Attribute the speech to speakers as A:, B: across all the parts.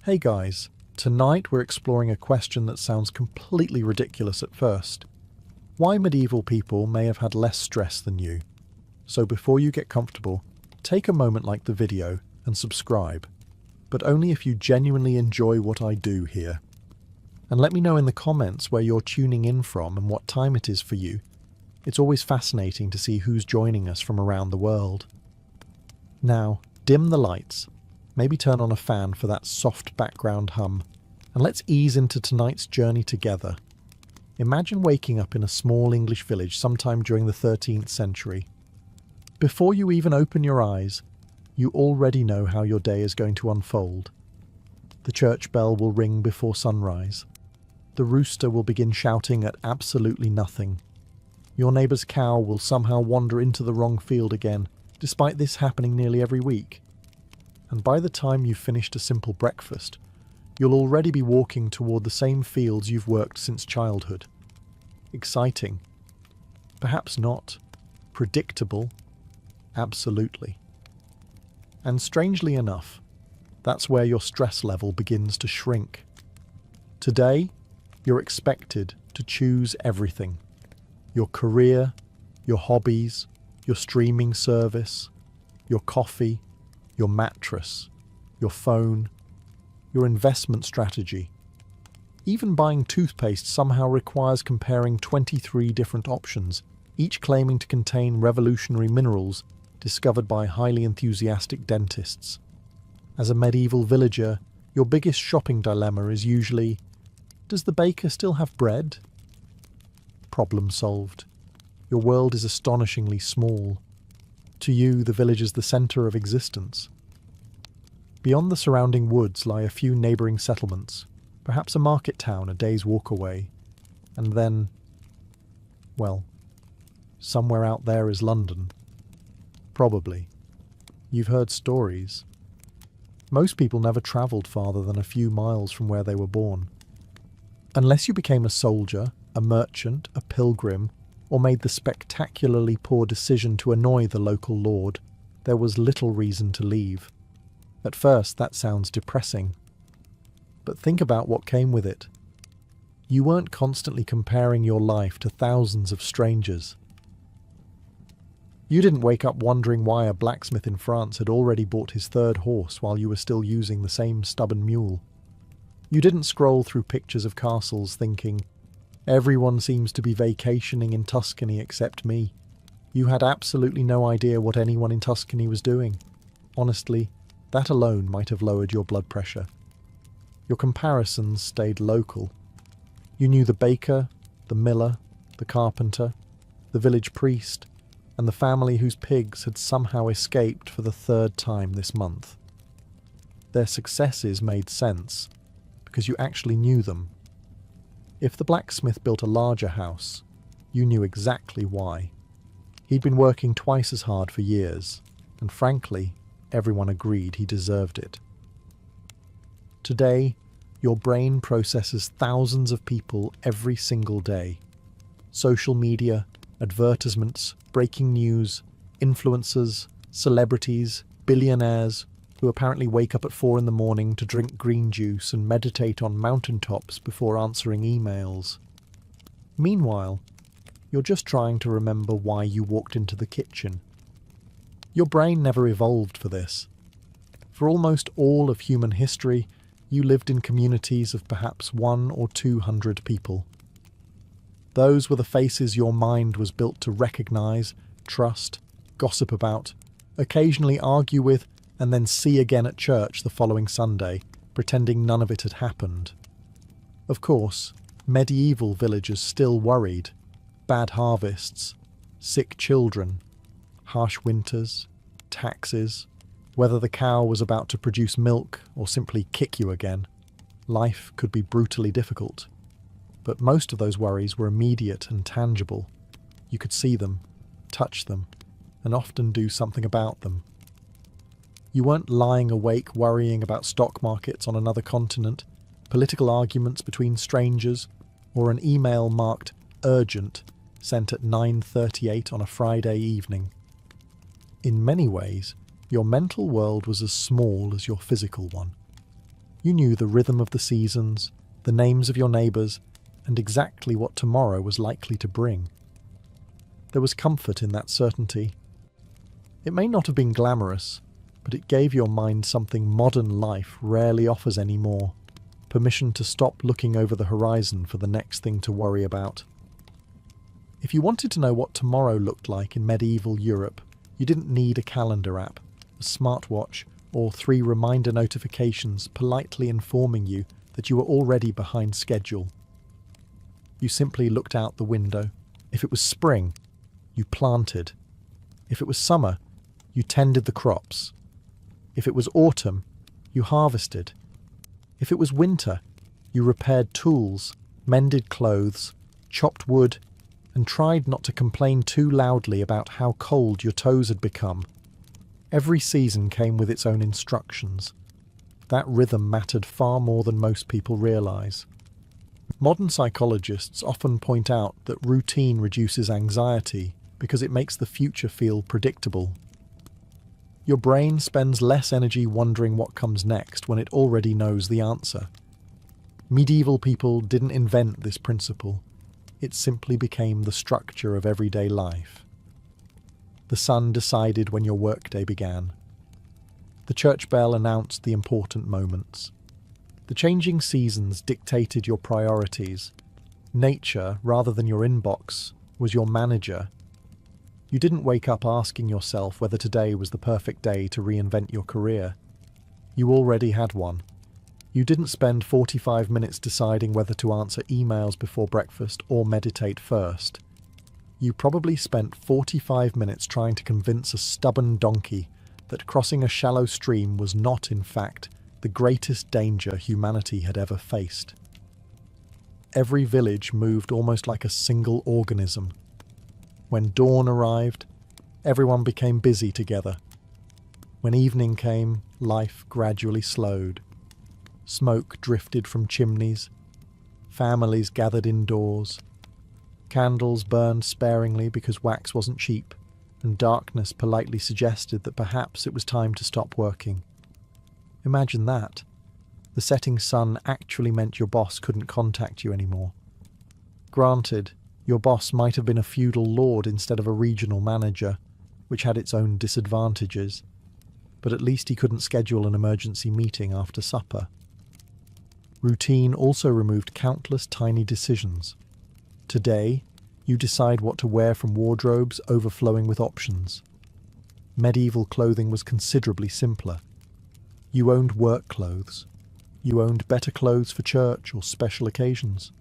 A: Hey guys, tonight we're exploring a question that sounds completely ridiculous at first. Why medieval people may have had less stress than you. So before you get comfortable, take a moment like the video and subscribe, but only if you genuinely enjoy what I do here. And let me know in the comments where you're tuning in from and what time it is for you. It's always fascinating to see who's joining us from around the world. Now, dim the lights. Maybe turn on a fan for that soft background hum, and let's ease into tonight's journey together. Imagine waking up in a small English village sometime during the 13th century. Before you even open your eyes, you already know how your day is going to unfold. The church bell will ring before sunrise. The rooster will begin shouting at absolutely nothing. Your neighbour's cow will somehow wander into the wrong field again, despite this happening nearly every week. And by the time you've finished a simple breakfast, you'll already be walking toward the same fields you've worked since childhood. Exciting. Perhaps not. Predictable. Absolutely. And strangely enough, that's where your stress level begins to shrink. Today, you're expected to choose everything. Your career, your hobbies, your streaming service, your coffee, your mattress, your phone, your investment strategy. Even buying toothpaste somehow requires comparing 23 different options, each claiming to contain revolutionary minerals discovered by highly enthusiastic dentists. As a medieval villager, your biggest shopping dilemma is usually, does the baker still have bread? Problem solved. Your world is astonishingly small. To you, the village is the centre of existence. Beyond the surrounding woods lie a few neighbouring settlements, perhaps a market town a day's walk away, and then, well, somewhere out there is London. Probably. You've heard stories. Most people never travelled farther than a few miles from where they were born. Unless you became a soldier, a merchant, a pilgrim, or made the spectacularly poor decision to annoy the local lord, there was little reason to leave. At first, that sounds depressing. But think about what came with it. You weren't constantly comparing your life to thousands of strangers. You didn't wake up wondering why a blacksmith in France had already bought his third horse while you were still using the same stubborn mule. You didn't scroll through pictures of castles thinking, everyone seems to be vacationing in Tuscany except me. You had absolutely no idea what anyone in Tuscany was doing. Honestly, that alone might have lowered your blood pressure. Your comparisons stayed local. You knew the baker, the miller, the carpenter, the village priest, and the family whose pigs had somehow escaped for the third time this month. Their successes made sense, because you actually knew them. If the blacksmith built a larger house, you knew exactly why. He'd been working twice as hard for years, and frankly, everyone agreed he deserved it. Today, your brain processes thousands of people every single day. Social media, advertisements, breaking news, influencers, celebrities, billionaires, who apparently wake up at 4 in the morning to drink green juice and meditate on mountaintops before answering emails. Meanwhile, you're just trying to remember why you walked into the kitchen. Your brain never evolved for this. For almost all of human history, you lived in communities of perhaps 100 or 200 people. Those were the faces your mind was built to recognize, trust, gossip about, occasionally argue with, and then see again at church the following Sunday, pretending none of it had happened. Of course, medieval villagers still worried. Bad harvests, sick children, harsh winters, taxes, whether the cow was about to produce milk or simply kick you again. Life could be brutally difficult. But most of those worries were immediate and tangible. You could see them, touch them, and often do something about them. You weren't lying awake worrying about stock markets on another continent, political arguments between strangers, or an email marked urgent sent at 9:38 on a Friday evening. In many ways, your mental world was as small as your physical one. You knew the rhythm of the seasons, the names of your neighbours, and exactly what tomorrow was likely to bring. There was comfort in that certainty. It may not have been glamorous, but it gave your mind something modern life rarely offers anymore: permission to stop looking over the horizon for the next thing to worry about. If you wanted to know what tomorrow looked like in medieval Europe, you didn't need a calendar app, a smartwatch, or 3 reminder notifications politely informing you that you were already behind schedule. You simply looked out the window. If it was spring, you planted. If it was summer, you tended the crops. If it was autumn, you harvested. If it was winter, you repaired tools, mended clothes, chopped wood, and tried not to complain too loudly about how cold your toes had become. Every season came with its own instructions. That rhythm mattered far more than most people realise. Modern psychologists often point out that routine reduces anxiety because it makes the future feel predictable. Your brain spends less energy wondering what comes next when it already knows the answer. Medieval people didn't invent this principle. It simply became the structure of everyday life. The sun decided when your workday began. The church bell announced the important moments. The changing seasons dictated your priorities. Nature, rather than your inbox, was your manager. You didn't wake up asking yourself whether today was the perfect day to reinvent your career. You already had one. You didn't spend 45 minutes deciding whether to answer emails before breakfast or meditate first. You probably spent 45 minutes trying to convince a stubborn donkey that crossing a shallow stream was not, in fact, the greatest danger humanity had ever faced. Every village moved almost like a single organism. When dawn arrived, everyone became busy together. When evening came, life gradually slowed. Smoke drifted from chimneys. Families gathered indoors. Candles burned sparingly because wax wasn't cheap, and darkness politely suggested that perhaps it was time to stop working. Imagine that. The setting sun actually meant your boss couldn't contact you anymore. Granted, your boss might have been a feudal lord instead of a regional manager, which had its own disadvantages, but at least he couldn't schedule an emergency meeting after supper. Routine also removed countless tiny decisions. Today, you decide what to wear from wardrobes overflowing with options. Medieval clothing was considerably simpler. You owned work clothes. You owned better clothes for church or special occasions.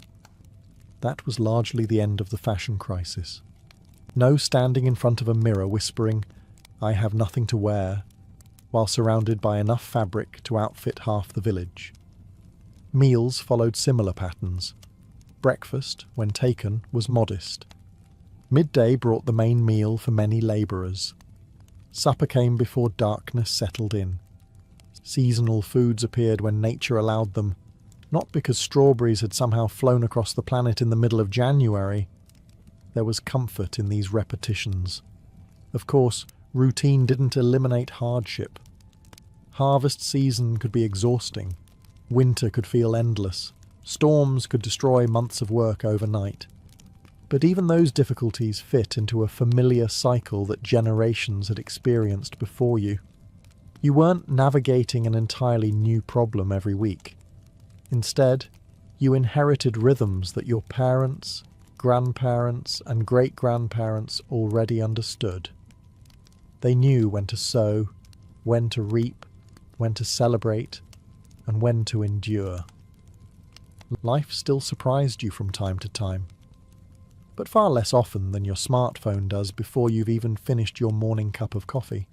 A: That was largely the end of the fashion crisis. No standing in front of a mirror whispering, "I have nothing to wear," while surrounded by enough fabric to outfit half the village. Meals followed similar patterns. Breakfast, when taken, was modest. Midday brought the main meal for many labourers. Supper came before darkness settled in. Seasonal foods appeared when nature allowed them, not because strawberries had somehow flown across the planet in the middle of January. There was comfort in these repetitions. Of course, routine didn't eliminate hardship. Harvest season could be exhausting. Winter could feel endless. Storms could destroy months of work overnight. But even those difficulties fit into a familiar cycle that generations had experienced before you. You weren't navigating an entirely new problem every week. Instead, you inherited rhythms that your parents, grandparents, and great-grandparents already understood. They knew when to sow, when to reap, when to celebrate, and when to endure. Life still surprised you from time to time, but far less often than your smartphone does before you've even finished your morning cup of coffee.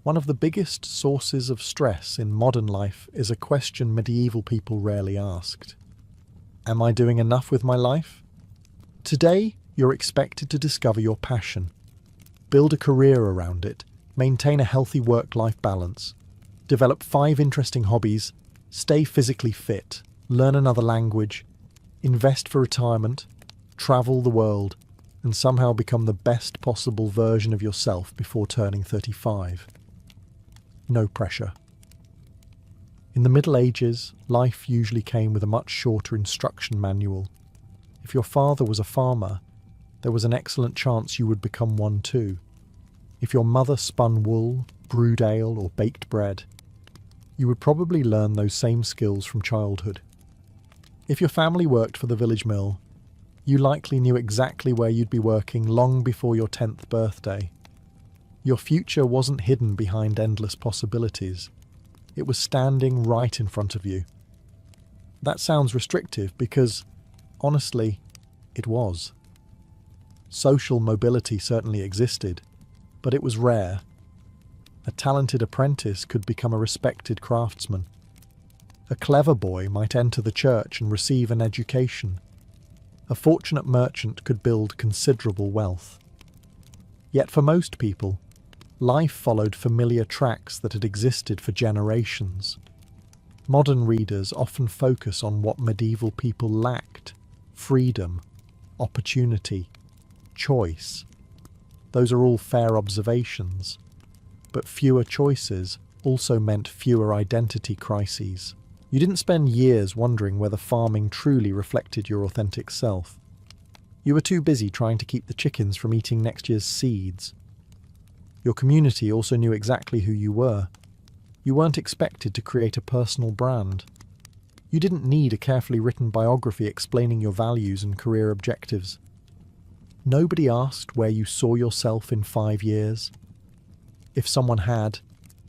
A: One of the biggest sources of stress in modern life is a question medieval people rarely asked. Am I doing enough with my life? Today, you're expected to discover your passion, build a career around it, maintain a healthy work-life balance, develop 5 interesting hobbies, stay physically fit, learn another language, invest for retirement, travel the world, and somehow become the best possible version of yourself before turning 35. No pressure. In the Middle Ages, life usually came with a much shorter instruction manual. If your father was a farmer, there was an excellent chance you would become one too. If your mother spun wool, brewed ale, or baked bread, you would probably learn those same skills from childhood. If your family worked for the village mill, you likely knew exactly where you'd be working long before your 10th birthday. Your future wasn't hidden behind endless possibilities. It was standing right in front of you. That sounds restrictive because, honestly, it was. Social mobility certainly existed, but it was rare. A talented apprentice could become a respected craftsman. A clever boy might enter the church and receive an education. A fortunate merchant could build considerable wealth. Yet for most people, life followed familiar tracks that had existed for generations. Modern readers often focus on what medieval people lacked: freedom, opportunity, choice. Those are all fair observations. But fewer choices also meant fewer identity crises. You didn't spend years wondering whether farming truly reflected your authentic self. You were too busy trying to keep the chickens from eating next year's seeds. Your community also knew exactly who you were. You weren't expected to create a personal brand. You didn't need a carefully written biography explaining your values and career objectives. Nobody asked where you saw yourself in 5 years. If someone had,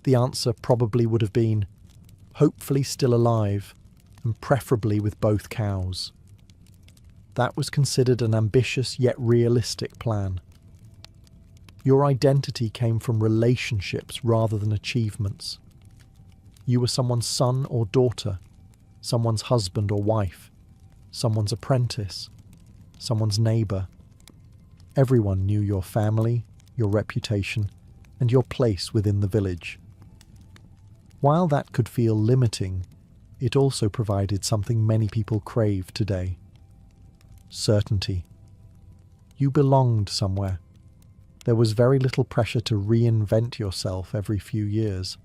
A: the answer probably would have been, hopefully still alive, and preferably with both cows. That was considered an ambitious yet realistic plan. Your identity came from relationships rather than achievements. You were someone's son or daughter, someone's husband or wife, someone's apprentice, someone's neighbour. Everyone knew your family, your reputation, and your place within the village. While that could feel limiting, it also provided something many people crave today: certainty. You belonged somewhere. There was very little pressure to reinvent yourself every few years.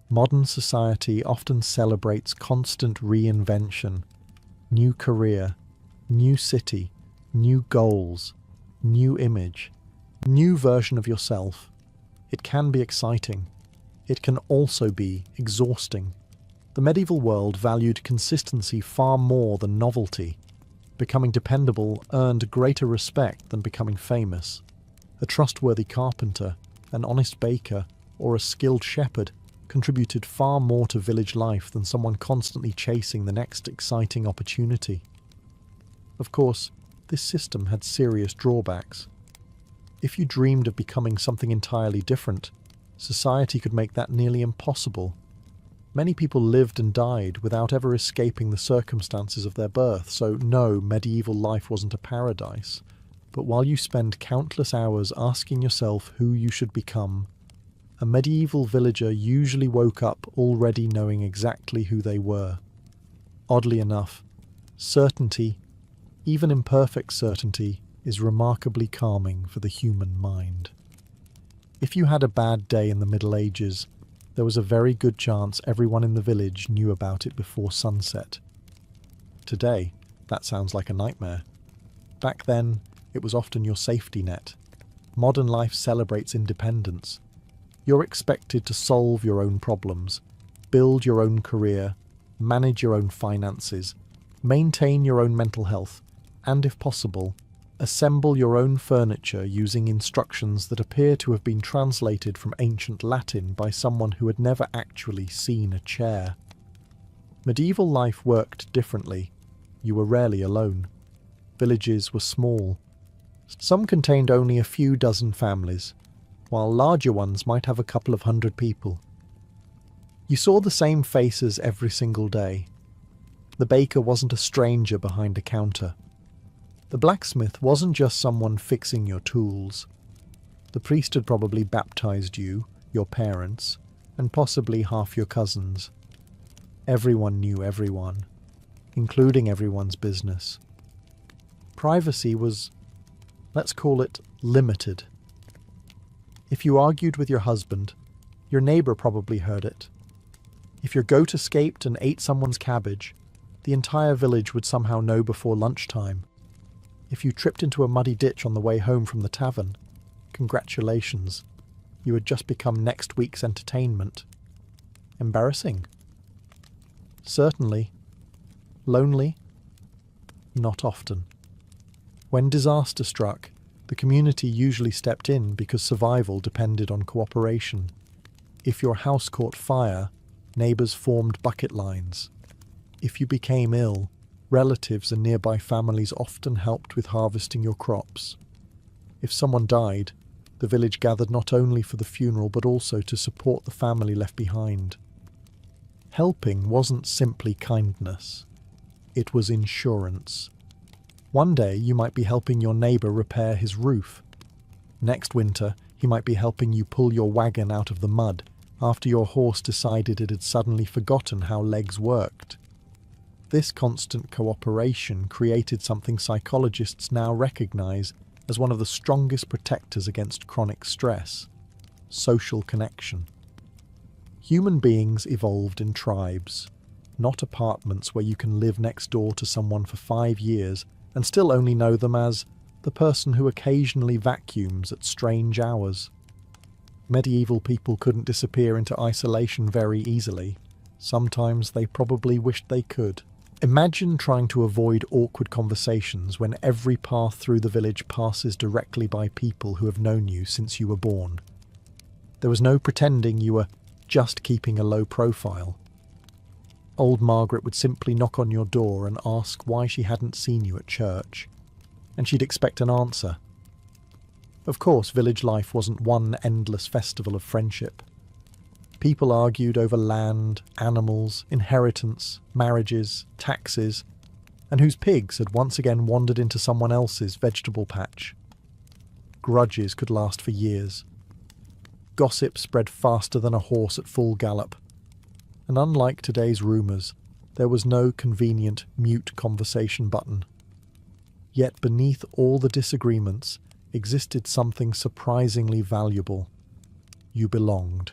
A: Modern society often celebrates constant reinvention: new career, new city, new goals, new image, new version of yourself. It can be exciting. It can also be exhausting. The medieval world valued consistency far more than novelty. Becoming dependable earned greater respect than becoming famous. A trustworthy carpenter, an honest baker, or a skilled shepherd contributed far more to village life than someone constantly chasing the next exciting opportunity. Of course, this system had serious drawbacks. If you dreamed of becoming something entirely different, society could make that nearly impossible. Many people lived and died without ever escaping the circumstances of their birth, so no, medieval life wasn't a paradise. But while you spend countless hours asking yourself who you should become, a medieval villager usually woke up already knowing exactly who they were. Oddly enough, certainty, even imperfect certainty, is remarkably calming for the human mind. If you had a bad day in the Middle Ages, there was a very good chance everyone in the village knew about it before sunset. Today, that sounds like a nightmare. Back then, it was often your safety net. Modern life celebrates independence. You're expected to solve your own problems, build your own career, manage your own finances, maintain your own mental health, and if possible, assemble your own furniture using instructions that appear to have been translated from ancient Latin by someone who had never actually seen a chair. Medieval life worked differently. You were rarely alone. Villages were small. Some contained only a few dozen families, while larger ones might have a couple of hundred people. You saw the same faces every single day. The baker wasn't a stranger behind a counter. The blacksmith wasn't just someone fixing your tools. The priest had probably baptized you, your parents, and possibly half your cousins. Everyone knew everyone, including everyone's business. Privacy was, let's call it, limited. If you argued with your husband, your neighbour probably heard it. If your goat escaped and ate someone's cabbage, the entire village would somehow know before lunchtime. If you tripped into a muddy ditch on the way home from the tavern, congratulations, you had just become next week's entertainment. Embarrassing? Certainly. Lonely? Not often. When disaster struck, the community usually stepped in because survival depended on cooperation. If your house caught fire, neighbours formed bucket lines. If you became ill, relatives and nearby families often helped with harvesting your crops. If someone died, the village gathered not only for the funeral but also to support the family left behind. Helping wasn't simply kindness. It was insurance. One day you might be helping your neighbour repair his roof. Next winter he might be helping you pull your wagon out of the mud after your horse decided it had suddenly forgotten how legs worked. This constant cooperation created something psychologists now recognise as one of the strongest protectors against chronic stress: social connection. Human beings evolved in tribes, not apartments where you can live next door to someone for 5 years and still only know them as the person who occasionally vacuums at strange hours. Medieval people couldn't disappear into isolation very easily. Sometimes they probably wished they could. Imagine trying to avoid awkward conversations when every path through the village passes directly by people who have known you since you were born. There was no pretending you were just keeping a low profile. Old Margaret would simply knock on your door and ask why she hadn't seen you at church, and she'd expect an answer. Of course, village life wasn't one endless festival of friendship. People argued over land, animals, inheritance, marriages, taxes, and whose pigs had once again wandered into someone else's vegetable patch. Grudges could last for years. Gossip spread faster than a horse at full gallop. And unlike today's rumours, there was no convenient mute conversation button. Yet beneath all the disagreements existed something surprisingly valuable. You belonged.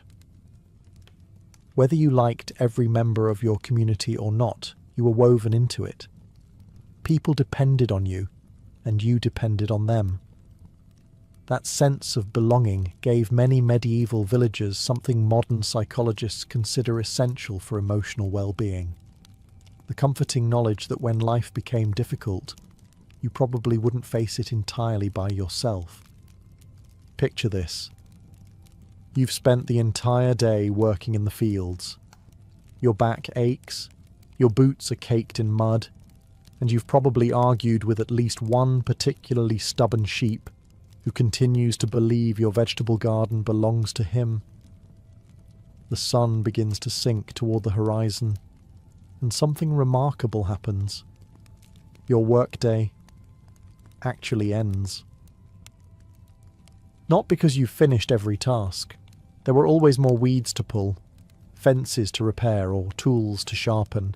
A: Whether you liked every member of your community or not, you were woven into it. People depended on you, and you depended on them. That sense of belonging gave many medieval villagers something modern psychologists consider essential for emotional well-being. The comforting knowledge that when life became difficult, you probably wouldn't face it entirely by yourself. Picture this. You've spent the entire day working in the fields. Your back aches, your boots are caked in mud, and you've probably argued with at least one particularly stubborn sheep who continues to believe your vegetable garden belongs to him. The sun begins to sink toward the horizon, and something remarkable happens. Your workday actually ends. Not because you've finished every task. There were always more weeds to pull, fences to repair, or tools to sharpen.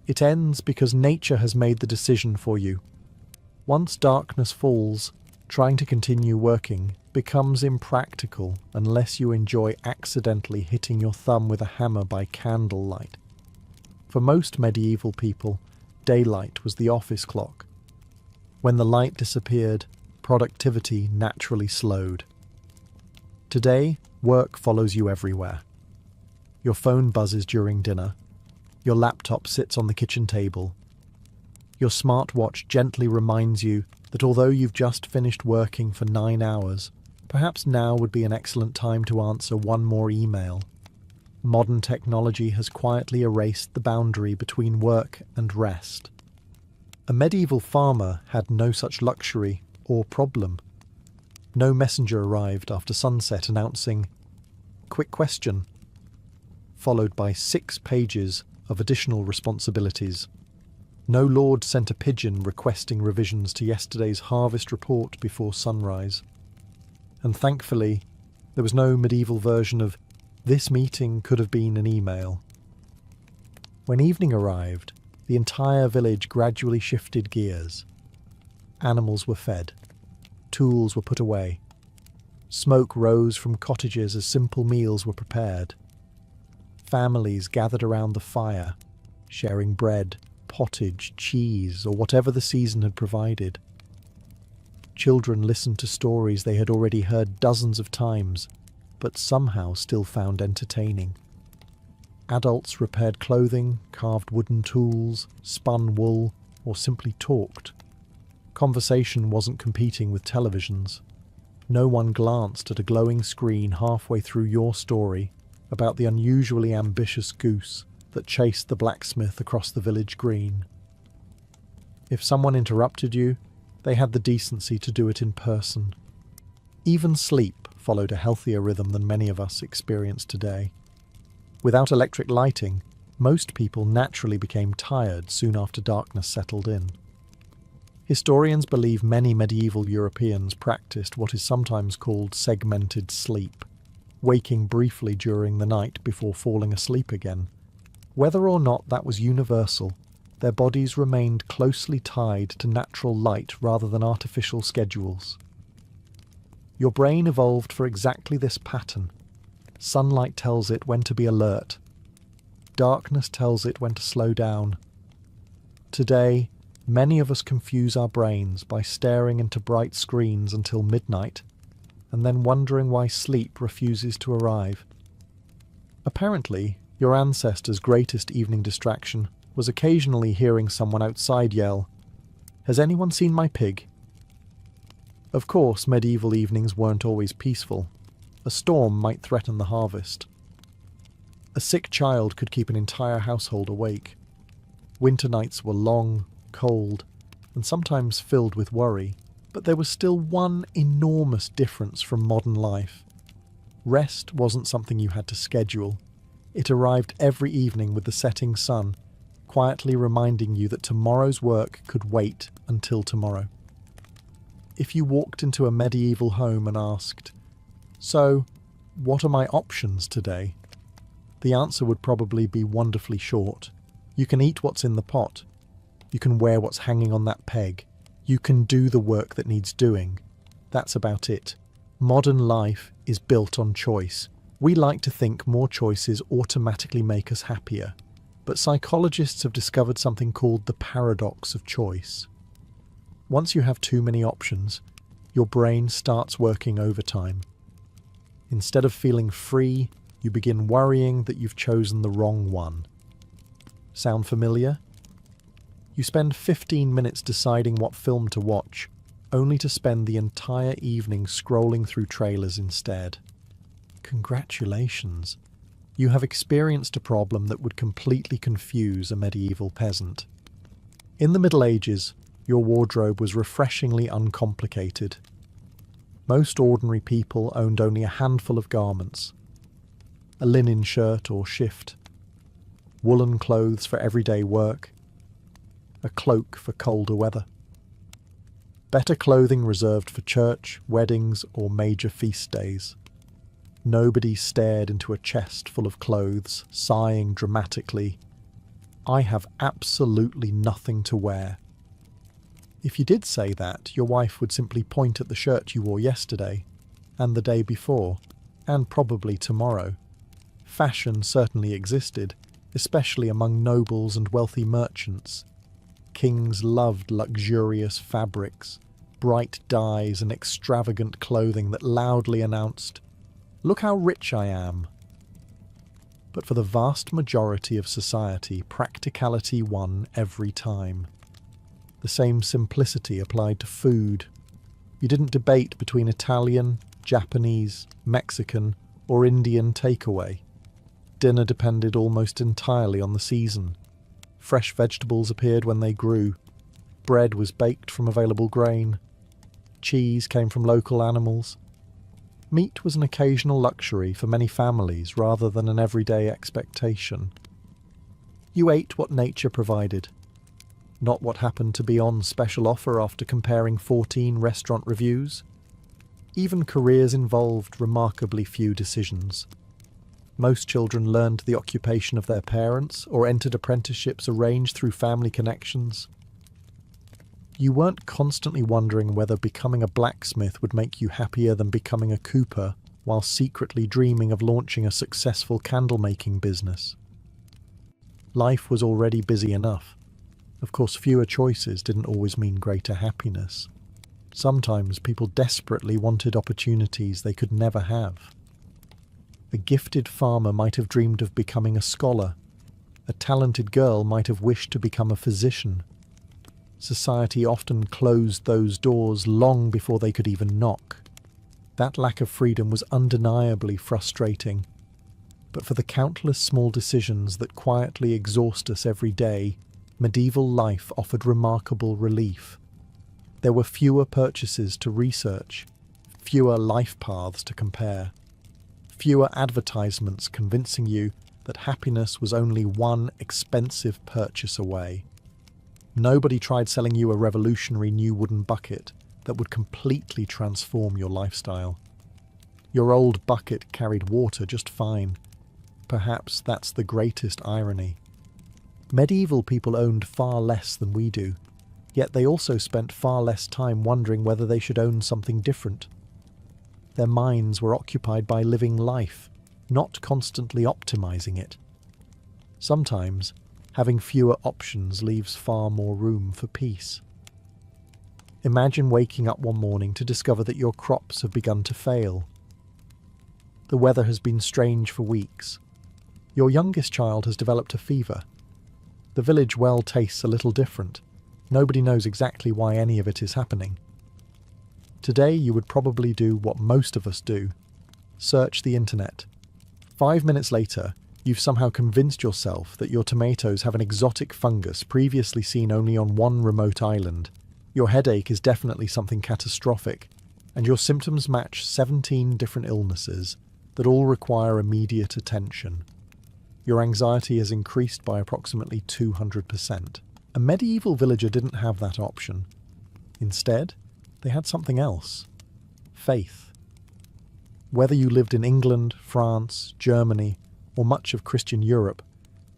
A: It ends because nature has made the decision for you. Once darkness falls, trying to continue working becomes impractical unless you enjoy accidentally hitting your thumb with a hammer by candlelight. For most medieval people, daylight was the office clock. When the light disappeared, productivity naturally slowed. Today, work follows you everywhere. Your phone buzzes during dinner. Your laptop sits on the kitchen table. Your smartwatch gently reminds you that although you've just finished working for 9 hours, perhaps now would be an excellent time to answer one more email. Modern technology has quietly erased the boundary between work and rest. A medieval farmer had no such luxury or problem. No messenger arrived after sunset announcing, "Quick question," followed by 6 pages of additional responsibilities. No lord sent a pigeon requesting revisions to yesterday's harvest report before sunrise. And thankfully, there was no medieval version of "this meeting could have been an email." When evening arrived, the entire village gradually shifted gears. Animals were fed. Tools were put away. Smoke rose from cottages as simple meals were prepared. Families gathered around the fire, sharing bread, pottage, cheese, or whatever the season had provided. Children listened to stories they had already heard dozens of times, but somehow still found entertaining. Adults repaired clothing, carved wooden tools, spun wool, or simply talked. Conversation wasn't competing with televisions. No one glanced at a glowing screen halfway through your story about the unusually ambitious goose that chased the blacksmith across the village green. If someone interrupted you, they had the decency to do it in person. Even sleep followed a healthier rhythm than many of us experience today. Without electric lighting, most people naturally became tired soon after darkness settled in. Historians believe many medieval Europeans practiced what is sometimes called segmented sleep, waking briefly during the night before falling asleep again. Whether or not that was universal, their bodies remained closely tied to natural light rather than artificial schedules. Your brain evolved for exactly this pattern. Sunlight tells it when to be alert. Darkness tells it when to slow down. Today, many of us confuse our brains by staring into bright screens until midnight, and then wondering why sleep refuses to arrive. Apparently, your ancestors' greatest evening distraction was occasionally hearing someone outside yell, "Has anyone seen my pig?" Of course, medieval evenings weren't always peaceful. A storm might threaten the harvest. A sick child could keep an entire household awake. Winter nights were long, cold, and sometimes filled with worry, but there was still one enormous difference from modern life. Rest wasn't something you had to schedule. It arrived every evening with the setting sun, quietly reminding you that tomorrow's work could wait until tomorrow. If you walked into a medieval home and asked, "So, what are my options today?" the answer would probably be wonderfully short. You can eat what's in the pot. You can wear what's hanging on that peg. You can do the work that needs doing. That's about it. Modern life is built on choice. We like to think more choices automatically make us happier, but psychologists have discovered something called the paradox of choice. Once you have too many options, your brain starts working overtime. Instead of feeling free, you begin worrying that you've chosen the wrong one. Sound familiar? You spend 15 minutes deciding what film to watch, only to spend the entire evening scrolling through trailers instead. Congratulations. You have experienced a problem that would completely confuse a medieval peasant. In the Middle Ages, your wardrobe was refreshingly uncomplicated. Most ordinary people owned only a handful of garments: a linen shirt or shift, woolen clothes for everyday work, a cloak for colder weather. Better clothing reserved for church, weddings, or major feast days. Nobody stared into a chest full of clothes, sighing dramatically, "I have absolutely nothing to wear." If you did say that, your wife would simply point at the shirt you wore yesterday, and the day before, and probably tomorrow. Fashion certainly existed, especially among nobles and wealthy merchants. Kings loved luxurious fabrics, bright dyes, and extravagant clothing that loudly announced, "Look how rich I am." But for the vast majority of society, practicality won every time. The same simplicity applied to food. You didn't debate between Italian, Japanese, Mexican, or Indian takeaway. Dinner depended almost entirely on the season. Fresh vegetables appeared when they grew. Bread was baked from available grain. Cheese came from local animals. Meat was an occasional luxury for many families rather than an everyday expectation. You ate what nature provided, not what happened to be on special offer after comparing 14 restaurant reviews. Even careers involved remarkably few decisions. Most children learned the occupation of their parents or entered apprenticeships arranged through family connections. You weren't constantly wondering whether becoming a blacksmith would make you happier than becoming a cooper while secretly dreaming of launching a successful candle-making business. Life was already busy enough. Of course, fewer choices didn't always mean greater happiness. Sometimes people desperately wanted opportunities they could never have. A gifted farmer might have dreamed of becoming a scholar. A talented girl might have wished to become a physician. Society often closed those doors long before they could even knock. That lack of freedom was undeniably frustrating. But for the countless small decisions that quietly exhaust us every day, medieval life offered remarkable relief. There were fewer purchases to research, fewer life paths to compare, fewer advertisements convincing you that happiness was only one expensive purchase away. Nobody tried selling you a revolutionary new wooden bucket that would completely transform your lifestyle. Your old bucket carried water just fine. Perhaps that's the greatest irony. Medieval people owned far less than we do, yet they also spent far less time wondering whether they should own something different. Their minds were occupied by living life, not constantly optimizing it. Sometimes, having fewer options leaves far more room for peace. Imagine waking up one morning to discover that your crops have begun to fail. The weather has been strange for weeks. Your youngest child has developed a fever. The village well tastes a little different. Nobody knows exactly why any of it is happening. Today you would probably do what most of us do. Search the internet. 5 minutes later, you've somehow convinced yourself that your tomatoes have an exotic fungus previously seen only on one remote island. Your headache is definitely something catastrophic, and your symptoms match 17 different illnesses that all require immediate attention. Your anxiety has increased by approximately 200%. A medieval villager didn't have that option. Instead, they had something else. Faith. Whether you lived in England, France, Germany, or much of Christian Europe,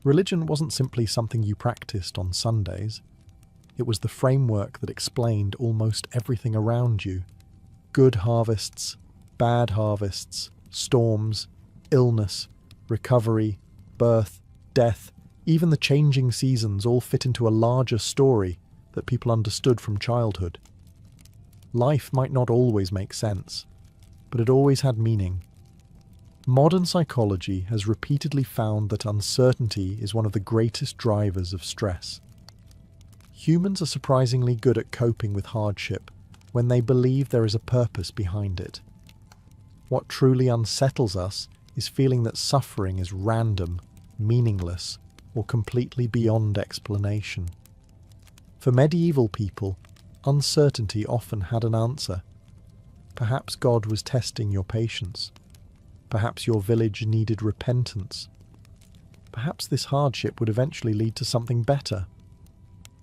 A: religion wasn't simply something you practiced on Sundays. It was the framework that explained almost everything around you. Good harvests, bad harvests, storms, illness, recovery, birth, death, even the changing seasons all fit into a larger story that people understood from childhood. Life might not always make sense, but it always had meaning. Modern psychology has repeatedly found that uncertainty is one of the greatest drivers of stress. Humans are surprisingly good at coping with hardship when they believe there is a purpose behind it. What truly unsettles us is feeling that suffering is random, meaningless, or completely beyond explanation. For medieval people, uncertainty often had an answer. Perhaps God was testing your patience. Perhaps your village needed repentance. Perhaps this hardship would eventually lead to something better.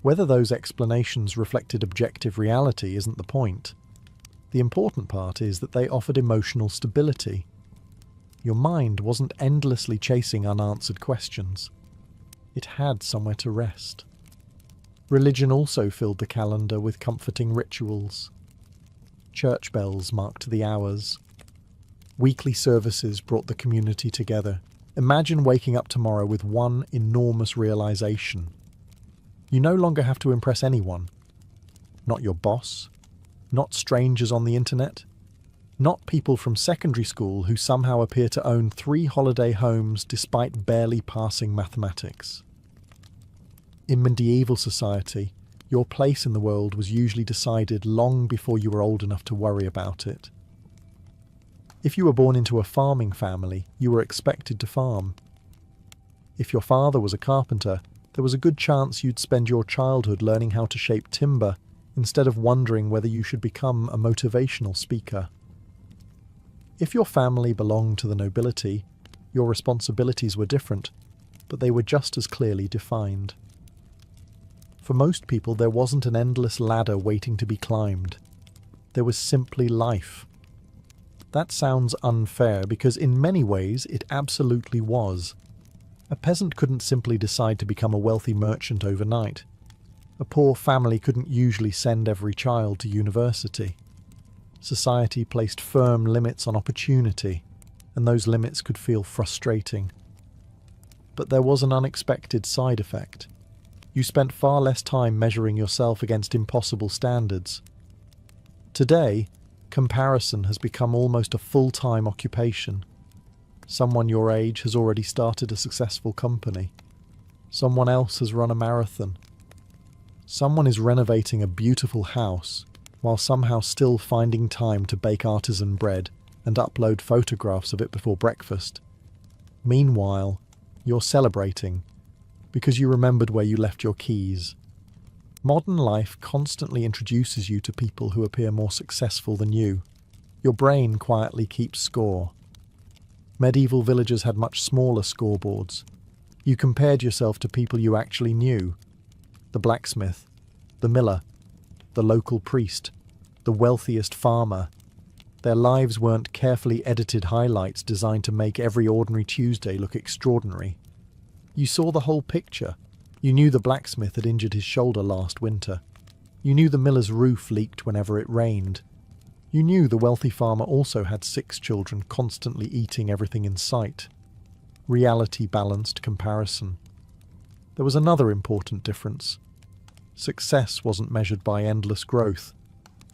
A: Whether those explanations reflected objective reality isn't the point. The important part is that they offered emotional stability. Your mind wasn't endlessly chasing unanswered questions. It had somewhere to rest. Religion also filled the calendar with comforting rituals. Church bells marked the hours. Weekly services brought the community together. Imagine waking up tomorrow with one enormous realization. You no longer have to impress anyone. Not your boss. Not strangers on the internet. Not people from secondary school who somehow appear to own 3 holiday homes despite barely passing mathematics. In medieval society, your place in the world was usually decided long before you were old enough to worry about it. If you were born into a farming family, you were expected to farm. If your father was a carpenter, there was a good chance you'd spend your childhood learning how to shape timber instead of wondering whether you should become a motivational speaker. If your family belonged to the nobility, your responsibilities were different, but they were just as clearly defined. For most people, there wasn't an endless ladder waiting to be climbed. There was simply life. That sounds unfair because in many ways it absolutely was. A peasant couldn't simply decide to become a wealthy merchant overnight. A poor family couldn't usually send every child to university. Society placed firm limits on opportunity, and those limits could feel frustrating. But there was an unexpected side effect. You spent far less time measuring yourself against impossible standards. Today, comparison has become almost a full-time occupation. Someone your age has already started a successful company. Someone else has run a marathon. Someone is renovating a beautiful house while somehow still finding time to bake artisan bread and upload photographs of it before breakfast. Meanwhile, you're celebrating because you remembered where you left your keys. Modern life constantly introduces you to people who appear more successful than you. Your brain quietly keeps score. Medieval villagers had much smaller scoreboards. You compared yourself to people you actually knew. The blacksmith, the miller, the local priest, the wealthiest farmer. Their lives weren't carefully edited highlights designed to make every ordinary Tuesday look extraordinary. You saw the whole picture. You knew the blacksmith had injured his shoulder last winter. You knew the miller's roof leaked whenever it rained. You knew the wealthy farmer also had 6 children constantly eating everything in sight. Reality balanced comparison. There was another important difference. Success wasn't measured by endless growth.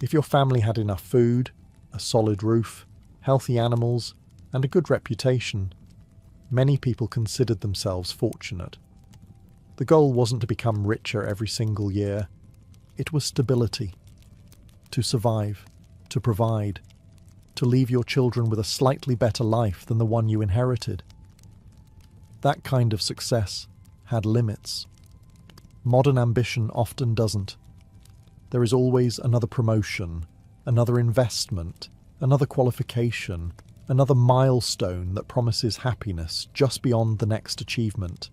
A: If your family had enough food, a solid roof, healthy animals, and a good reputation, many people considered themselves fortunate. The goal wasn't to become richer every single year. It was stability. To survive, to provide, to leave your children with a slightly better life than the one you inherited. That kind of success had limits. Modern ambition often doesn't. There is always another promotion, another investment, another qualification, another milestone that promises happiness just beyond the next achievement.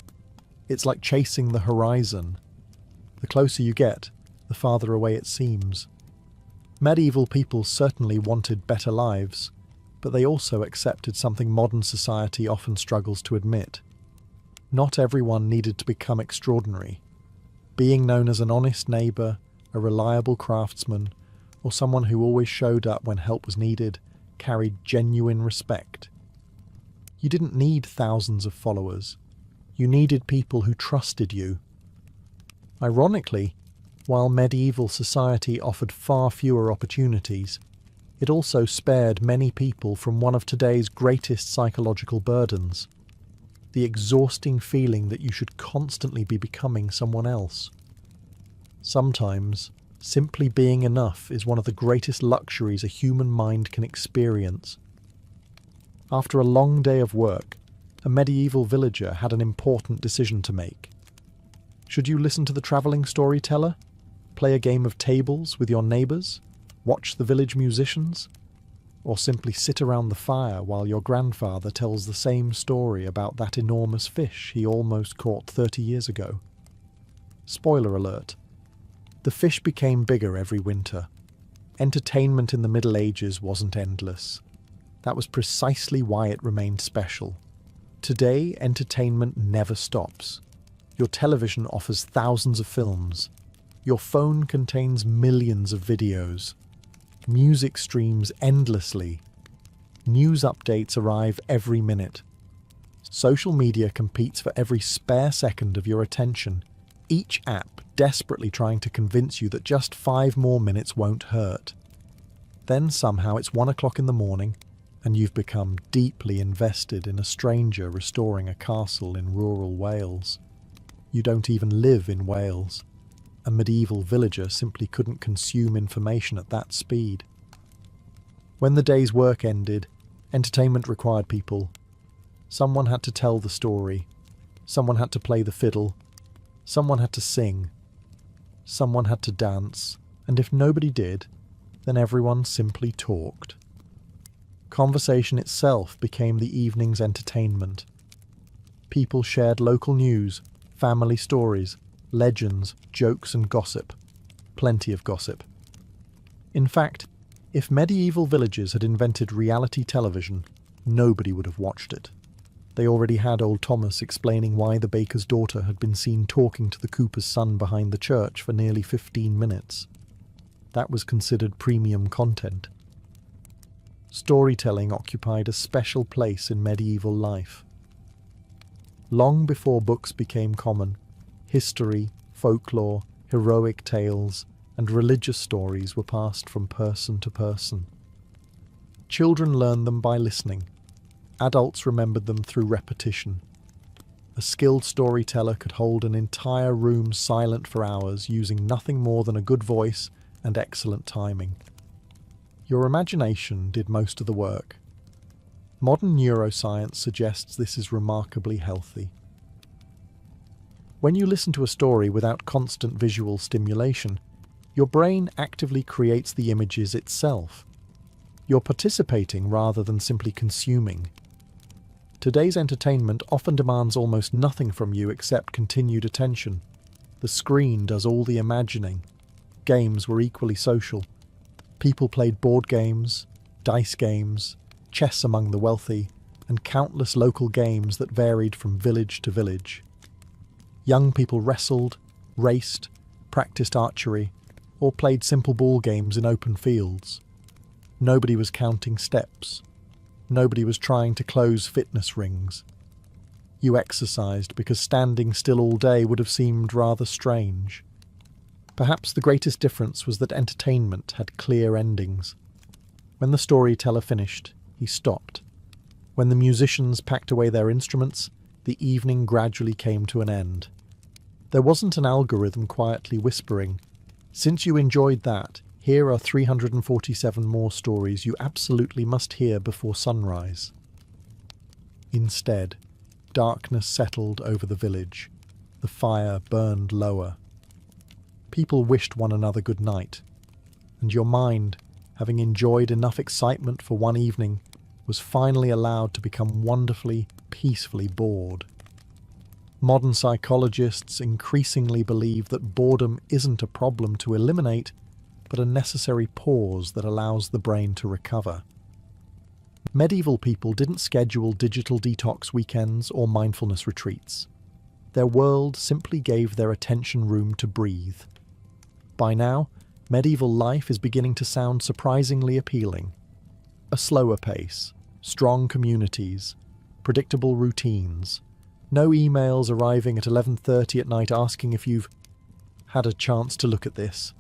A: It's like chasing the horizon. The closer you get, the farther away it seems. Medieval people certainly wanted better lives, but they also accepted something modern society often struggles to admit. Not everyone needed to become extraordinary. Being known as an honest neighbour, a reliable craftsman, or someone who always showed up when help was needed, carried genuine respect. You didn't need thousands of followers. You needed people who trusted you. Ironically, while medieval society offered far fewer opportunities, it also spared many people from one of today's greatest psychological burdens: the exhausting feeling that you should constantly be becoming someone else. Sometimes, simply being enough is one of the greatest luxuries a human mind can experience. After a long day of work, a medieval villager had an important decision to make. Should you listen to the travelling storyteller? Play a game of tables with your neighbours? Watch the village musicians? Or simply sit around the fire while your grandfather tells the same story about that enormous fish he almost caught 30 years ago? Spoiler alert. The fish became bigger every winter. Entertainment in the Middle Ages wasn't endless. That was precisely why it remained special. Today, entertainment never stops. Your television offers thousands of films. Your phone contains millions of videos. Music streams endlessly. News updates arrive every minute. Social media competes for every spare second of your attention, each app desperately trying to convince you that just 5 more minutes won't hurt. Then somehow it's 1 o'clock in the morning, and you've become deeply invested in a stranger restoring a castle in rural Wales. You don't even live in Wales. A medieval villager simply couldn't consume information at that speed. When the day's work ended, entertainment required people. Someone had to tell the story. Someone had to play the fiddle. Someone had to sing. Someone had to dance. And if nobody did, then everyone simply talked. Conversation itself became the evening's entertainment. People shared local news, family stories, legends, jokes and gossip. Plenty of gossip. In fact, if medieval villagers had invented reality television, nobody would have watched it. They already had old Thomas explaining why the baker's daughter had been seen talking to the cooper's son behind the church for nearly 15 minutes. That was considered premium content. storytelling occupied a special place in medieval life. Long before books became common, history, folklore, heroic tales, and religious stories were passed from person to person. Children learned them by listening. Adults remembered them through repetition. A skilled storyteller could hold an entire room silent for hours using nothing more than a good voice and excellent timing. Your imagination did most of the work. Modern neuroscience suggests this is remarkably healthy. When you listen to a story without constant visual stimulation, your brain actively creates the images itself. You're participating rather than simply consuming. Today's entertainment often demands almost nothing from you except continued attention. The screen does all the imagining. Games were equally social. People played board games, dice games, chess among the wealthy, and countless local games that varied from village to village. Young people wrestled, raced, practiced archery, or played simple ball games in open fields. Nobody was counting steps. Nobody was trying to close fitness rings. You exercised because standing still all day would have seemed rather strange. Perhaps the greatest difference was that entertainment had clear endings. When the storyteller finished, he stopped. When the musicians packed away their instruments, the evening gradually came to an end. There wasn't an algorithm quietly whispering, "Since you enjoyed that, here are 347 more stories you absolutely must hear before sunrise." Instead, darkness settled over the village. The fire burned lower. People wished one another good night, and your mind, having enjoyed enough excitement for one evening, was finally allowed to become wonderfully, peacefully bored. Modern psychologists increasingly believe that boredom isn't a problem to eliminate, but a necessary pause that allows the brain to recover. Medieval people didn't schedule digital detox weekends or mindfulness retreats. Their world simply gave their attention room to breathe. By now, medieval life is beginning to sound surprisingly appealing. A slower pace, strong communities, predictable routines, no emails arriving at 11:30 at night asking if you've had a chance to look at this.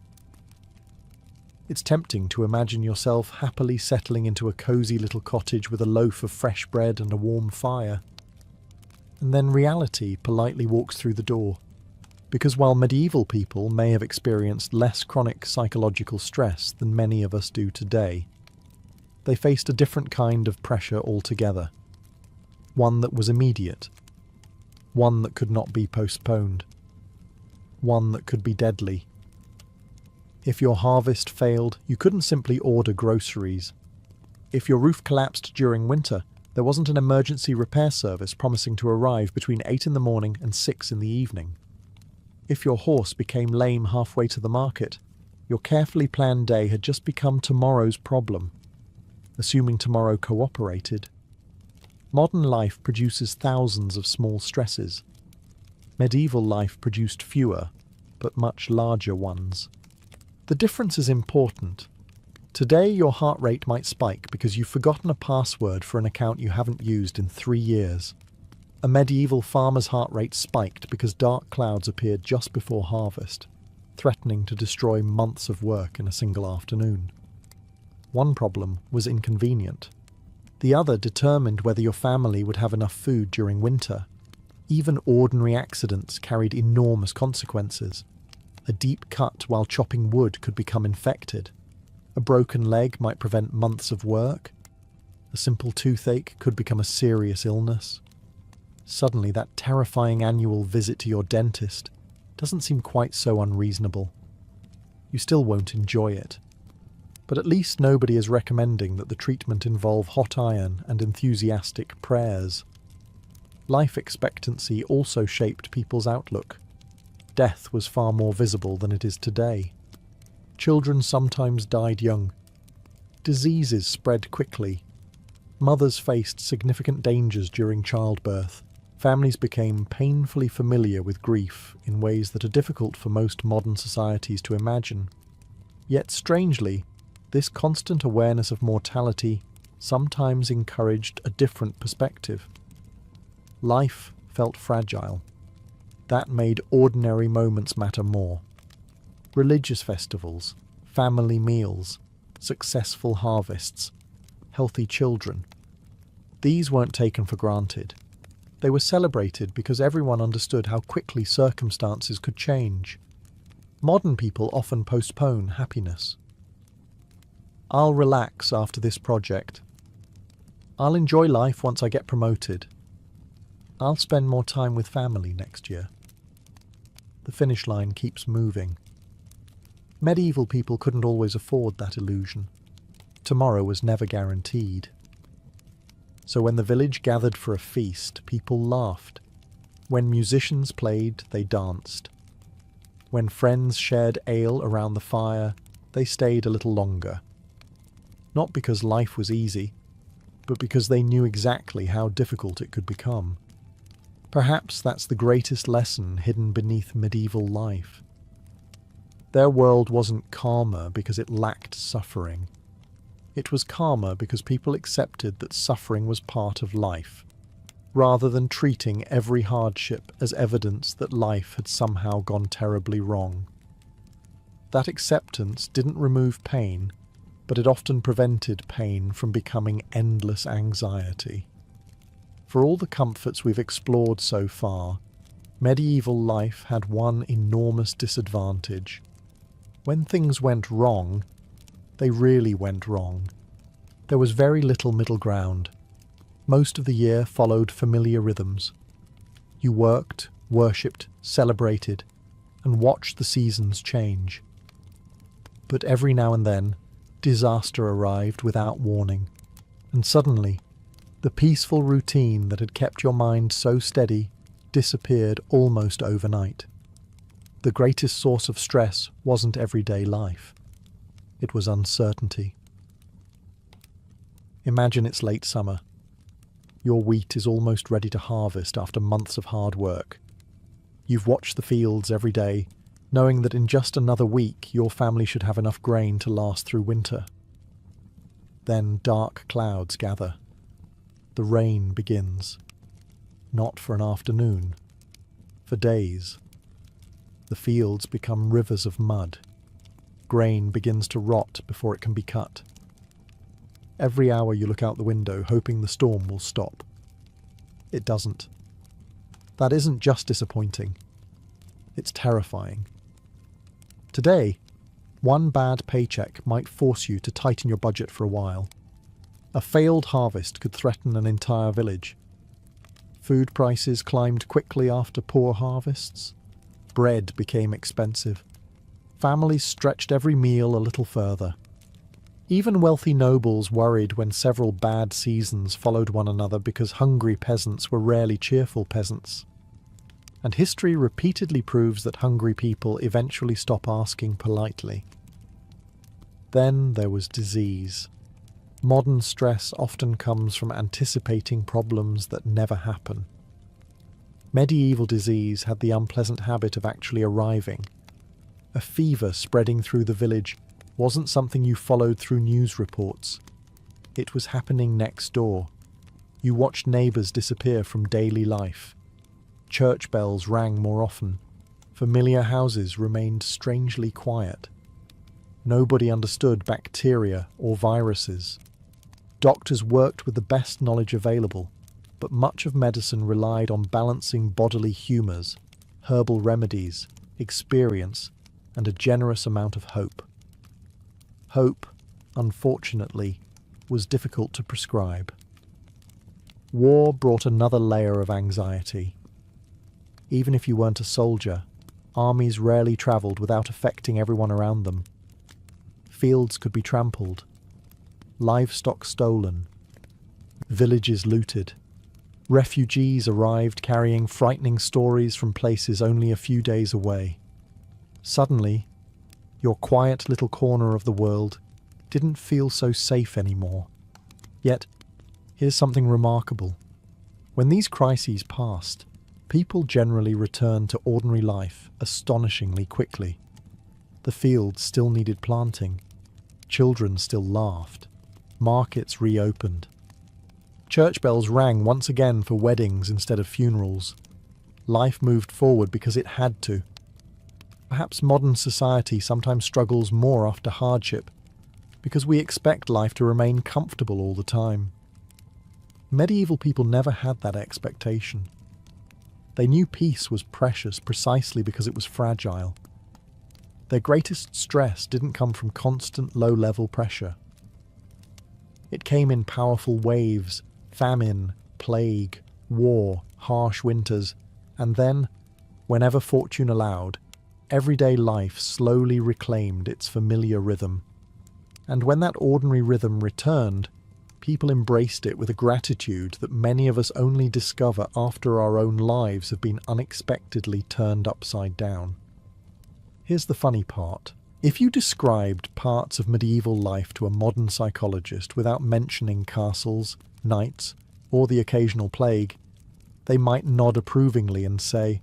A: It's tempting to imagine yourself happily settling into a cosy little cottage with a loaf of fresh bread and a warm fire. And then reality politely walks through the door. Because while medieval people may have experienced less chronic psychological stress than many of us do today, they faced a different kind of pressure altogether. One that was immediate. One that could not be postponed. One that could be deadly. If your harvest failed, you couldn't simply order groceries. If your roof collapsed during winter, there wasn't an emergency repair service promising to arrive between 8 in the morning and 6 in the evening. If your horse became lame halfway to the market, your carefully planned day had just become tomorrow's problem, assuming tomorrow cooperated. Modern life produces thousands of small stresses. Medieval life produced fewer, but much larger ones. The difference is important. Today, your heart rate might spike because you've forgotten a password for an account you haven't used in 3 years. A medieval farmer's heart rate spiked because dark clouds appeared just before harvest, threatening to destroy months of work in a single afternoon. One problem was inconvenient. The other determined whether your family would have enough food during winter. Even ordinary accidents carried enormous consequences. A deep cut while chopping wood could become infected. A broken leg might prevent months of work. A simple toothache could become a serious illness. Suddenly, that terrifying annual visit to your dentist doesn't seem quite so unreasonable. You still won't enjoy it. But at least nobody is recommending that the treatment involve hot iron and enthusiastic prayers. Life expectancy also shaped people's outlook. Death was far more visible than it is today. Children sometimes died young. Diseases spread quickly. Mothers faced significant dangers during childbirth. Families became painfully familiar with grief in ways that are difficult for most modern societies to imagine. Yet strangely, this constant awareness of mortality sometimes encouraged a different perspective. Life felt fragile. That made ordinary moments matter more. Religious festivals, family meals, successful harvests, healthy children. These weren't taken for granted. They were celebrated because everyone understood how quickly circumstances could change. Modern people often postpone happiness. I'll relax after this project. I'll enjoy life once I get promoted. I'll spend more time with family next year. The finish line keeps moving. Medieval people couldn't always afford that illusion. Tomorrow was never guaranteed. So when the village gathered for a feast, people laughed. When musicians played, they danced. When friends shared ale around the fire, they stayed a little longer. Not because life was easy, but because they knew exactly how difficult it could become. Perhaps that's the greatest lesson hidden beneath medieval life. Their world wasn't calmer because it lacked suffering. It was calmer because people accepted that suffering was part of life, rather than treating every hardship as evidence that life had somehow gone terribly wrong. That acceptance didn't remove pain, but it often prevented pain from becoming endless anxiety. For all the comforts we've explored so far, medieval life had one enormous disadvantage. When things went wrong, they really went wrong. There was very little middle ground. Most of the year followed familiar rhythms. You worked, worshipped, celebrated, and watched the seasons change. But every now and then, disaster arrived without warning, and suddenly, the peaceful routine that had kept your mind so steady disappeared almost overnight. The greatest source of stress wasn't everyday life. It was uncertainty. Imagine it's late summer. Your wheat is almost ready to harvest after months of hard work. You've watched the fields every day, knowing that in just another week your family should have enough grain to last through winter. Then dark clouds gather. The rain begins. Not for an afternoon, for days. The fields become rivers of mud. Grain begins to rot before it can be cut. Every hour you look out the window hoping the storm will stop. It doesn't. That isn't just disappointing. It's terrifying. Today, one bad paycheck might force you to tighten your budget for a while. A failed harvest could threaten an entire village. Food prices climbed quickly after poor harvests. Bread became expensive. Families stretched every meal a little further. Even wealthy nobles worried when several bad seasons followed one another because hungry peasants were rarely cheerful peasants. And history repeatedly proves that hungry people eventually stop asking politely. Then there was disease. Modern stress often comes from anticipating problems that never happen. Medieval disease had the unpleasant habit of actually arriving. A fever spreading through the village wasn't something you followed through news reports. It was happening next door. You watched neighbours disappear from daily life. Church bells rang more often. Familiar houses remained strangely quiet. Nobody understood bacteria or viruses. Doctors worked with the best knowledge available, but much of medicine relied on balancing bodily humours, herbal remedies, experience, and a generous amount of hope. Hope, unfortunately, was difficult to prescribe. War brought another layer of anxiety. Even if you weren't a soldier, armies rarely travelled without affecting everyone around them. Fields could be trampled, livestock stolen, villages looted. Refugees arrived carrying frightening stories from places only a few days away. Suddenly, your quiet little corner of the world didn't feel so safe anymore. Yet, here's something remarkable. When these crises passed, people generally returned to ordinary life astonishingly quickly. The fields still needed planting. Children still laughed. Markets reopened. Church bells rang once again for weddings instead of funerals. Life moved forward because it had to. Perhaps modern society sometimes struggles more after hardship because we expect life to remain comfortable all the time. Medieval people never had that expectation. They knew peace was precious precisely because it was fragile. Their greatest stress didn't come from constant low-level pressure. It came in powerful waves, famine, plague, war, harsh winters, and then, whenever fortune allowed, everyday life slowly reclaimed its familiar rhythm. And when that ordinary rhythm returned, people embraced it with a gratitude that many of us only discover after our own lives have been unexpectedly turned upside down. Here's the funny part. If you described parts of medieval life to a modern psychologist without mentioning castles, knights, or the occasional plague, they might nod approvingly and say,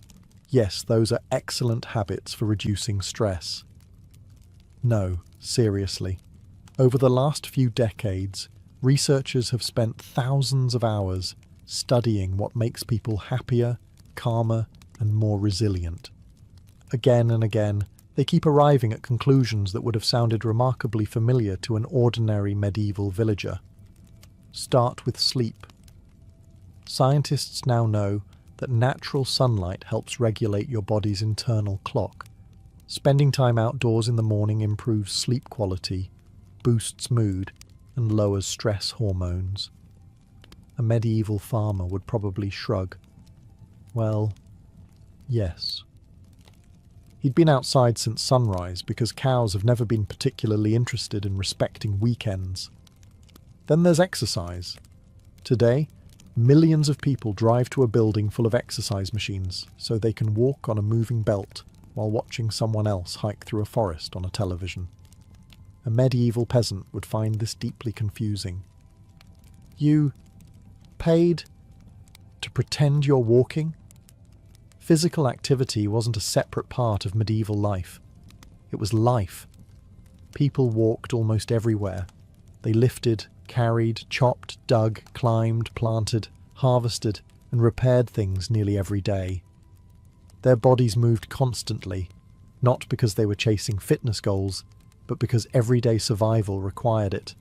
A: yes, those are excellent habits for reducing stress. No, seriously. Over the last few decades, researchers have spent thousands of hours studying what makes people happier, calmer, and more resilient. Again and again, they keep arriving at conclusions that would have sounded remarkably familiar to an ordinary medieval villager. Start with sleep. Scientists now know that natural sunlight helps regulate your body's internal clock. Spending time outdoors in the morning improves sleep quality, boosts mood, and lowers stress hormones. A medieval farmer would probably shrug. Well, yes. He'd been outside since sunrise because cows have never been particularly interested in respecting weekends. Then there's exercise. Today, millions of people drive to a building full of exercise machines so they can walk on a moving belt while watching someone else hike through a forest on a television. A medieval peasant would find this deeply confusing. You paid to pretend you're walking? Physical activity wasn't a separate part of medieval life. It was life. People walked almost everywhere. They lifted, carried, chopped, dug, climbed, planted, harvested, and repaired things nearly every day. Their bodies moved constantly, not because they were chasing fitness goals, but because everyday survival required it.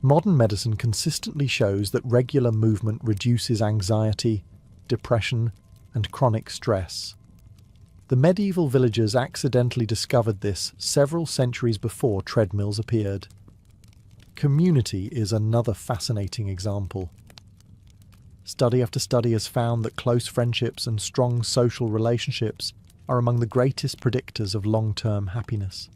A: Modern medicine consistently shows that regular movement reduces anxiety, depression, and chronic stress. The medieval villagers accidentally discovered this several centuries before treadmills appeared. Community is another fascinating example. Study after study has found that close friendships and strong social relationships are among the greatest predictors of long-term happiness.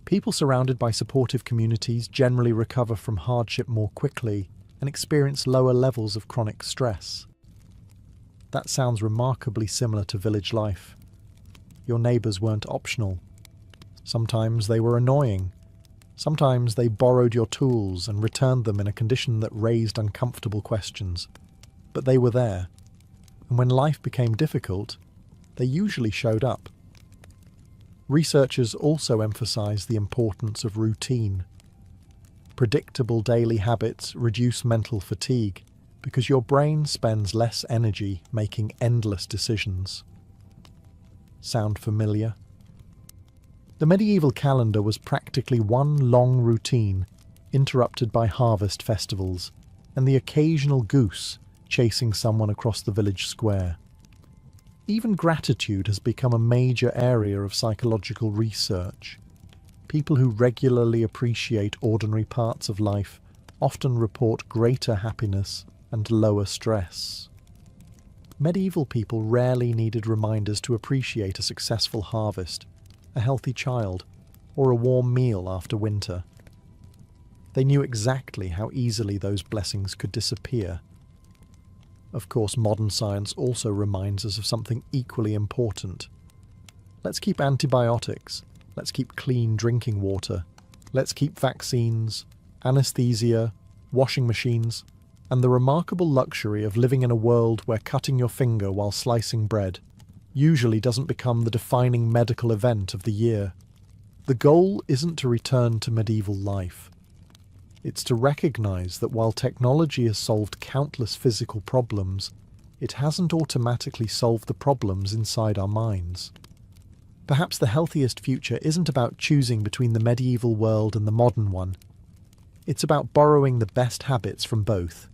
A: People surrounded by supportive communities generally recover from hardship more quickly and experience lower levels of chronic stress. That sounds remarkably similar to village life. Your neighbours weren't optional. Sometimes they were annoying. Sometimes they borrowed your tools and returned them in a condition that raised uncomfortable questions. But they were there. And when life became difficult, they usually showed up. Researchers also emphasize the importance of routine. Predictable daily habits reduce mental fatigue because your brain spends less energy making endless decisions. Sound familiar? The medieval calendar was practically one long routine, interrupted by harvest festivals, and the occasional goose chasing someone across the village square. Even gratitude has become a major area of psychological research. People who regularly appreciate ordinary parts of life often report greater happiness and lower stress. Medieval people rarely needed reminders to appreciate a successful harvest, a healthy child, or a warm meal after winter. They knew exactly how easily those blessings could disappear. Of course, modern science also reminds us of something equally important. Let's keep antibiotics. Let's keep clean drinking water. Let's keep vaccines, anesthesia, washing machines, and the remarkable luxury of living in a world where cutting your finger while slicing bread usually doesn't become the defining medical event of the year. The goal isn't to return to medieval life. It's to recognize that while technology has solved countless physical problems, it hasn't automatically solved the problems inside our minds. Perhaps the healthiest future isn't about choosing between the medieval world and the modern one. It's about borrowing the best habits from both.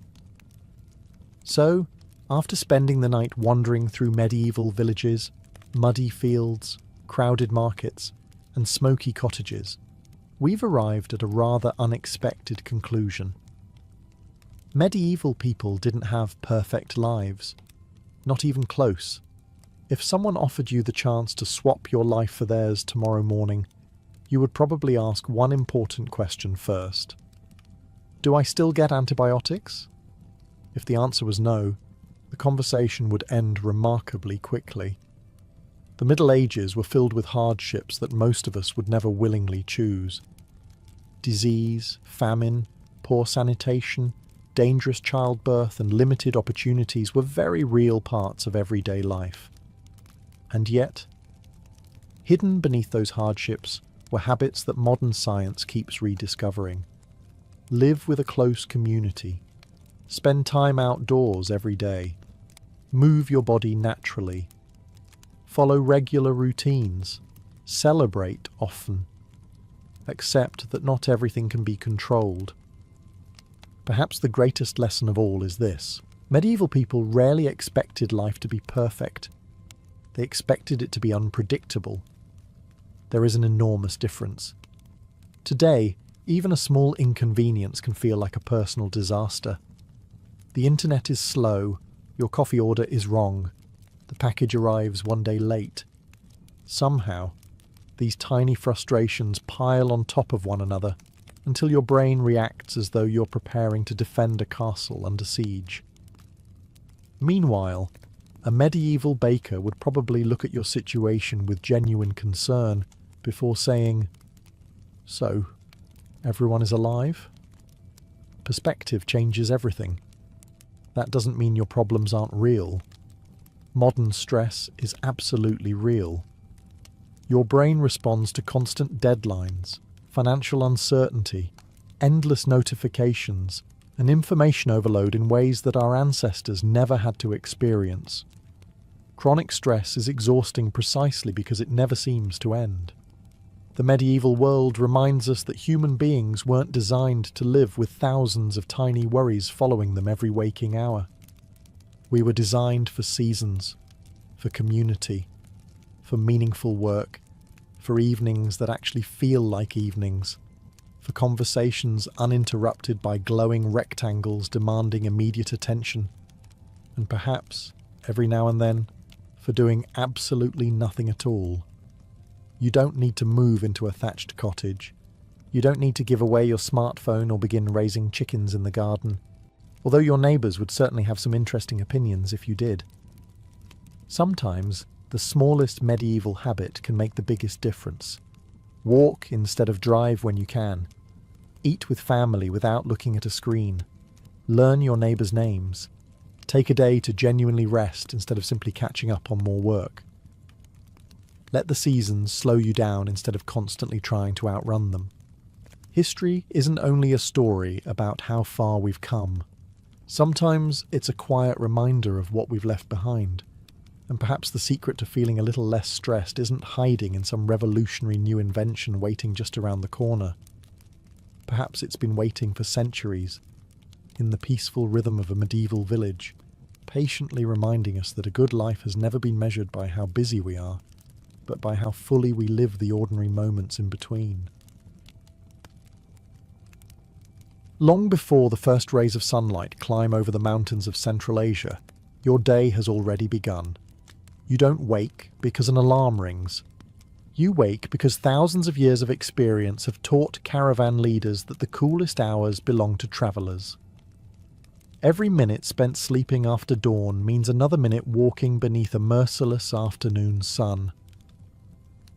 A: So, after spending the night wandering through medieval villages, muddy fields, crowded markets, and smoky cottages, we've arrived at a rather unexpected conclusion. Medieval people didn't have perfect lives, not even close. If someone offered you the chance to swap your life for theirs tomorrow morning, you would probably ask one important question first. Do I still get antibiotics? If the answer was no, the conversation would end remarkably quickly. The Middle Ages were filled with hardships that most of us would never willingly choose. Disease, famine, poor sanitation, dangerous childbirth, and limited opportunities were very real parts of everyday life. And yet, hidden beneath those hardships were habits that modern science keeps rediscovering. Live with a close community. Spend time outdoors every day. Move your body naturally. Follow regular routines. Celebrate often. Accept that not everything can be controlled. Perhaps the greatest lesson of all is this. Medieval people rarely expected life to be perfect. They expected it to be unpredictable. There is an enormous difference. Today, even a small inconvenience can feel like a personal disaster. The internet is slow, your coffee order is wrong, the package arrives one day late. Somehow, these tiny frustrations pile on top of one another until your brain reacts as though you're preparing to defend a castle under siege. Meanwhile, a medieval baker would probably look at your situation with genuine concern before saying, "So, everyone is alive?" Perspective changes everything. That doesn't mean your problems aren't real. Modern stress is absolutely real. Your brain responds to constant deadlines, financial uncertainty, endless notifications, and information overload in ways that our ancestors never had to experience. Chronic stress is exhausting precisely because it never seems to end. The medieval world reminds us that human beings weren't designed to live with thousands of tiny worries following them every waking hour. We were designed for seasons, for community, for meaningful work, for evenings that actually feel like evenings, for conversations uninterrupted by glowing rectangles demanding immediate attention, and perhaps, every now and then, for doing absolutely nothing at all. You don't need to move into a thatched cottage. You don't need to give away your smartphone or begin raising chickens in the garden, although your neighbours would certainly have some interesting opinions if you did. Sometimes, the smallest medieval habit can make the biggest difference. Walk instead of drive when you can. Eat with family without looking at a screen. Learn your neighbours' names. Take a day to genuinely rest instead of simply catching up on more work. Let the seasons slow you down instead of constantly trying to outrun them. History isn't only a story about how far we've come. Sometimes it's a quiet reminder of what we've left behind. And perhaps the secret to feeling a little less stressed isn't hiding in some revolutionary new invention waiting just around the corner. Perhaps it's been waiting for centuries, in the peaceful rhythm of a medieval village, patiently reminding us that a good life has never been measured by how busy we are, but by how fully we live the ordinary moments in between. Long before the first rays of sunlight climb over the mountains of Central Asia, your day has already begun. You don't wake because an alarm rings. You wake because thousands of years of experience have taught caravan leaders that the coolest hours belong to travellers. Every minute spent sleeping after dawn means another minute walking beneath a merciless afternoon sun.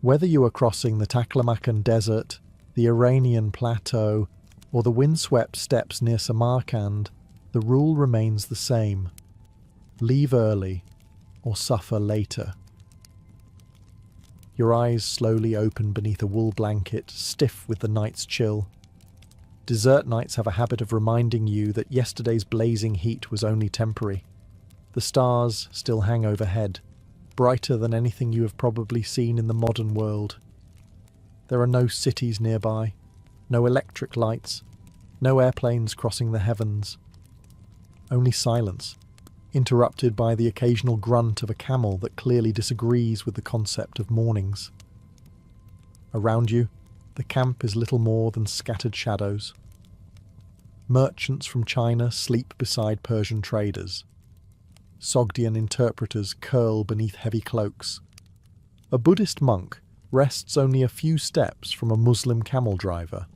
A: Whether you are crossing the Taklamakan Desert, the Iranian Plateau, or the windswept steppes near Samarkand, the rule remains the same. Leave early, or suffer later. Your eyes slowly open beneath a wool blanket, stiff with the night's chill. Desert nights have a habit of reminding you that yesterday's blazing heat was only temporary. The stars still hang overhead, brighter than anything you have probably seen in the modern world. There are no cities nearby, no electric lights, no airplanes crossing the heavens. Only silence, interrupted by the occasional grunt of a camel that clearly disagrees with the concept of mornings. Around you, the camp is little more than scattered shadows. Merchants from China sleep beside Persian traders. Sogdian interpreters curl beneath heavy cloaks. A Buddhist monk rests only a few steps from a Muslim camel driver,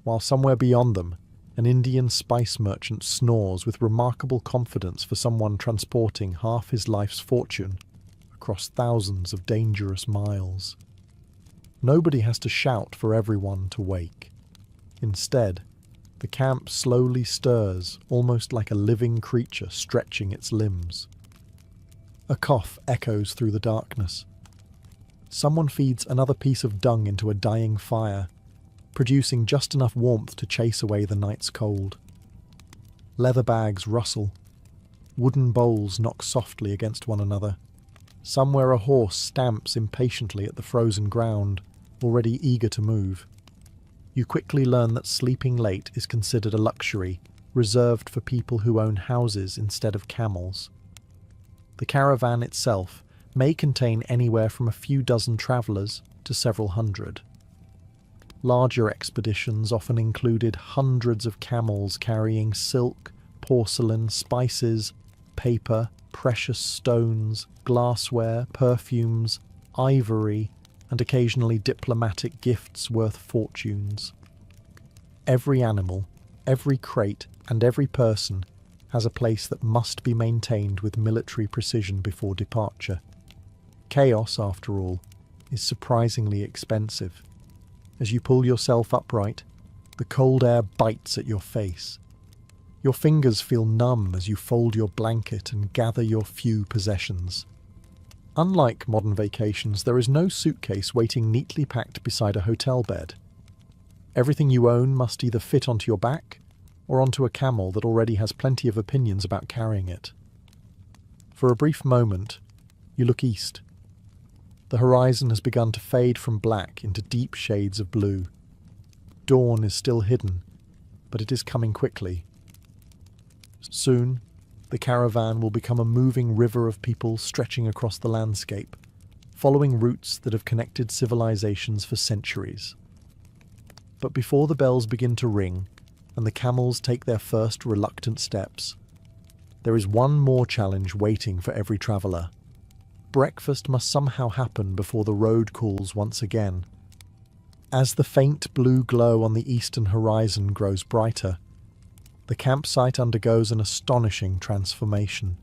A: while somewhere beyond them, an Indian spice merchant snores with remarkable confidence for someone transporting half his life's fortune across thousands of dangerous miles. Nobody has to shout for everyone to wake. Instead, the camp slowly stirs, almost like a living creature stretching its limbs. A cough echoes through the darkness. Someone feeds another piece of dung into a dying fire, producing just enough warmth to chase away the night's cold. Leather bags rustle. Wooden bowls knock softly against one another. Somewhere a horse stamps impatiently at the frozen ground, already eager to move. You quickly learn that sleeping late is considered a luxury, reserved for people who own houses instead of camels. The caravan itself may contain anywhere from a few dozen travellers to several hundred. Larger expeditions often included hundreds of camels carrying silk, porcelain, spices, paper, precious stones, glassware, perfumes, ivory, and occasionally diplomatic gifts worth fortunes. Every animal, every crate, and every person has a place that must be maintained with military precision before departure. Chaos, after all, is surprisingly expensive. As you pull yourself upright, the cold air bites at your face. Your fingers feel numb as you fold your blanket and gather your few possessions. Unlike modern vacations, there is no suitcase waiting neatly packed beside a hotel bed. Everything you own must either fit onto your back or onto a camel that already has plenty of opinions about carrying it. For a brief moment, you look east. The horizon has begun to fade from black into deep shades of blue. Dawn is still hidden, but it is coming quickly. Soon, the caravan will become a moving river of people stretching across the landscape, following routes that have connected civilizations for centuries. But before the bells begin to ring, and the camels take their first reluctant steps, there is one more challenge waiting for every traveller. Breakfast must somehow happen before the road calls once again. As the faint blue glow on the eastern horizon grows brighter, the campsite undergoes an astonishing transformation.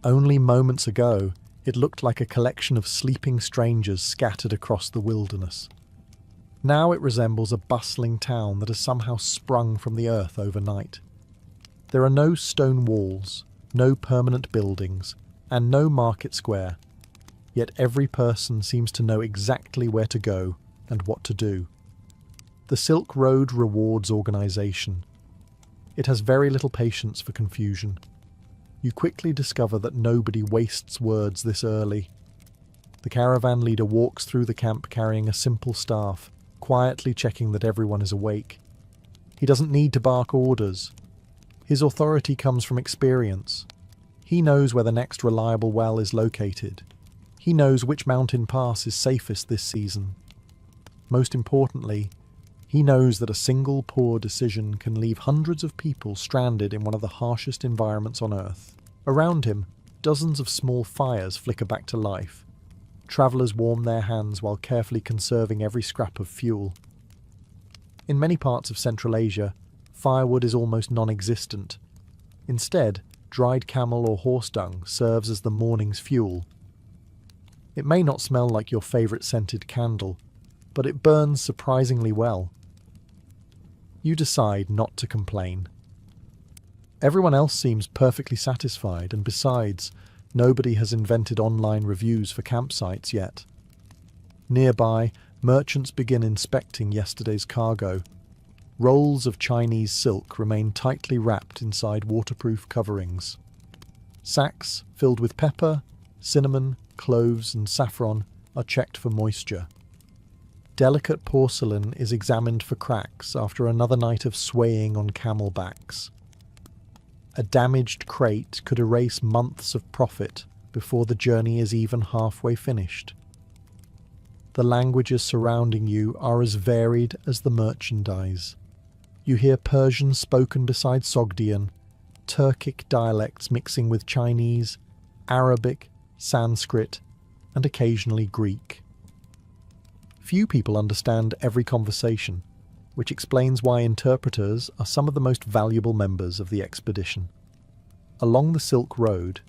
A: Only moments ago, it looked like a collection of sleeping strangers scattered across the wilderness. Now it resembles a bustling town that has somehow sprung from the earth overnight. There are no stone walls, no permanent buildings, and no market square. Yet every person seems to know exactly where to go and what to do. The Silk Road rewards organisation. It has very little patience for confusion. You quickly discover that nobody wastes words this early. The caravan leader walks through the camp carrying a simple staff, quietly checking that everyone is awake. He doesn't need to bark orders. His authority comes from experience. He knows where the next reliable well is located. He knows which mountain pass is safest this season. Most importantly, he knows that a single poor decision can leave hundreds of people stranded in one of the harshest environments on Earth. Around him, dozens of small fires flicker back to life. Travellers warm their hands while carefully conserving every scrap of fuel. In many parts of Central Asia, firewood is almost non-existent. Instead, dried camel or horse dung serves as the morning's fuel. It may not smell like your favourite scented candle, but it burns surprisingly well. You decide not to complain. Everyone else seems perfectly satisfied, and besides, nobody has invented online reviews for campsites yet. Nearby, merchants begin inspecting yesterday's cargo. Rolls of Chinese silk remain tightly wrapped inside waterproof coverings. Sacks filled with pepper, cinnamon, cloves, and saffron are checked for moisture. Delicate porcelain is examined for cracks after another night of swaying on camel backs. A damaged crate could erase months of profit before the journey is even halfway finished. The languages surrounding you are as varied as the merchandise. You hear Persian spoken beside Sogdian, Turkic dialects mixing with Chinese, Arabic, Sanskrit, and occasionally Greek. Few people understand every conversation, which explains why interpreters are some of the most valuable members of the expedition. Along the Silk Road,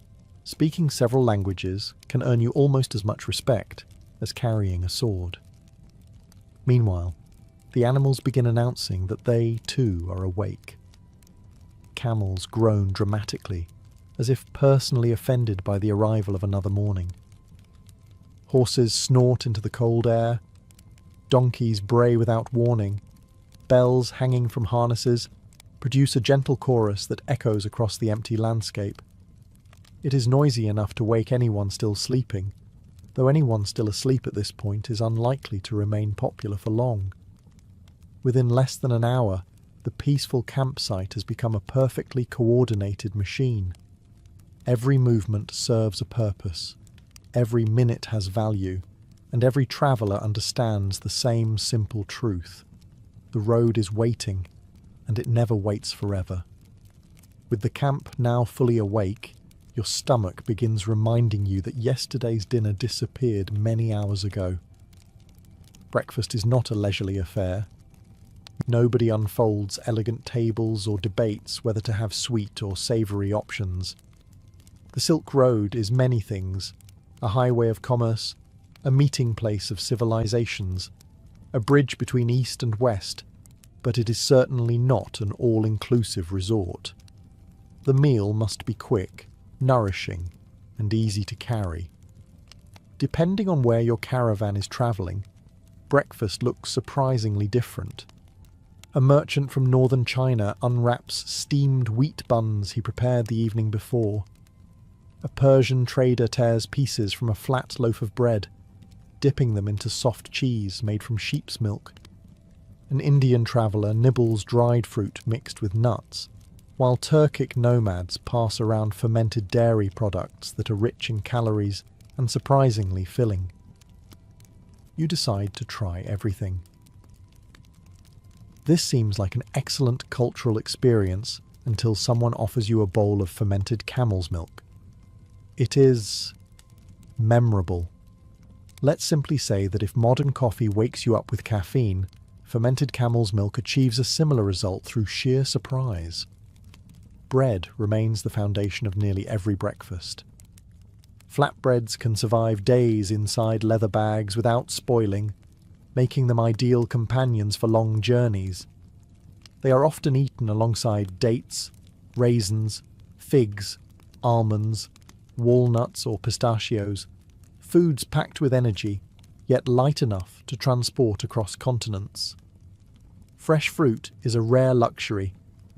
A: speaking several languages can earn you almost as much respect as carrying a sword. Meanwhile, the animals begin announcing that they, too, are awake. Camels groan dramatically, as if personally offended by the arrival of another morning. Horses snort into the cold air. Donkeys bray without warning. Bells hanging from harnesses produce a gentle chorus that echoes across the empty landscape. It is noisy enough to wake anyone still sleeping, though anyone still asleep at this point is unlikely to remain popular for long. Within less than an hour, the peaceful campsite has become a perfectly coordinated machine. Every movement serves a purpose, every minute has value, and every traveller understands the same simple truth. The road is waiting, and it never waits forever. With the camp now fully awake, your stomach begins reminding you that yesterday's dinner disappeared many hours ago. Breakfast is not a leisurely affair. Nobody unfolds elegant tables or debates whether to have sweet or savoury options. The Silk Road is many things: a highway of commerce, a meeting place of civilizations, a bridge between East and West, but it is certainly not an all-inclusive resort. The meal must be quick, nourishing, and easy to carry. Depending on where your caravan is travelling, breakfast looks surprisingly different. A merchant from northern China unwraps steamed wheat buns he prepared the evening before. A Persian trader tears pieces from a flat loaf of bread, dipping them into soft cheese made from sheep's milk. An Indian traveller nibbles dried fruit mixed with nuts, while Turkic nomads pass around fermented dairy products that are rich in calories and surprisingly filling. You decide to try everything. This seems like an excellent cultural experience until someone offers you a bowl of fermented camel's milk. It is memorable. Let's simply say that if modern coffee wakes you up with caffeine, fermented camel's milk achieves a similar result through sheer surprise. Bread remains the foundation of nearly every breakfast. Flatbreads can survive days inside leather bags without spoiling, making them ideal companions for long journeys. They are often eaten alongside dates, raisins, figs, almonds, walnuts or pistachios, foods packed with energy, yet light enough to transport across continents. Fresh fruit is a rare luxury,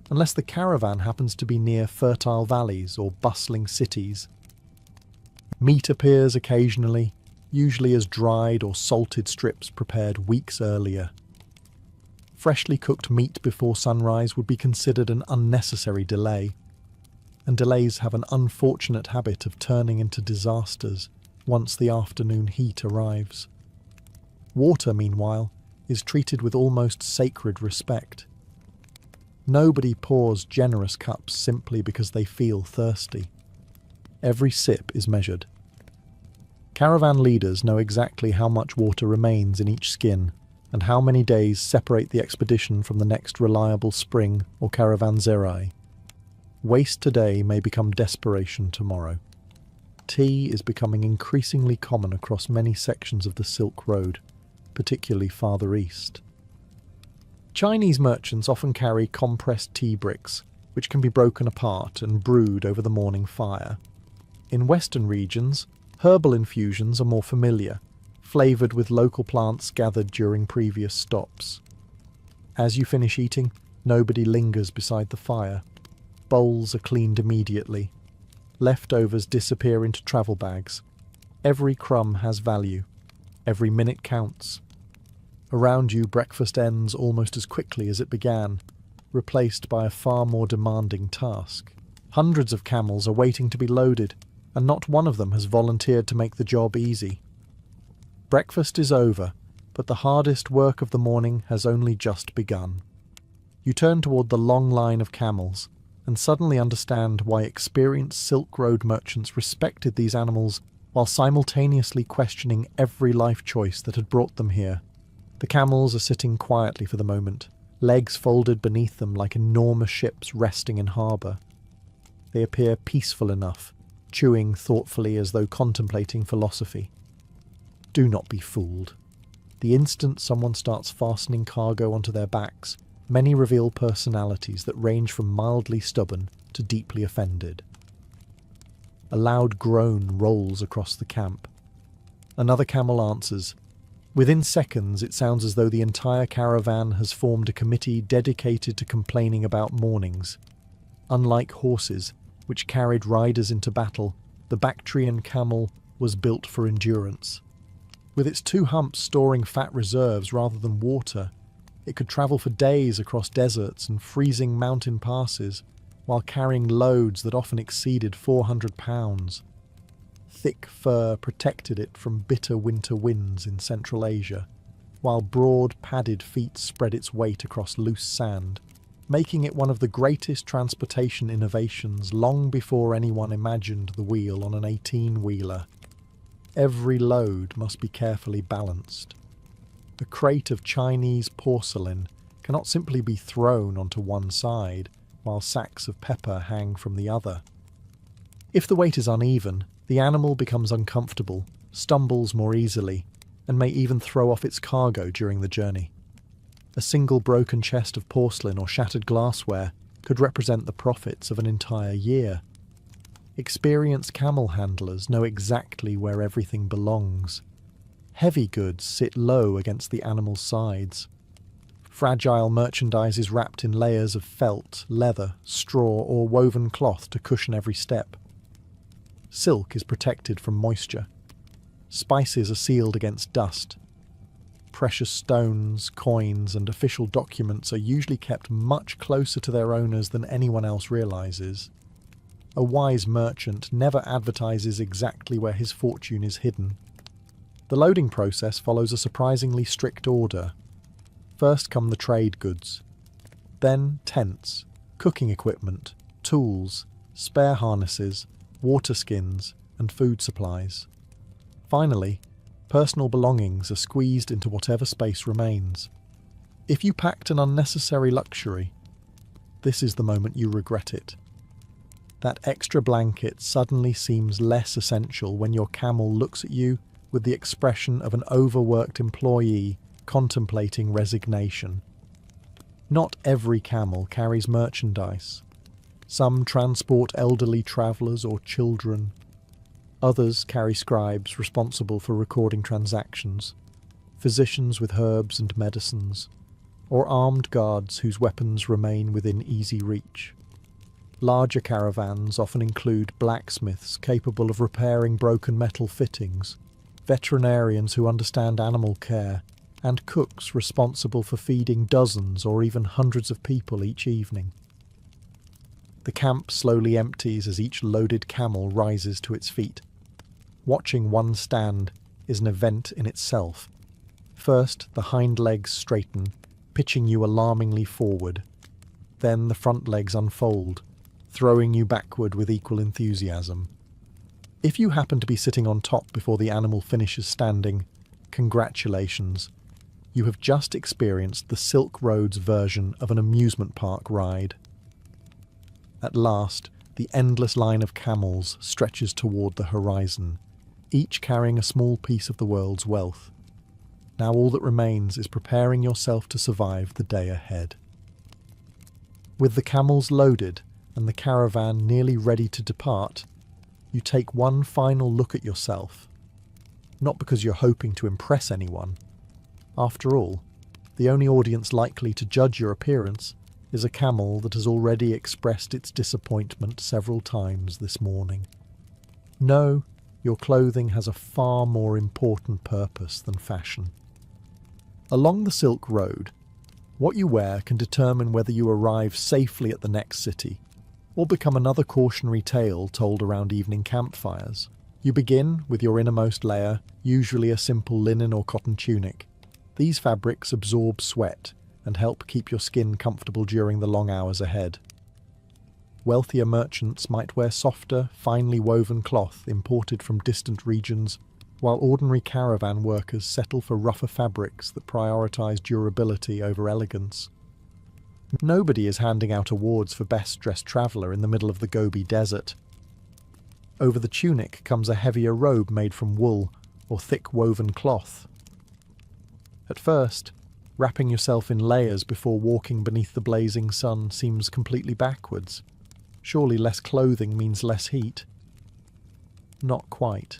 A: unless the caravan happens to be near fertile valleys or bustling cities. Meat appears occasionally, usually as dried or salted strips prepared weeks earlier. Freshly cooked meat before sunrise would be considered an unnecessary delay, and delays have an unfortunate habit of turning into disasters once the afternoon heat arrives. Water, meanwhile, is treated with almost sacred respect. Nobody pours generous cups simply because they feel thirsty. Every sip is measured. Caravan leaders know exactly how much water remains in each skin and how many days separate the expedition from the next reliable spring or caravanserai. Waste today may become desperation tomorrow. Tea is becoming increasingly common across many sections of the Silk Road, particularly farther east. Chinese merchants often carry compressed tea bricks, which can be broken apart and brewed over the morning fire. In Western regions, herbal infusions are more familiar, flavoured with local plants gathered during previous stops. As you finish eating, nobody lingers beside the fire. Bowls are cleaned immediately. Leftovers disappear into travel bags. Every crumb has value. Every minute counts. Around you, breakfast ends almost as quickly as it began, replaced by a far more demanding task. Hundreds of camels are waiting to be loaded, and not one of them has volunteered to make the job easy. Breakfast is over, but the hardest work of the morning has only just begun. You turn toward the long line of camels, and suddenly understand why experienced Silk Road merchants respected these animals while simultaneously questioning every life choice that had brought them here. The camels are sitting quietly for the moment, legs folded beneath them like enormous ships resting in harbour. They appear peaceful enough, chewing thoughtfully as though contemplating philosophy. Do not be fooled. The instant someone starts fastening cargo onto their backs, many reveal personalities that range from mildly stubborn to deeply offended. A loud groan rolls across the camp. Another camel answers. Within seconds, it sounds as though the entire caravan has formed a committee dedicated to complaining about mornings. Unlike horses, which carried riders into battle, the Bactrian camel was built for endurance. With its two humps storing fat reserves rather than water, it could travel for days across deserts and freezing mountain passes, while carrying loads that often exceeded 400 pounds. Thick fur protected it from bitter winter winds in Central Asia, while broad, padded feet spread its weight across loose sand, making it one of the greatest transportation innovations long before anyone imagined the wheel on an 18-wheeler. Every load must be carefully balanced. A crate of Chinese porcelain cannot simply be thrown onto one side, while sacks of pepper hang from the other. If the weight is uneven, the animal becomes uncomfortable, stumbles more easily, and may even throw off its cargo during the journey. A single broken chest of porcelain or shattered glassware could represent the profits of an entire year. Experienced camel handlers know exactly where everything belongs. Heavy goods sit low against the animal's sides. Fragile merchandise is wrapped in layers of felt, leather, straw, or woven cloth to cushion every step. Silk is protected from moisture. Spices are sealed against dust. Precious stones, coins, and official documents are usually kept much closer to their owners than anyone else realizes. A wise merchant never advertises exactly where his fortune is hidden. The loading process follows a surprisingly strict order. First come the trade goods, then tents, cooking equipment, tools, spare harnesses, water skins, and food supplies. Finally, personal belongings are squeezed into whatever space remains. If you packed an unnecessary luxury, this is the moment you regret it. That extra blanket suddenly seems less essential when your camel looks at you with the expression of an overworked employee contemplating resignation. Not every camel carries merchandise. Some transport elderly travellers or children. Others carry scribes responsible for recording transactions, physicians with herbs and medicines, or armed guards whose weapons remain within easy reach. Larger caravans often include blacksmiths capable of repairing broken metal fittings, veterinarians who understand animal care, and cooks responsible for feeding dozens or even hundreds of people each evening. The camp slowly empties as each loaded camel rises to its feet. Watching one stand is an event in itself. First, the hind legs straighten, pitching you alarmingly forward. Then the front legs unfold, throwing you backward with equal enthusiasm. If you happen to be sitting on top before the animal finishes standing, congratulations. You have just experienced the Silk Road's version of an amusement park ride. At last, the endless line of camels stretches toward the horizon, each carrying a small piece of the world's wealth. Now all that remains is preparing yourself to survive the day ahead. With the camels loaded and the caravan nearly ready to depart, you take one final look at yourself. Not because you're hoping to impress anyone. After all, the only audience likely to judge your appearance is a camel that has already expressed its disappointment several times this morning. No, your clothing has a far more important purpose than fashion. Along the Silk Road, what you wear can determine whether you arrive safely at the next city, or become another cautionary tale told around evening campfires. You begin with your innermost layer, usually a simple linen or cotton tunic. These fabrics absorb sweat and help keep your skin comfortable during the long hours ahead. Wealthier merchants might wear softer, finely woven cloth imported from distant regions, while ordinary caravan workers settle for rougher fabrics that prioritize durability over elegance. Nobody is handing out awards for best dressed traveller in the middle of the Gobi Desert. Over the tunic comes a heavier robe made from wool or thick woven cloth. At first, wrapping yourself in layers before walking beneath the blazing sun seems completely backwards. Surely less clothing means less heat. Not quite.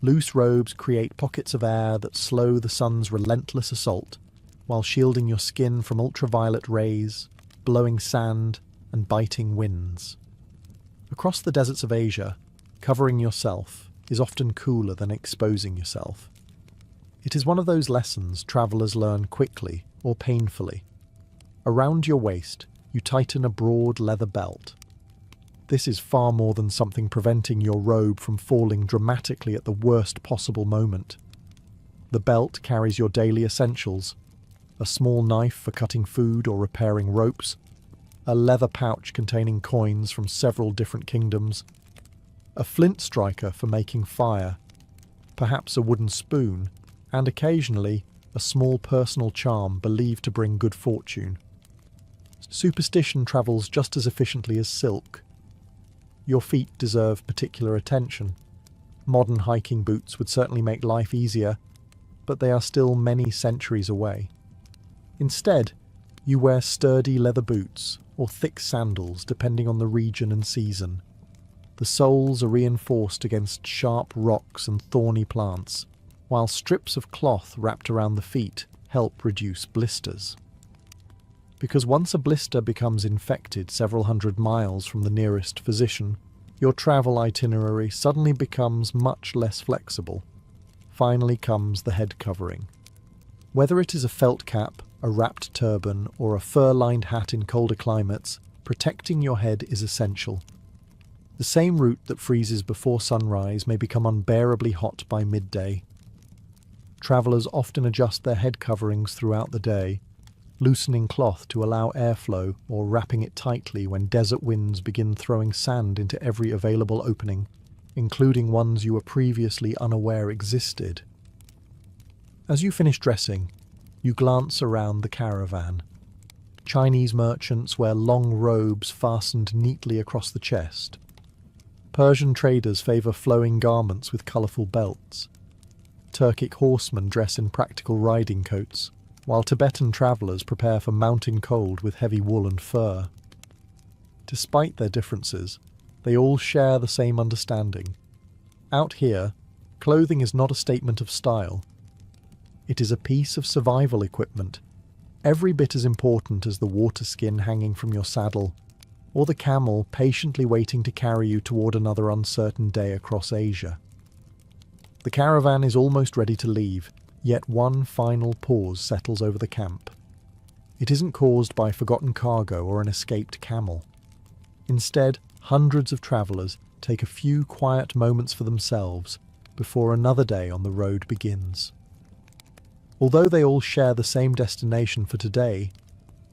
A: Loose robes create pockets of air that slow the sun's relentless assault, while shielding your skin from ultraviolet rays, blowing sand, and biting winds. Across the deserts of Asia, covering yourself is often cooler than exposing yourself. It is one of those lessons travellers learn quickly or painfully. Around your waist, you tighten a broad leather belt. This is far more than something preventing your robe from falling dramatically at the worst possible moment. The belt carries your daily essentials: a small knife for cutting food or repairing ropes, a leather pouch containing coins from several different kingdoms, a flint striker for making fire, perhaps a wooden spoon, and occasionally a small personal charm believed to bring good fortune. Superstition travels just as efficiently as silk. Your feet deserve particular attention. Modern hiking boots would certainly make life easier, but they are still many centuries away. Instead, you wear sturdy leather boots or thick sandals depending on the region and season. The soles are reinforced against sharp rocks and thorny plants, while strips of cloth wrapped around the feet help reduce blisters. Because once a blister becomes infected several hundred miles from the nearest physician, your travel itinerary suddenly becomes much less flexible. Finally comes the head covering. Whether it is a felt cap, a wrapped turban, or a fur-lined hat in colder climates, protecting your head is essential. The same route that freezes before sunrise may become unbearably hot by midday. Travellers often adjust their head coverings throughout the day, loosening cloth to allow airflow or wrapping it tightly when desert winds begin throwing sand into every available opening, including ones you were previously unaware existed. As you finish dressing, you glance around the caravan. Chinese merchants wear long robes fastened neatly across the chest. Persian traders favour flowing garments with colourful belts. Turkic horsemen dress in practical riding coats, while Tibetan travellers prepare for mountain cold with heavy wool and fur. Despite their differences, they all share the same understanding. Out here, clothing is not a statement of style. It is a piece of survival equipment, every bit as important as the water skin hanging from your saddle, or the camel patiently waiting to carry you toward another uncertain day across Asia. The caravan is almost ready to leave, yet one final pause settles over the camp. It isn't caused by forgotten cargo or an escaped camel. Instead, hundreds of travellers take a few quiet moments for themselves before another day on the road begins. Although they all share the same destination for today,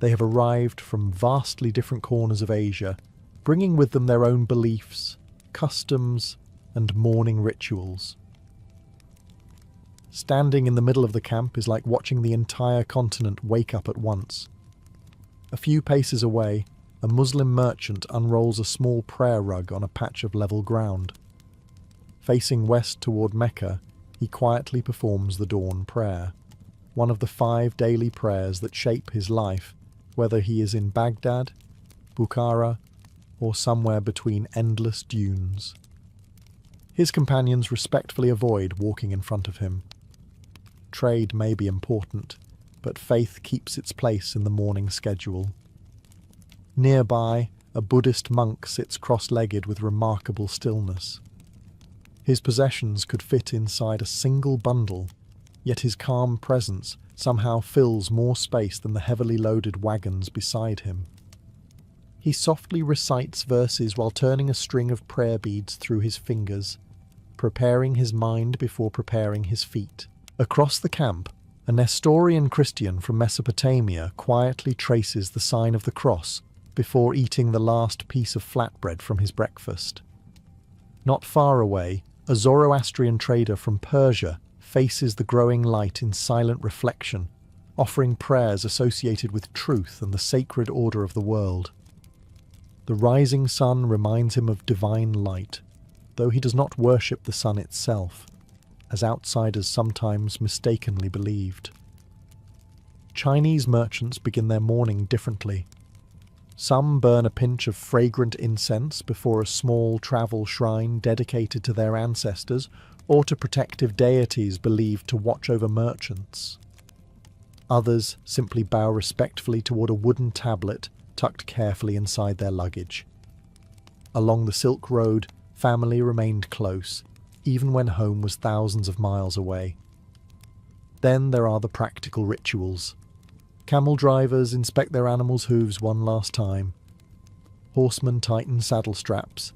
A: they have arrived from vastly different corners of Asia, bringing with them their own beliefs, customs, and mourning rituals. Standing in the middle of the camp is like watching the entire continent wake up at once. A few paces away, a Muslim merchant unrolls a small prayer rug on a patch of level ground. Facing west toward Mecca, he quietly performs the dawn prayer, one of the 5 daily prayers that shape his life, whether he is in Baghdad, Bukhara, or somewhere between endless dunes. His companions respectfully avoid walking in front of him. Trade may be important, but faith keeps its place in the morning schedule. Nearby, a Buddhist monk sits cross-legged with remarkable stillness. His possessions could fit inside a single bundle, yet his calm presence somehow fills more space than the heavily loaded wagons beside him. He softly recites verses while turning a string of prayer beads through his fingers, preparing his mind before preparing his feet. Across the camp, a Nestorian Christian from Mesopotamia quietly traces the sign of the cross before eating the last piece of flatbread from his breakfast. Not far away, a Zoroastrian trader from Persia faces the growing light in silent reflection, offering prayers associated with truth and the sacred order of the world. The rising sun reminds him of divine light, though he does not worship the sun itself, as outsiders sometimes mistakenly believed. Chinese merchants begin their morning differently. Some burn a pinch of fragrant incense before a small travel shrine dedicated to their ancestors or to protective deities believed to watch over merchants. Others simply bow respectfully toward a wooden tablet tucked carefully inside their luggage. Along the Silk Road, family remained close, even when home was thousands of miles away. Then there are the practical rituals. Camel drivers inspect their animals' hooves one last time. Horsemen tighten saddle straps.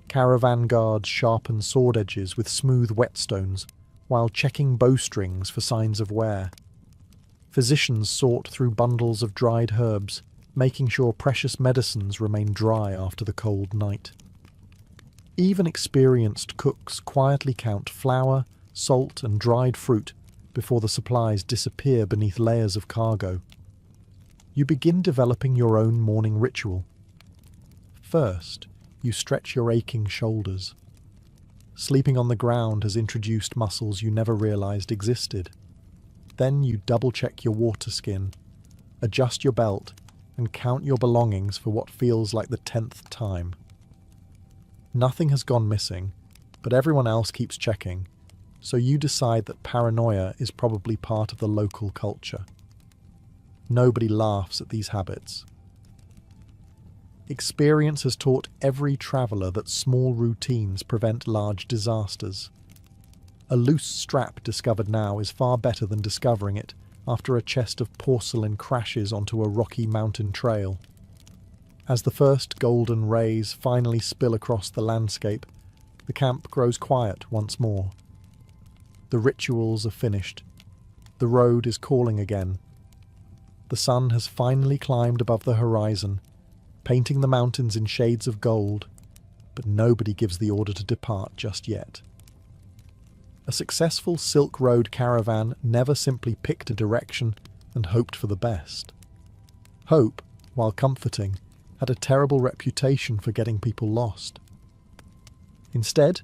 A: Caravan guards sharpen sword edges with smooth whetstones, while checking bowstrings for signs of wear. Physicians sort through bundles of dried herbs, making sure precious medicines remain dry after the cold night. Even experienced cooks quietly count flour, salt, and dried fruit before the supplies disappear beneath layers of cargo. You begin developing your own morning ritual. First, you stretch your aching shoulders. Sleeping on the ground has introduced muscles you never realized existed. Then you double-check your water skin, adjust your belt, and count your belongings for what feels like the 10th time. Nothing has gone missing, but everyone else keeps checking, so you decide that paranoia is probably part of the local culture. Nobody laughs at these habits. Experience has taught every traveller that small routines prevent large disasters. A loose strap discovered now is far better than discovering it after a chest of porcelain crashes onto a rocky mountain trail. As the first golden rays finally spill across the landscape, the camp grows quiet once more. The rituals are finished. The road is calling again. The sun has finally climbed above the horizon, painting the mountains in shades of gold, but nobody gives the order to depart just yet. A successful Silk Road caravan never simply picked a direction and hoped for the best. Hope, while comforting, had a terrible reputation for getting people lost. Instead,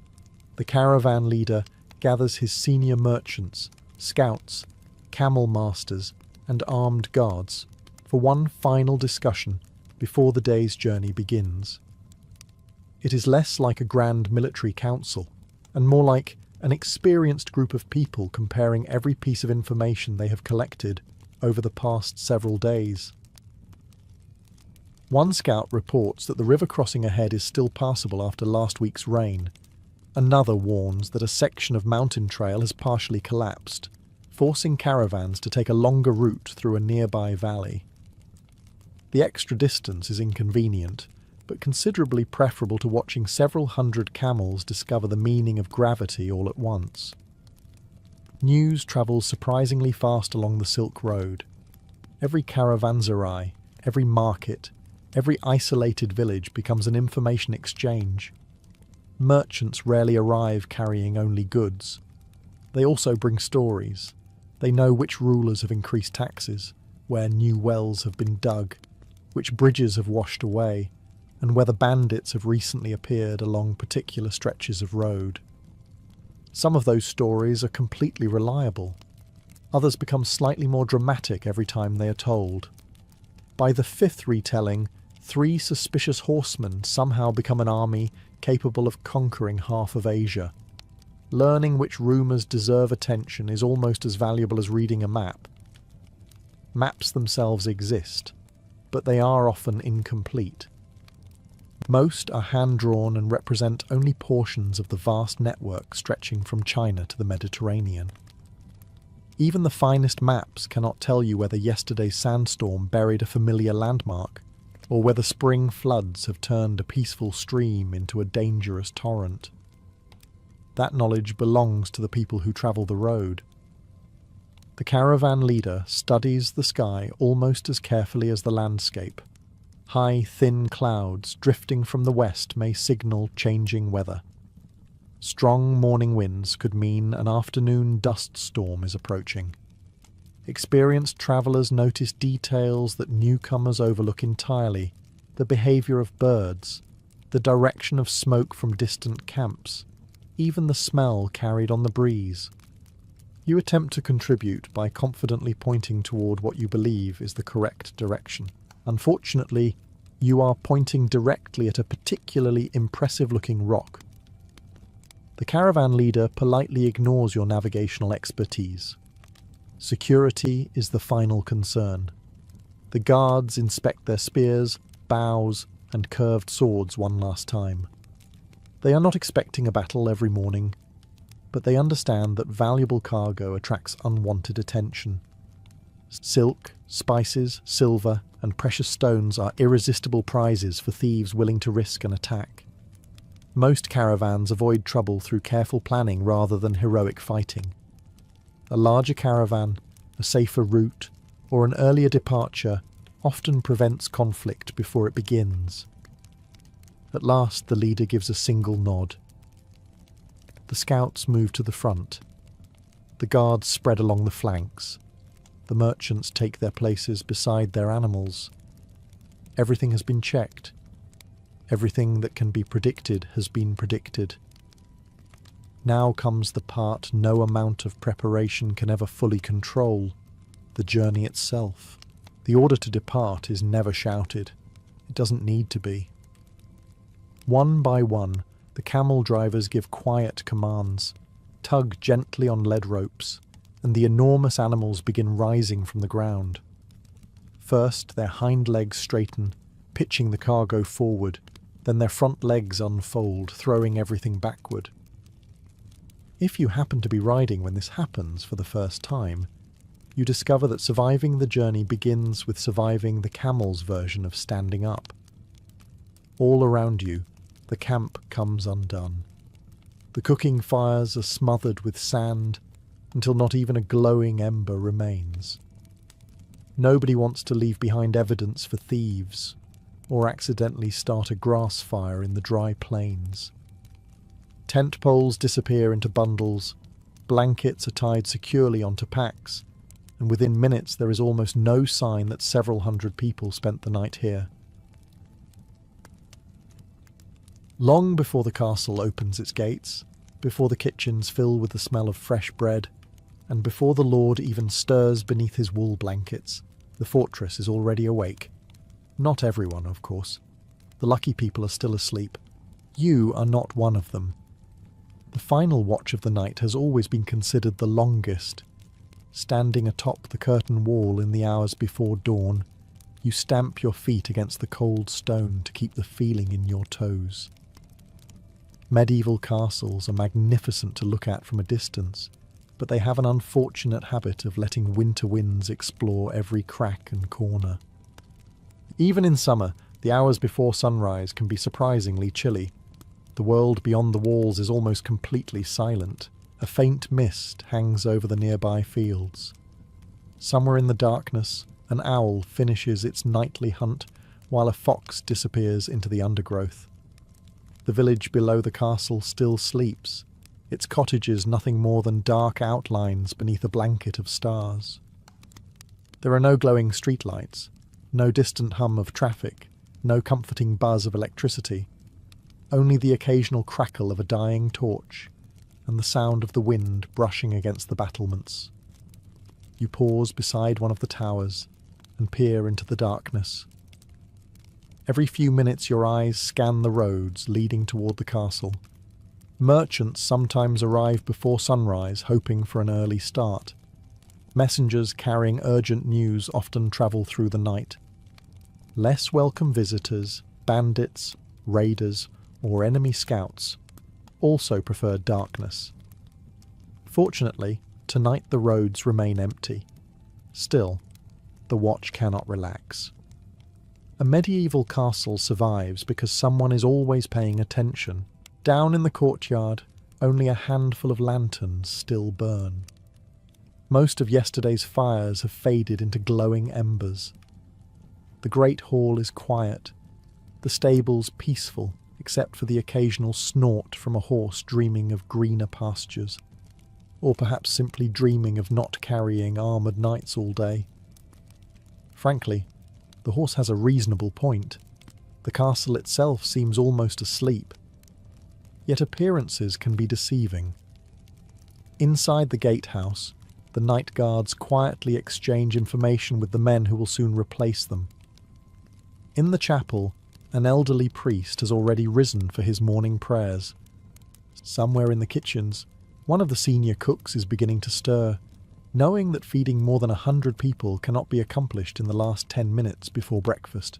A: the caravan leader gathers his senior merchants, scouts, camel masters, and armed guards for one final discussion before the day's journey begins. It is less like a grand military council, and more like an experienced group of people comparing every piece of information they have collected over the past several days. One scout reports that the river crossing ahead is still passable after last week's rain. Another warns that a section of mountain trail has partially collapsed, forcing caravans to take a longer route through a nearby valley. The extra distance is inconvenient, but considerably preferable to watching several hundred camels discover the meaning of gravity all at once. News travels surprisingly fast along the Silk Road. Every caravanserai, every market, every isolated village becomes an information exchange. Merchants rarely arrive carrying only goods. They also bring stories. They know which rulers have increased taxes, where new wells have been dug, which bridges have washed away, and whether bandits have recently appeared along particular stretches of road. Some of those stories are completely reliable. Others become slightly more dramatic every time they are told. By the 5th retelling, 3 suspicious horsemen somehow become an army capable of conquering half of Asia. Learning which rumours deserve attention is almost as valuable as reading a map. Maps themselves exist, but they are often incomplete. Most are hand-drawn and represent only portions of the vast network stretching from China to the Mediterranean. Even the finest maps cannot tell you whether yesterday's sandstorm buried a familiar landmark, or whether spring floods have turned a peaceful stream into a dangerous torrent. That knowledge belongs to the people who travel the road. The caravan leader studies the sky almost as carefully as the landscape. High, thin clouds drifting from the west may signal changing weather. Strong morning winds could mean an afternoon dust storm is approaching. Experienced travellers notice details that newcomers overlook entirely: the behaviour of birds, the direction of smoke from distant camps, even the smell carried on the breeze. You attempt to contribute by confidently pointing toward what you believe is the correct direction. Unfortunately, you are pointing directly at a particularly impressive-looking rock. The caravan leader politely ignores your navigational expertise. Security is the final concern. The guards inspect their spears, bows, and curved swords one last time. They are not expecting a battle every morning, but they understand that valuable cargo attracts unwanted attention. Silk, spices, silver, and precious stones are irresistible prizes for thieves willing to risk an attack. Most caravans avoid trouble through careful planning rather than heroic fighting. A larger caravan, a safer route, or an earlier departure often prevents conflict before it begins. At last, the leader gives a single nod. The scouts move to the front. The guards spread along the flanks. The merchants take their places beside their animals. Everything has been checked. Everything that can be predicted has been predicted. Now comes the part no amount of preparation can ever fully control: the journey itself. The order to depart is never shouted. It doesn't need to be. One by one, the camel drivers give quiet commands, tug gently on lead ropes, and the enormous animals begin rising from the ground. First, their hind legs straighten, pitching the cargo forward, then their front legs unfold, throwing everything backward. If you happen to be riding when this happens for the first time, you discover that surviving the journey begins with surviving the camel's version of standing up. All around you, the camp comes undone. The cooking fires are smothered with sand until not even a glowing ember remains. Nobody wants to leave behind evidence for thieves, or accidentally start a grass fire in the dry plains. Tent poles disappear into bundles, blankets are tied securely onto packs, and within minutes there is almost no sign that several hundred people spent the night here. Long before the castle opens its gates, before the kitchens fill with the smell of fresh bread, and before the lord even stirs beneath his wool blankets, the fortress is already awake. Not everyone, of course. The lucky people are still asleep. You are not one of them. The final watch of the night has always been considered the longest. Standing atop the curtain wall in the hours before dawn, you stamp your feet against the cold stone to keep the feeling in your toes. Medieval castles are magnificent to look at from a distance, but they have an unfortunate habit of letting winter winds explore every crack and corner. Even in summer, the hours before sunrise can be surprisingly chilly. The world beyond the walls is almost completely silent. A faint mist hangs over the nearby fields. Somewhere in the darkness, an owl finishes its nightly hunt while a fox disappears into the undergrowth. The village below the castle still sleeps, its cottages nothing more than dark outlines beneath a blanket of stars. There are no glowing streetlights, no distant hum of traffic, no comforting buzz of electricity, only the occasional crackle of a dying torch and the sound of the wind brushing against the battlements. You pause beside one of the towers and peer into the darkness. Every few minutes your eyes scan the roads leading toward the castle. Merchants sometimes arrive before sunrise hoping for an early start. Messengers carrying urgent news often travel through the night. Less welcome visitors, bandits, raiders, or enemy scouts also prefer darkness. Fortunately, tonight the roads remain empty. Still, the watch cannot relax. A medieval castle survives because someone is always paying attention. Down in the courtyard, only a handful of lanterns still burn. Most of yesterday's fires have faded into glowing embers. The great hall is quiet, the stables peaceful except for the occasional snort from a horse dreaming of greener pastures, or perhaps simply dreaming of not carrying armoured knights all day. Frankly, the horse has a reasonable point. The castle itself seems almost asleep. Yet appearances can be deceiving. Inside the gatehouse, the night guards quietly exchange information with the men who will soon replace them. In the chapel, an elderly priest has already risen for his morning prayers. Somewhere in the kitchens, one of the senior cooks is beginning to stir, knowing that feeding more than 100 people cannot be accomplished in the last 10 minutes before breakfast.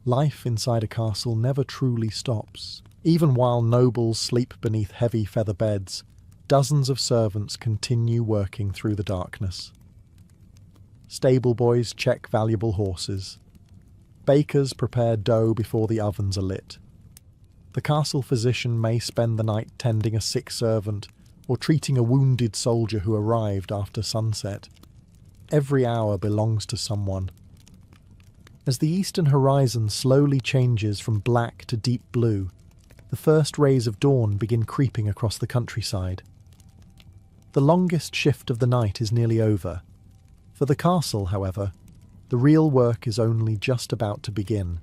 A: Life inside a castle never truly stops. Even while nobles sleep beneath heavy feather beds, dozens of servants continue working through the darkness. Stable boys check valuable horses. Bakers prepare dough before the ovens are lit. The castle physician may spend the night tending a sick servant or treating a wounded soldier who arrived after sunset. Every hour belongs to someone. As the eastern horizon slowly changes from black to deep blue, the first rays of dawn begin creeping across the countryside. The longest shift of the night is nearly over. For the castle, however, the real work is only just about to begin.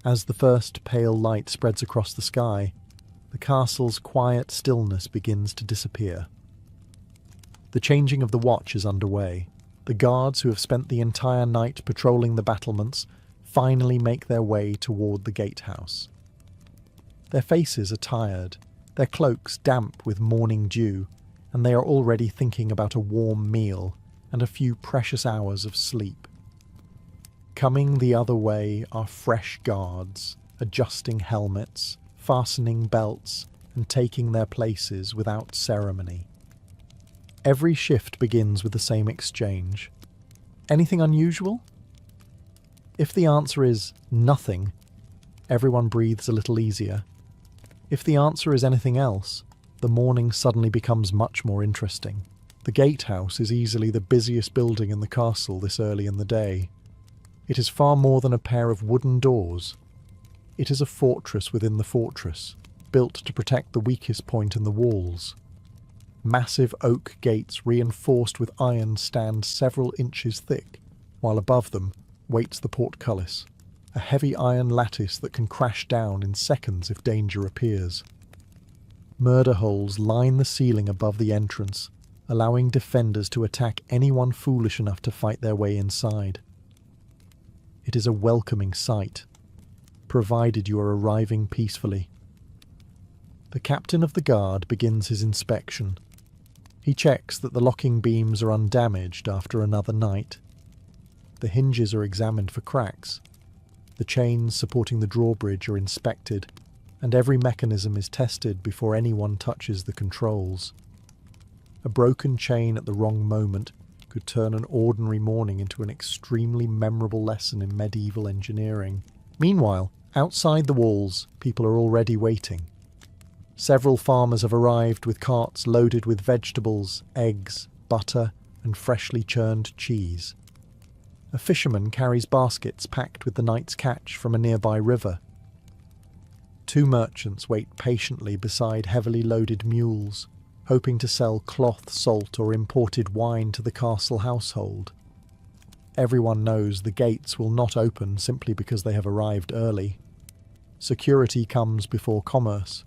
A: As the first pale light spreads across the sky, the castle's quiet stillness begins to disappear. The changing of the watch is underway. The guards who have spent the entire night patrolling the battlements finally make their way toward the gatehouse. Their faces are tired, their cloaks damp with morning dew, and they are already thinking about a warm meal and a few precious hours of sleep. Coming the other way are fresh guards, adjusting helmets, fastening belts, and taking their places without ceremony. Every shift begins with the same exchange. Anything unusual? If the answer is nothing, everyone breathes a little easier. If the answer is anything else, the morning suddenly becomes much more interesting. The gatehouse is easily the busiest building in the castle this early in the day. It is far more than a pair of wooden doors. It is a fortress within the fortress, built to protect the weakest point in the walls. Massive oak gates reinforced with iron stand several inches thick, while above them waits the portcullis, a heavy iron lattice that can crash down in seconds if danger appears. Murder holes line the ceiling above the entrance, allowing defenders to attack anyone foolish enough to fight their way inside. It is a welcoming sight, provided you are arriving peacefully. The captain of the guard begins his inspection. He checks that the locking beams are undamaged after another night. The hinges are examined for cracks. The chains supporting the drawbridge are inspected, and every mechanism is tested before anyone touches the controls. A broken chain at the wrong moment could turn an ordinary morning into an extremely memorable lesson in medieval engineering. Meanwhile, outside the walls, people are already waiting. Several farmers have arrived with carts loaded with vegetables, eggs, butter, and freshly churned cheese. A fisherman carries baskets packed with the night's catch from a nearby river. Two merchants wait patiently beside heavily loaded mules, hoping to sell cloth, salt, or imported wine to the castle household. Everyone knows the gates will not open simply because they have arrived early. Security comes before commerce.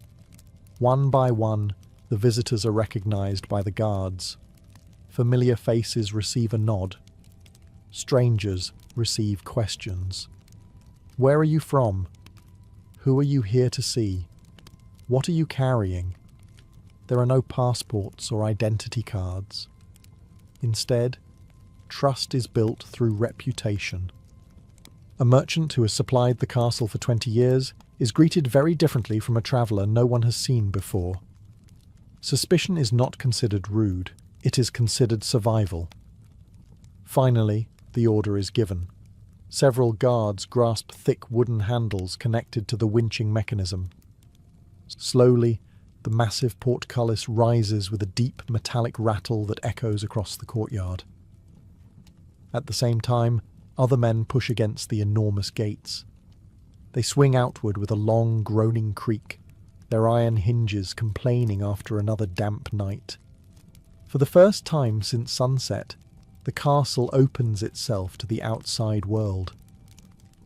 A: One by one, the visitors are recognized by the guards. Familiar faces receive a nod. Strangers receive questions. Where are you from? Who are you here to see? What are you carrying? There are no passports or identity cards. Instead, trust is built through reputation. A merchant who has supplied the castle for 20 years is greeted very differently from a traveller no one has seen before. Suspicion is not considered rude, it is considered survival. Finally, the order is given. Several guards grasp thick wooden handles connected to the winching mechanism. Slowly, the massive portcullis rises with a deep metallic rattle that echoes across the courtyard. At the same time, other men push against the enormous gates. They swing outward with a long, groaning creak, their iron hinges complaining after another damp night. For the first time since sunset, the castle opens itself to the outside world.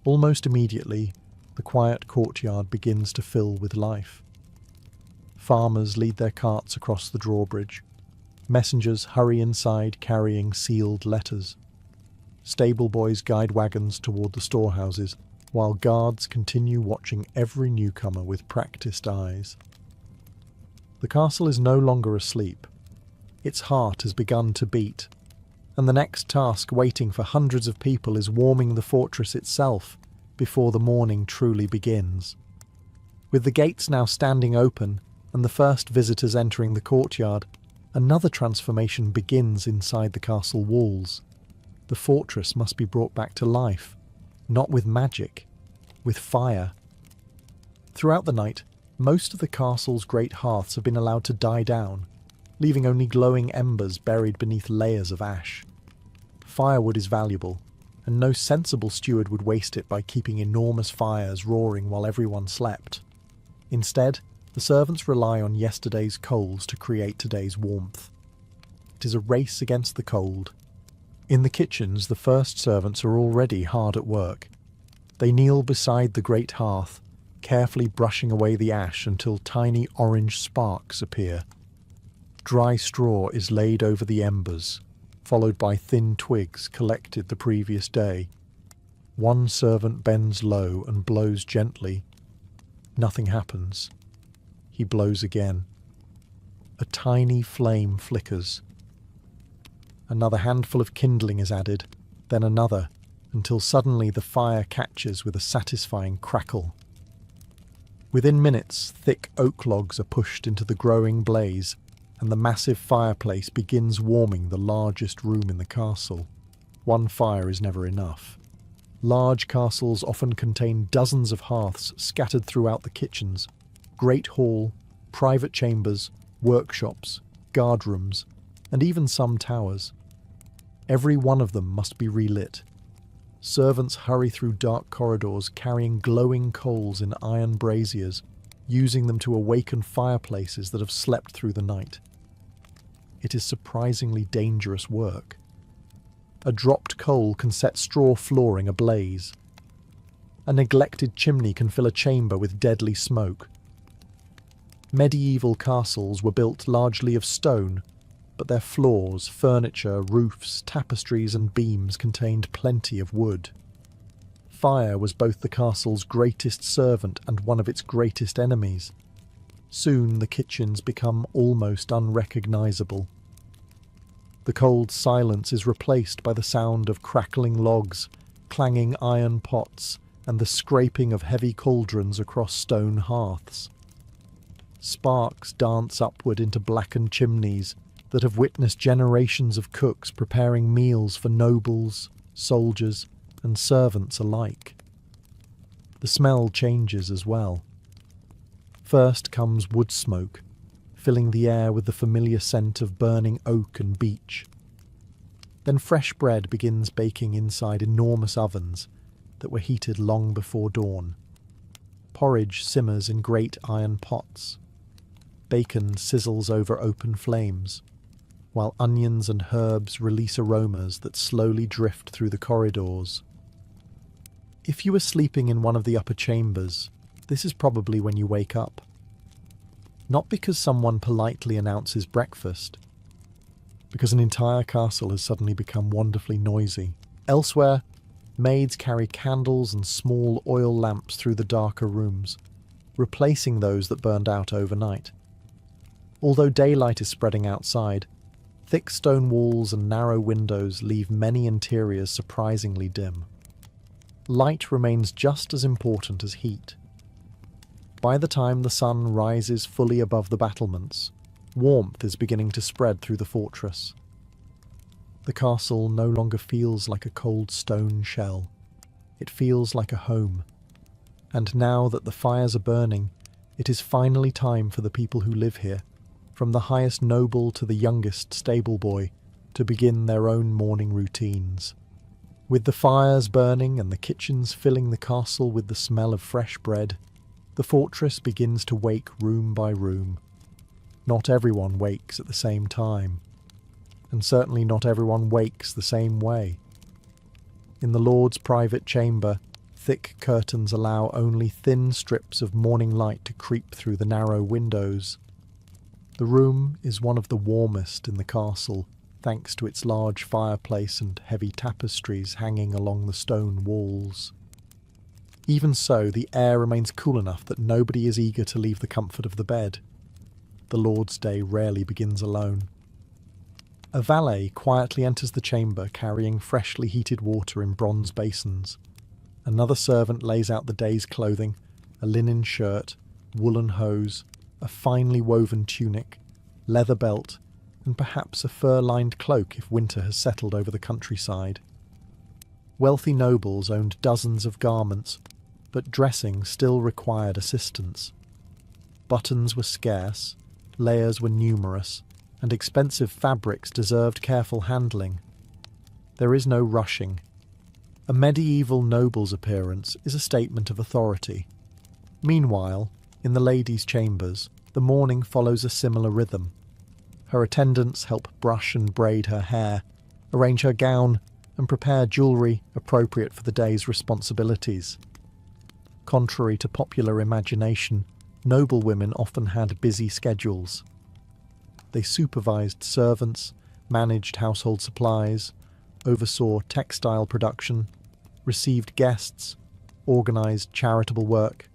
A: Almost immediately, the quiet courtyard begins to fill with life. Farmers lead their carts across the drawbridge. Messengers hurry inside carrying sealed letters. Stable boys guide wagons toward the storehouses, while guards continue watching every newcomer with practiced eyes. The castle is no longer asleep. Its heart has begun to beat, and the next task waiting for hundreds of people is warming the fortress itself before the morning truly begins. With the gates now standing open and the first visitors entering the courtyard, another transformation begins inside the castle walls. The fortress must be brought back to life, not with magic, with fire. Throughout the night, most of the castle's great hearths have been allowed to die down, leaving only glowing embers buried beneath layers of ash. Firewood is valuable, and no sensible steward would waste it by keeping enormous fires roaring while everyone slept. Instead, the servants rely on yesterday's coals to create today's warmth. It is a race against the cold. In the kitchens, the first servants are already hard at work. They kneel beside the great hearth, carefully brushing away the ash until tiny orange sparks appear. Dry straw is laid over the embers, followed by thin twigs collected the previous day. One servant bends low and blows gently. Nothing happens. He blows again. A tiny flame flickers. Another handful of kindling is added, then another, until suddenly the fire catches with a satisfying crackle. Within minutes, thick oak logs are pushed into the growing blaze, and the massive fireplace begins warming the largest room in the castle. One fire is never enough. Large castles often contain dozens of hearths scattered throughout the kitchens, great hall, private chambers, workshops, guard rooms, and even some towers. Every one of them must be relit. Servants hurry through dark corridors carrying glowing coals in iron braziers, using them to awaken fireplaces that have slept through the night. It is surprisingly dangerous work. A dropped coal can set straw flooring ablaze. A neglected chimney can fill a chamber with deadly smoke. Medieval castles were built largely of stone, but their floors, furniture, roofs, tapestries and beams contained plenty of wood. Fire was both the castle's greatest servant and one of its greatest enemies. Soon the kitchens become almost unrecognisable. The cold silence is replaced by the sound of crackling logs, clanging iron pots, and the scraping of heavy cauldrons across stone hearths. Sparks dance upward into blackened chimneys that have witnessed generations of cooks preparing meals for nobles, soldiers, and servants alike. The smell changes as well. First comes wood smoke, filling the air with the familiar scent of burning oak and beech. Then fresh bread begins baking inside enormous ovens that were heated long before dawn. Porridge simmers in great iron pots. Bacon sizzles over open flames, while onions and herbs release aromas that slowly drift through the corridors. If you are sleeping in one of the upper chambers, this is probably when you wake up. Not because someone politely announces breakfast, because an entire castle has suddenly become wonderfully noisy. Elsewhere, maids carry candles and small oil lamps through the darker rooms, replacing those that burned out overnight. Although daylight is spreading outside, Thick stone walls and narrow windows leave many interiors surprisingly dim. Light remains just as important as heat. By the time the sun rises fully above the battlements, warmth is beginning to spread through the fortress. The castle no longer feels like a cold stone shell. It feels like a home. And now that the fires are burning, it is finally time for the people who live here, from the highest noble to the youngest stable boy, to begin their own morning routines. With the fires burning and the kitchens filling the castle with the smell of fresh bread, the fortress begins to wake room by room. Not everyone wakes at the same time, and certainly not everyone wakes the same way. In the Lord's private chamber, thick curtains allow only thin strips of morning light to creep through the narrow windows. The room is one of the warmest in the castle, thanks to its large fireplace and heavy tapestries hanging along the stone walls. Even so, the air remains cool enough that nobody is eager to leave the comfort of the bed. The Lord's day rarely begins alone. A valet quietly enters the chamber carrying freshly heated water in bronze basins. Another servant lays out the day's clothing, a linen shirt, woolen hose, a finely woven tunic, leather belt, and perhaps a fur-lined cloak if winter has settled over the countryside. Wealthy nobles owned dozens of garments, but dressing still required assistance. Buttons were scarce, layers were numerous, and expensive fabrics deserved careful handling. There is no rushing. A medieval noble's appearance is a statement of authority. Meanwhile, in the ladies' chambers, the morning follows a similar rhythm. Her attendants help brush and braid her hair, arrange her gown, and prepare jewellery appropriate for the day's responsibilities. Contrary to popular imagination, noble women often had busy schedules. They supervised servants, managed household supplies, oversaw textile production, received guests, organised charitable work,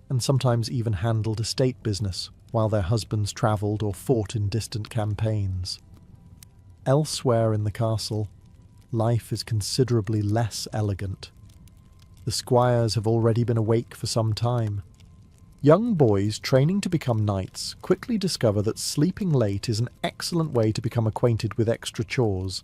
A: and sometimes even handled estate business while their husbands travelled or fought in distant campaigns. Elsewhere in the castle, life is considerably less elegant. The squires have already been awake for some time. Young boys training to become knights quickly discover that sleeping late is an excellent way to become acquainted with extra chores.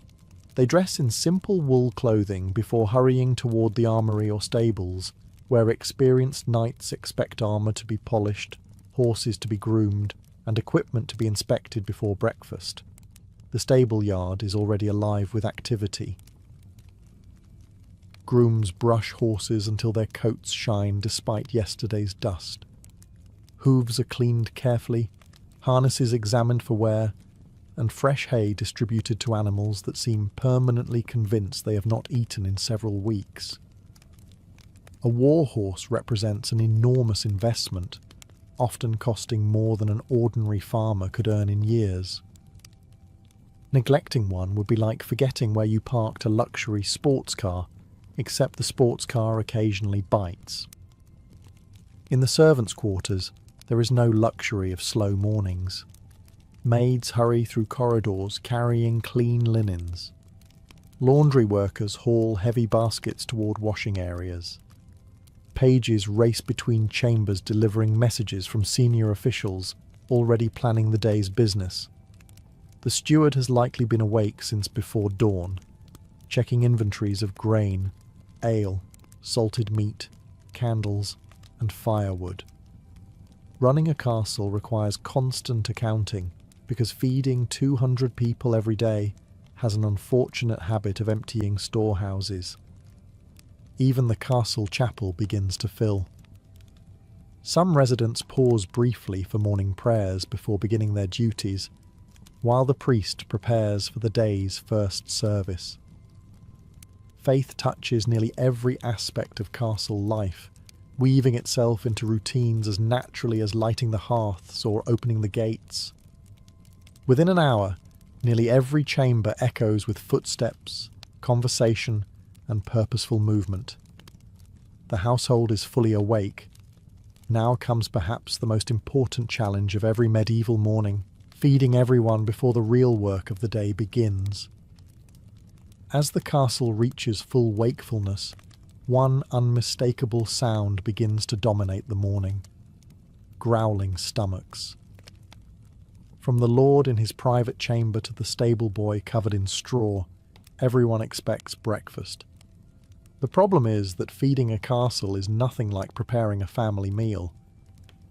A: They dress in simple wool clothing before hurrying toward the armoury or stables, where experienced knights expect armour to be polished, horses to be groomed, and equipment to be inspected before breakfast. The stable yard is already alive with activity. Grooms brush horses until their coats shine despite yesterday's dust. Hooves are cleaned carefully, harnesses examined for wear, and fresh hay distributed to animals that seem permanently convinced they have not eaten in several weeks. A war horse represents an enormous investment, often costing more than an ordinary farmer could earn in years. Neglecting one would be like forgetting where you parked a luxury sports car, except the sports car occasionally bites. In the servants' quarters, there is no luxury of slow mornings. Maids hurry through corridors carrying clean linens. Laundry workers haul heavy baskets toward washing areas. Pages race between chambers delivering messages from senior officials already planning the day's business. The steward has likely been awake since before dawn, checking inventories of grain, ale, salted meat, candles, and firewood. Running a castle requires constant accounting because feeding 200 people every day has an unfortunate habit of emptying storehouses. Even the castle chapel begins to fill. Some residents pause briefly for morning prayers before beginning their duties, while the priest prepares for the day's first service. Faith touches nearly every aspect of castle life, weaving itself into routines as naturally as lighting the hearths or opening the gates. Within an hour, nearly every chamber echoes with footsteps, conversation, and purposeful movement. The household is fully awake. Now comes perhaps the most important challenge of every medieval morning: feeding everyone before the real work of the day begins. As the castle reaches full wakefulness, one unmistakable sound begins to dominate the morning: growling stomachs. From the lord in his private chamber to the stable boy covered in straw, everyone expects breakfast. The problem is that feeding a castle is nothing like preparing a family meal.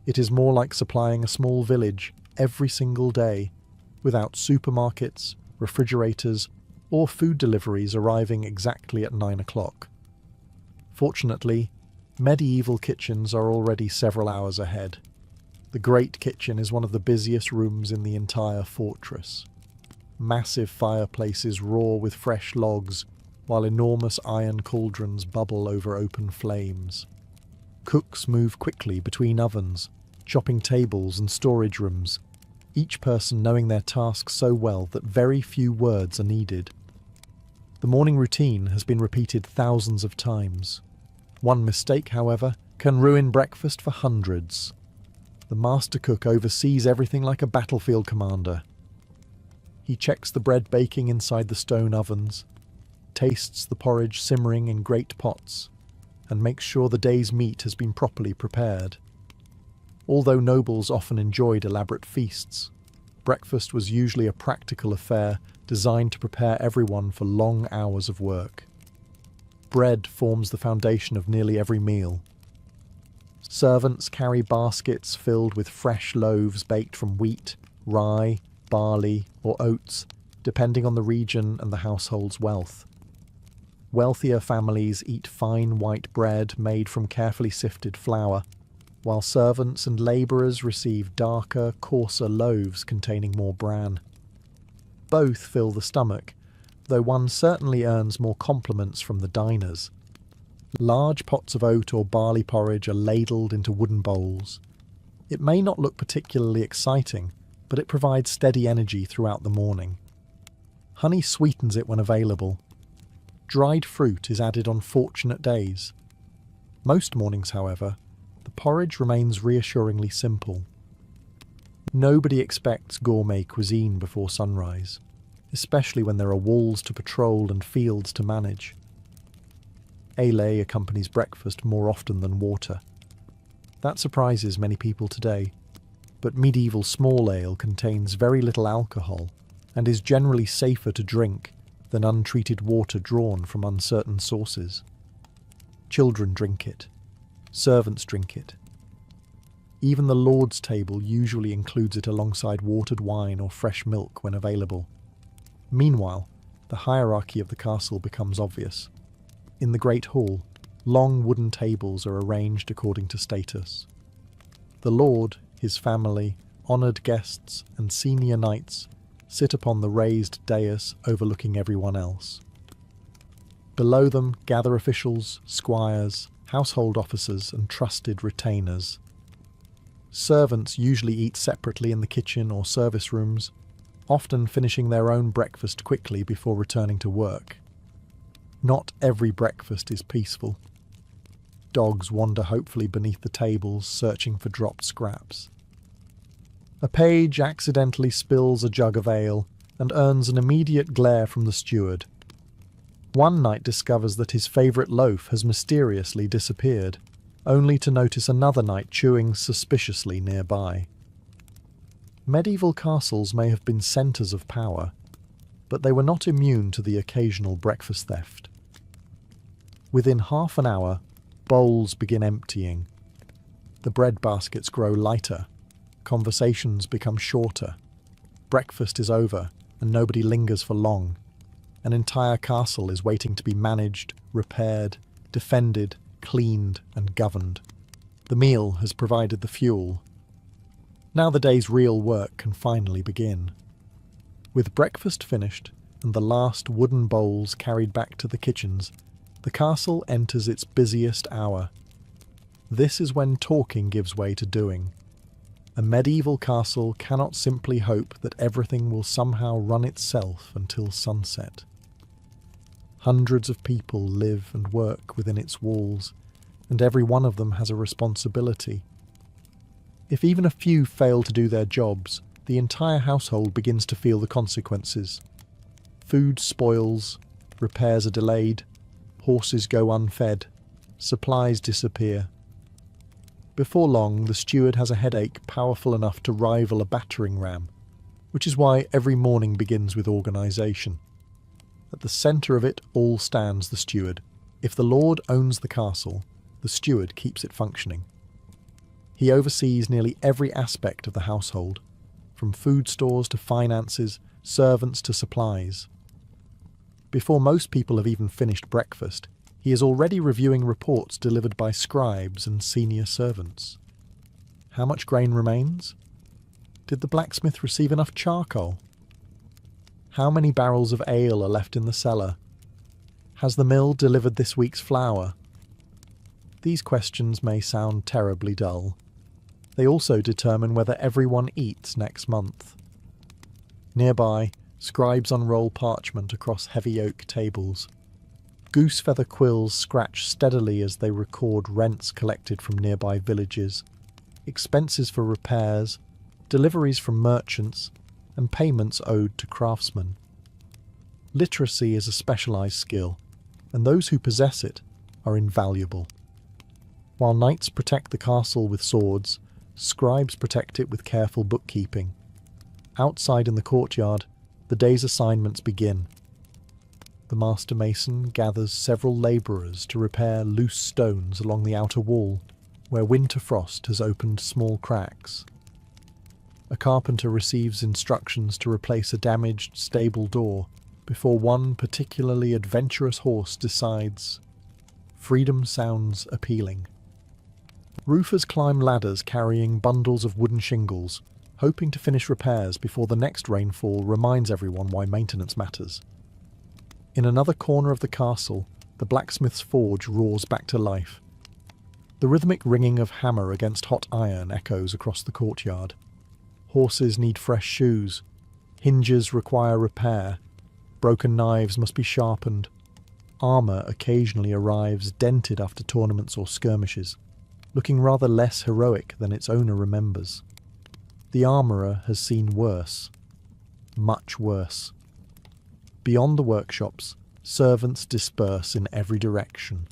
A: It is more like supplying a small village every single day, without supermarkets, refrigerators, or food deliveries arriving exactly at 9 o'clock. Fortunately, medieval kitchens are already several hours ahead. The Great Kitchen is one of the busiest rooms in the entire fortress. Massive fireplaces roar with fresh logs, while enormous iron cauldrons bubble over open flames. Cooks move quickly between ovens, chopping tables and storage rooms, each person knowing their task so well that very few words are needed. The morning routine has been repeated thousands of times. One mistake, however, can ruin breakfast for hundreds. The master cook oversees everything like a battlefield commander. He checks the bread baking inside the stone ovens, tastes the porridge simmering in great pots, and makes sure the day's meat has been properly prepared. Although nobles often enjoyed elaborate feasts, breakfast was usually a practical affair designed to prepare everyone for long hours of work. Bread forms the foundation of nearly every meal. Servants carry baskets filled with fresh loaves baked from wheat, rye, barley, or oats, depending on the region and the household's wealth. Wealthier families eat fine white bread made from carefully sifted flour, while servants and labourers receive darker, coarser loaves containing more bran. Both fill the stomach, though one certainly earns more compliments from the diners. Large pots of oat or barley porridge are ladled into wooden bowls. It may not look particularly exciting, but it provides steady energy throughout the morning. Honey sweetens it when available. Dried fruit is added on fortunate days. Most mornings, however, the porridge remains reassuringly simple. Nobody expects gourmet cuisine before sunrise, especially when there are walls to patrol and fields to manage. Ale accompanies breakfast more often than water. That surprises many people today, but medieval small ale contains very little alcohol and is generally safer to drink than untreated water drawn from uncertain sources. Children drink it. Servants drink it. Even the lord's table usually includes it alongside watered wine or fresh milk when available. Meanwhile, the hierarchy of the castle becomes obvious. In the Great Hall, long wooden tables are arranged according to status. The lord, his family, honoured guests, and senior knights sit upon the raised dais overlooking everyone else. Below them gather officials, squires, household officers, and trusted retainers. Servants usually eat separately in the kitchen or service rooms, often finishing their own breakfast quickly before returning to work. Not every breakfast is peaceful. Dogs wander hopefully beneath the tables, searching for dropped scraps. A page accidentally spills a jug of ale and earns an immediate glare from the steward. One knight discovers that his favourite loaf has mysteriously disappeared, only to notice another knight chewing suspiciously nearby. Medieval castles may have been centres of power, but they were not immune to the occasional breakfast theft. Within half an hour, bowls begin emptying. The bread baskets grow lighter. Conversations become shorter. Breakfast is over, and nobody lingers for long. An entire castle is waiting to be managed, repaired, defended, cleaned, and governed. The meal has provided the fuel. Now the day's real work can finally begin. With breakfast finished and the last wooden bowls carried back to the kitchens, the castle enters its busiest hour. This is when talking gives way to doing. A medieval castle cannot simply hope that everything will somehow run itself until sunset. Hundreds of people live and work within its walls, and every one of them has a responsibility. If even a few fail to do their jobs, the entire household begins to feel the consequences. Food spoils, repairs are delayed, horses go unfed, supplies disappear. Before long, the steward has a headache powerful enough to rival a battering ram, which is why every morning begins with organisation. At the centre of it all stands the steward. If the lord owns the castle, the steward keeps it functioning. He oversees nearly every aspect of the household, from food stores to finances, servants to supplies. Before most people have even finished breakfast, he is already reviewing reports delivered by scribes and senior servants. How much grain remains? Did the blacksmith receive enough charcoal? How many barrels of ale are left in the cellar? Has the mill delivered this week's flour? These questions may sound terribly dull. They also determine whether everyone eats next month. Nearby, scribes unroll parchment across heavy oak tables. Goose feather quills scratch steadily as they record rents collected from nearby villages, expenses for repairs, deliveries from merchants, and payments owed to craftsmen. Literacy is a specialised skill, and those who possess it are invaluable. While knights protect the castle with swords, scribes protect it with careful bookkeeping. Outside in the courtyard, the day's assignments begin. The master mason gathers several labourers to repair loose stones along the outer wall, where winter frost has opened small cracks. A carpenter receives instructions to replace a damaged stable door before one particularly adventurous horse decides. Freedom sounds appealing. Roofers climb ladders carrying bundles of wooden shingles, hoping to finish repairs before the next rainfall reminds everyone why maintenance matters. In another corner of the castle, the blacksmith's forge roars back to life. The rhythmic ringing of hammer against hot iron echoes across the courtyard. Horses need fresh shoes. Hinges require repair. Broken knives must be sharpened. Armour occasionally arrives dented after tournaments or skirmishes, looking rather less heroic than its owner remembers. The armourer has seen worse. Much worse. Beyond the workshops, servants disperse in every direction.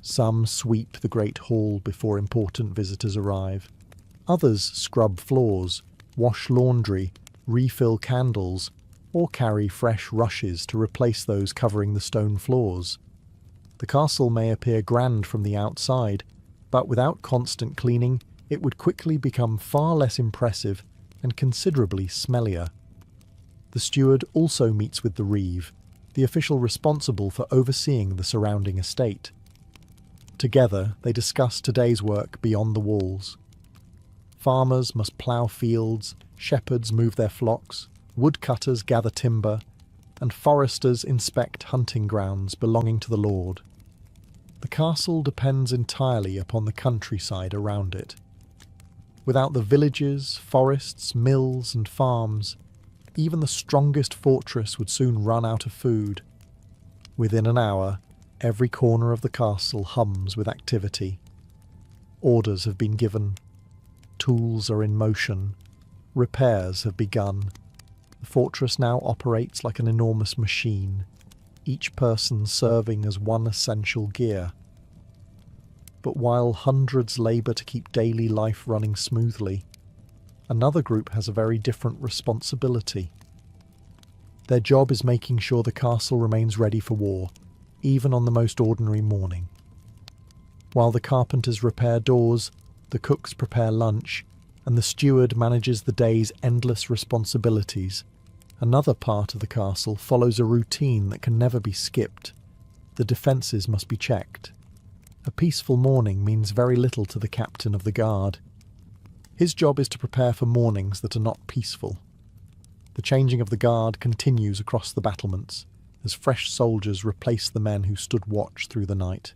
A: Some sweep the great hall before important visitors arrive. Others scrub floors, wash laundry, refill candles, or carry fresh rushes to replace those covering the stone floors. The castle may appear grand from the outside, but without constant cleaning, it would quickly become far less impressive and considerably smellier. The steward also meets with the reeve, the official responsible for overseeing the surrounding estate. Together, they discuss today's work beyond the walls. Farmers must plough fields, shepherds move their flocks, woodcutters gather timber, and foresters inspect hunting grounds belonging to the lord. The castle depends entirely upon the countryside around it. Without the villages, forests, mills, and farms, even the strongest fortress would soon run out of food. Within an hour, every corner of the castle hums with activity. Orders have been given. Tools are in motion. Repairs have begun. The fortress now operates like an enormous machine, each person serving as one essential gear. But while hundreds labour to keep daily life running smoothly, another group has a very different responsibility. Their job is making sure the castle remains ready for war, even on the most ordinary morning. While the carpenters repair doors, the cooks prepare lunch, and the steward manages the day's endless responsibilities, another part of the castle follows a routine that can never be skipped. The defences must be checked. A peaceful morning means very little to the captain of the guard. His job is to prepare for mornings that are not peaceful. The changing of the guard continues across the battlements, as fresh soldiers replace the men who stood watch through the night.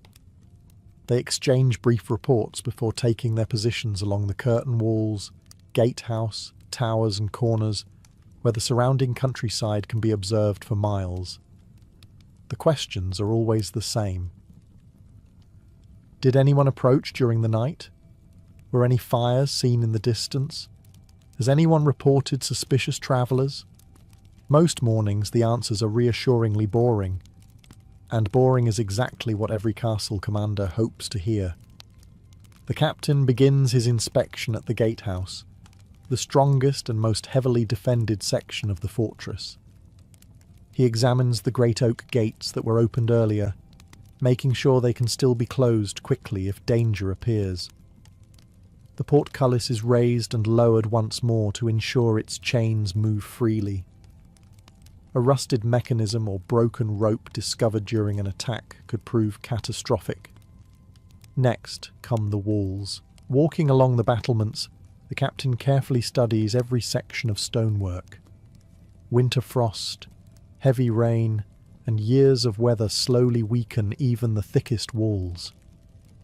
A: They exchange brief reports before taking their positions along the curtain walls, gatehouse, towers and corners, where the surrounding countryside can be observed for miles. The questions are always the same. Did anyone approach during the night? Were any fires seen in the distance? Has anyone reported suspicious travellers? Most mornings the answers are reassuringly boring. And boring is exactly what every castle commander hopes to hear. The captain begins his inspection at the gatehouse, the strongest and most heavily defended section of the fortress. He examines the great oak gates that were opened earlier, making sure they can still be closed quickly if danger appears. The portcullis is raised and lowered once more to ensure its chains move freely. A rusted mechanism or broken rope discovered during an attack could prove catastrophic. Next come the walls. Walking along the battlements, the captain carefully studies every section of stonework. Winter frost, heavy rain, and years of weather slowly weaken even the thickest walls.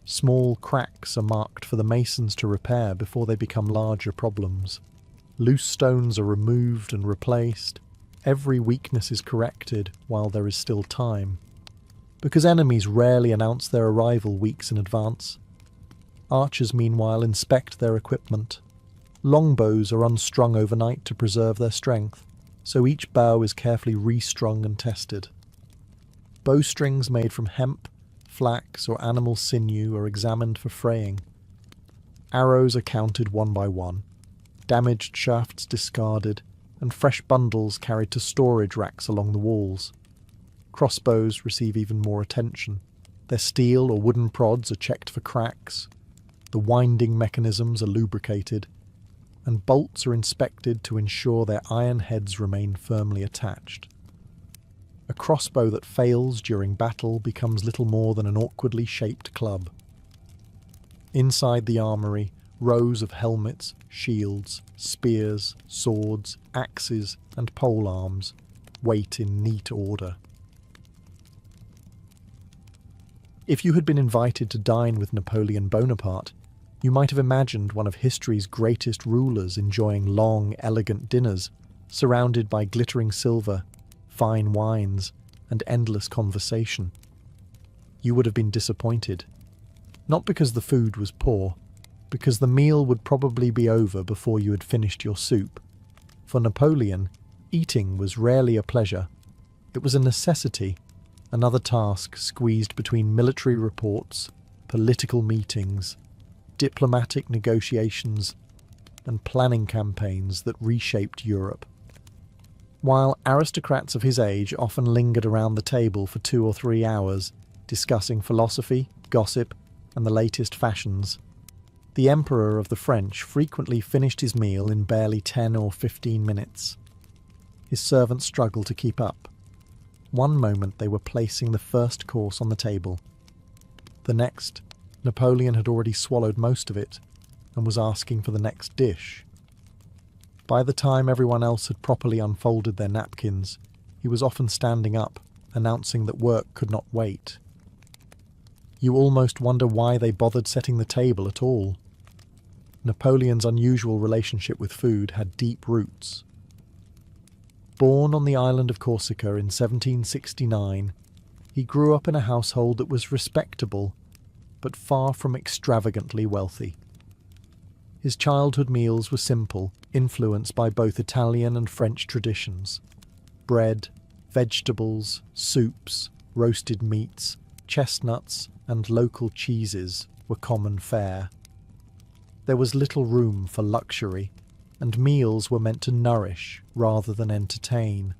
A: Small cracks are marked for the masons to repair before they become larger problems. Loose stones are removed and replaced. Every weakness is corrected while there is still time. Because enemies rarely announce their arrival weeks in advance. Archers, meanwhile, inspect their equipment. Longbows are unstrung overnight to preserve their strength, so each bow is carefully restrung and tested. Bowstrings made from hemp, flax, or animal sinew are examined for fraying. Arrows are counted one by one, damaged shafts discarded, and fresh bundles carried to storage racks along the walls. Crossbows receive even more attention. Their steel or wooden prods are checked for cracks, the winding mechanisms are lubricated, and bolts are inspected to ensure their iron heads remain firmly attached. A crossbow that fails during battle becomes little more than an awkwardly shaped club. Inside the armoury, rows of helmets, shields, spears, swords, axes, and polearms wait in neat order. If you had been invited to dine with Napoleon Bonaparte, you might have imagined one of history's greatest rulers enjoying long, elegant dinners, surrounded by glittering silver, fine wines, and endless conversation. You would have been disappointed. Not because the food was poor, because the meal would probably be over before you had finished your soup. For Napoleon, eating was rarely a pleasure. It was a necessity, another task squeezed between military reports, political meetings, diplomatic negotiations, and planning campaigns that reshaped Europe. While aristocrats of his age often lingered around the table for 2 or 3 hours, discussing philosophy, gossip, and the latest fashions, the Emperor of the French frequently finished his meal in barely 10 or 15 minutes. His servants struggled to keep up. One moment they were placing the first course on the table. The next, Napoleon had already swallowed most of it and was asking for the next dish. By the time everyone else had properly unfolded their napkins, he was often standing up, announcing that work could not wait. You almost wonder why they bothered setting the table at all. Napoleon's unusual relationship with food had deep roots. Born on the island of Corsica in 1769, he grew up in a household that was respectable, but far from extravagantly wealthy. His childhood meals were simple, influenced by both Italian and French traditions. Bread, vegetables, soups, roasted meats, chestnuts, and local cheeses were common fare. There was little room for luxury, and meals were meant to nourish rather than entertain.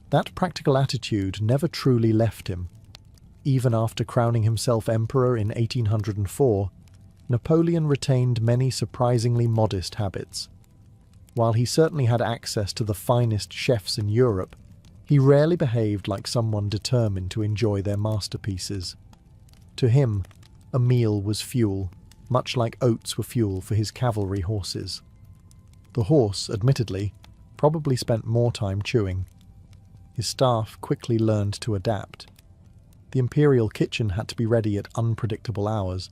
A: That practical attitude never truly left him. Even after crowning himself emperor in 1804, Napoleon retained many surprisingly modest habits. While he certainly had access to the finest chefs in Europe, he rarely behaved like someone determined to enjoy their masterpieces. To him, a meal was fuel, much like oats were fuel for his cavalry horses. The horse, admittedly, probably spent more time chewing. His staff quickly learned to adapt. The imperial kitchen had to be ready at unpredictable hours,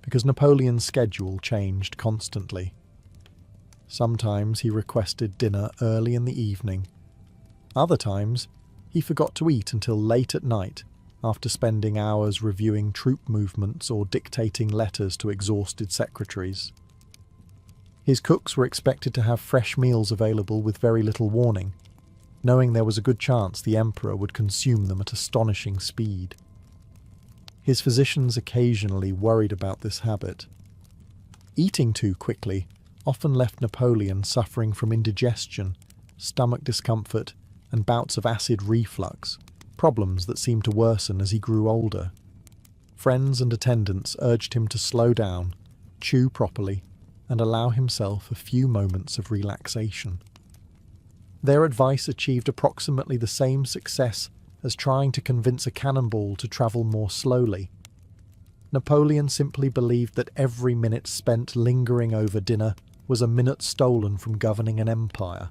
A: because Napoleon's schedule changed constantly. Sometimes he requested dinner early in the evening. Other times, he forgot to eat until late at night, after spending hours reviewing troop movements or dictating letters to exhausted secretaries. His cooks were expected to have fresh meals available with very little warning, knowing there was a good chance the emperor would consume them at astonishing speed. His physicians occasionally worried about this habit. Eating too quickly often left Napoleon suffering from indigestion, stomach discomfort, and bouts of acid reflux, problems that seemed to worsen as he grew older. Friends and attendants urged him to slow down, chew properly, and allow himself a few moments of relaxation. Their advice achieved approximately the same success as trying to convince a cannonball to travel more slowly. Napoleon simply believed that every minute spent lingering over dinner was a minute stolen from governing an empire.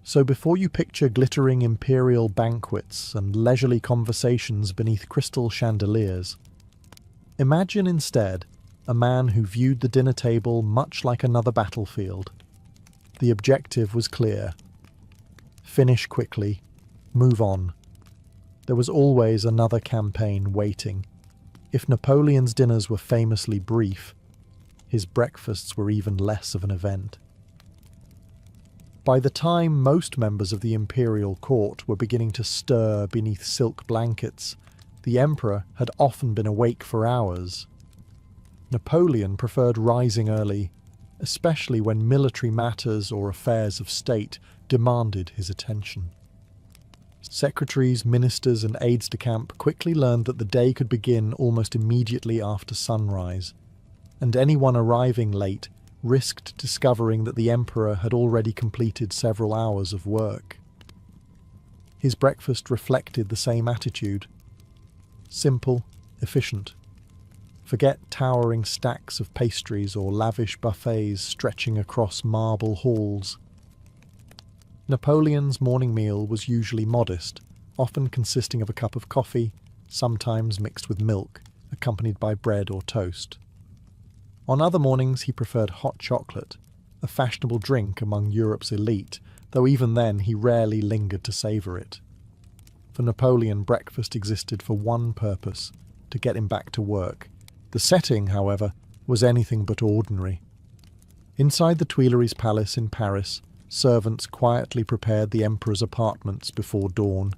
A: So before you picture glittering imperial banquets and leisurely conversations beneath crystal chandeliers, imagine instead a man who viewed the dinner table much like another battlefield. The objective was clear. Finish quickly, move on. There was always another campaign waiting. If Napoleon's dinners were famously brief, his breakfasts were even less of an event. By the time most members of the imperial court were beginning to stir beneath silk blankets, the emperor had often been awake for hours. Napoleon preferred rising early, especially when military matters or affairs of state demanded his attention. Secretaries, ministers, and aides-de-camp quickly learned that the day could begin almost immediately after sunrise, and anyone arriving late risked discovering that the emperor had already completed several hours of work. His breakfast reflected the same attitude. Simple, efficient. Forget towering stacks of pastries or lavish buffets stretching across marble halls. Napoleon's morning meal was usually modest, often consisting of a cup of coffee, sometimes mixed with milk, accompanied by bread or toast. On other mornings he preferred hot chocolate, a fashionable drink among Europe's elite, though even then he rarely lingered to savour it. For Napoleon, breakfast existed for one purpose, to get him back to work. The setting, however, was anything but ordinary. Inside the Tuileries Palace in Paris, servants quietly prepared the emperor's apartments before dawn.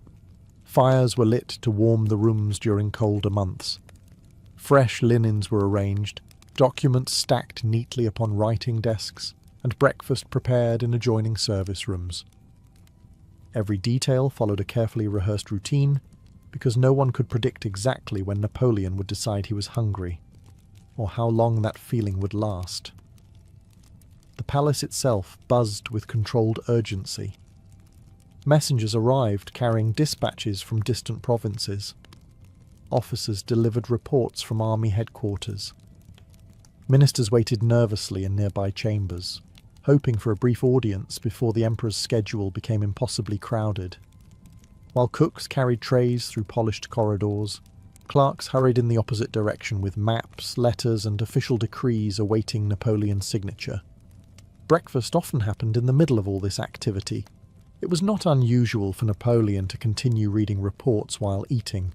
A: Fires were lit to warm the rooms during colder months. Fresh linens were arranged, documents stacked neatly upon writing desks, and breakfast prepared in adjoining service rooms. Every detail followed a carefully rehearsed routine, because no one could predict exactly when Napoleon would decide he was hungry, or how long that feeling would last. The palace itself buzzed with controlled urgency. Messengers arrived carrying dispatches from distant provinces. Officers delivered reports from army headquarters. Ministers waited nervously in nearby chambers, hoping for a brief audience before the emperor's schedule became impossibly crowded. While cooks carried trays through polished corridors, clerks hurried in the opposite direction with maps, letters, and official decrees awaiting Napoleon's signature. Breakfast often happened in the middle of all this activity. It was not unusual for Napoleon to continue reading reports while eating.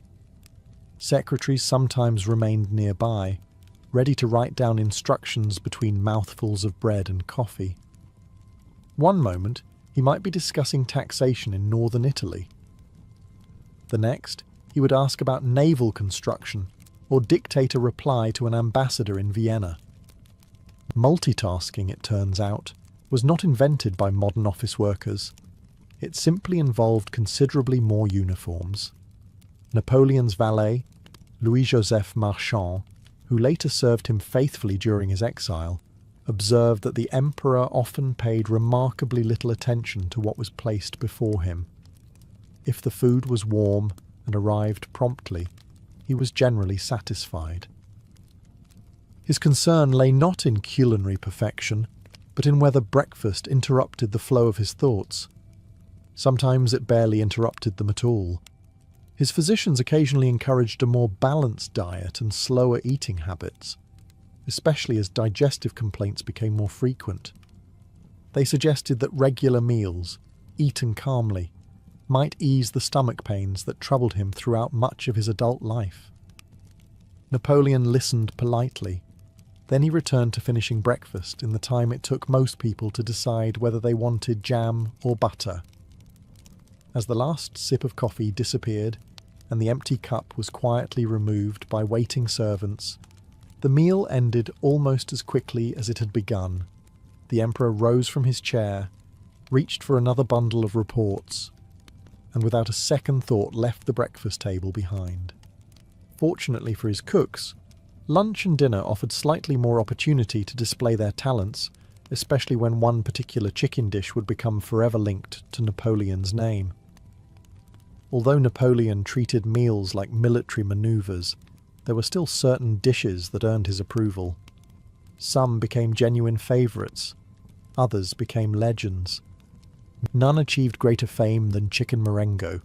A: Secretaries sometimes remained nearby, ready to write down instructions between mouthfuls of bread and coffee. One moment, he might be discussing taxation in northern Italy. The next, he would ask about naval construction or dictate a reply to an ambassador in Vienna. Multitasking, it turns out, was not invented by modern office workers. It simply involved considerably more uniforms. Napoleon's valet, Louis-Joseph Marchand, who later served him faithfully during his exile, observed that the emperor often paid remarkably little attention to what was placed before him. If the food was warm and arrived promptly, he was generally satisfied. His concern lay not in culinary perfection, but in whether breakfast interrupted the flow of his thoughts. Sometimes it barely interrupted them at all. His physicians occasionally encouraged a more balanced diet and slower eating habits, especially as digestive complaints became more frequent. They suggested that regular meals, eaten calmly, might ease the stomach pains that troubled him throughout much of his adult life. Napoleon listened politely, Then he returned to finishing breakfast in the time it took most people to decide whether they wanted jam or butter. As the last sip of coffee disappeared and the empty cup was quietly removed by waiting servants, the meal ended almost as quickly as it had begun. The emperor rose from his chair, reached for another bundle of reports, and without a second thought left the breakfast table behind. Fortunately for his cooks, lunch and dinner offered slightly more opportunity to display their talents, especially when one particular chicken dish would become forever linked to Napoleon's name. Although Napoleon treated meals like military manoeuvres, there were still certain dishes that earned his approval. Some became genuine favourites, others became legends. None achieved greater fame than chicken Marengo.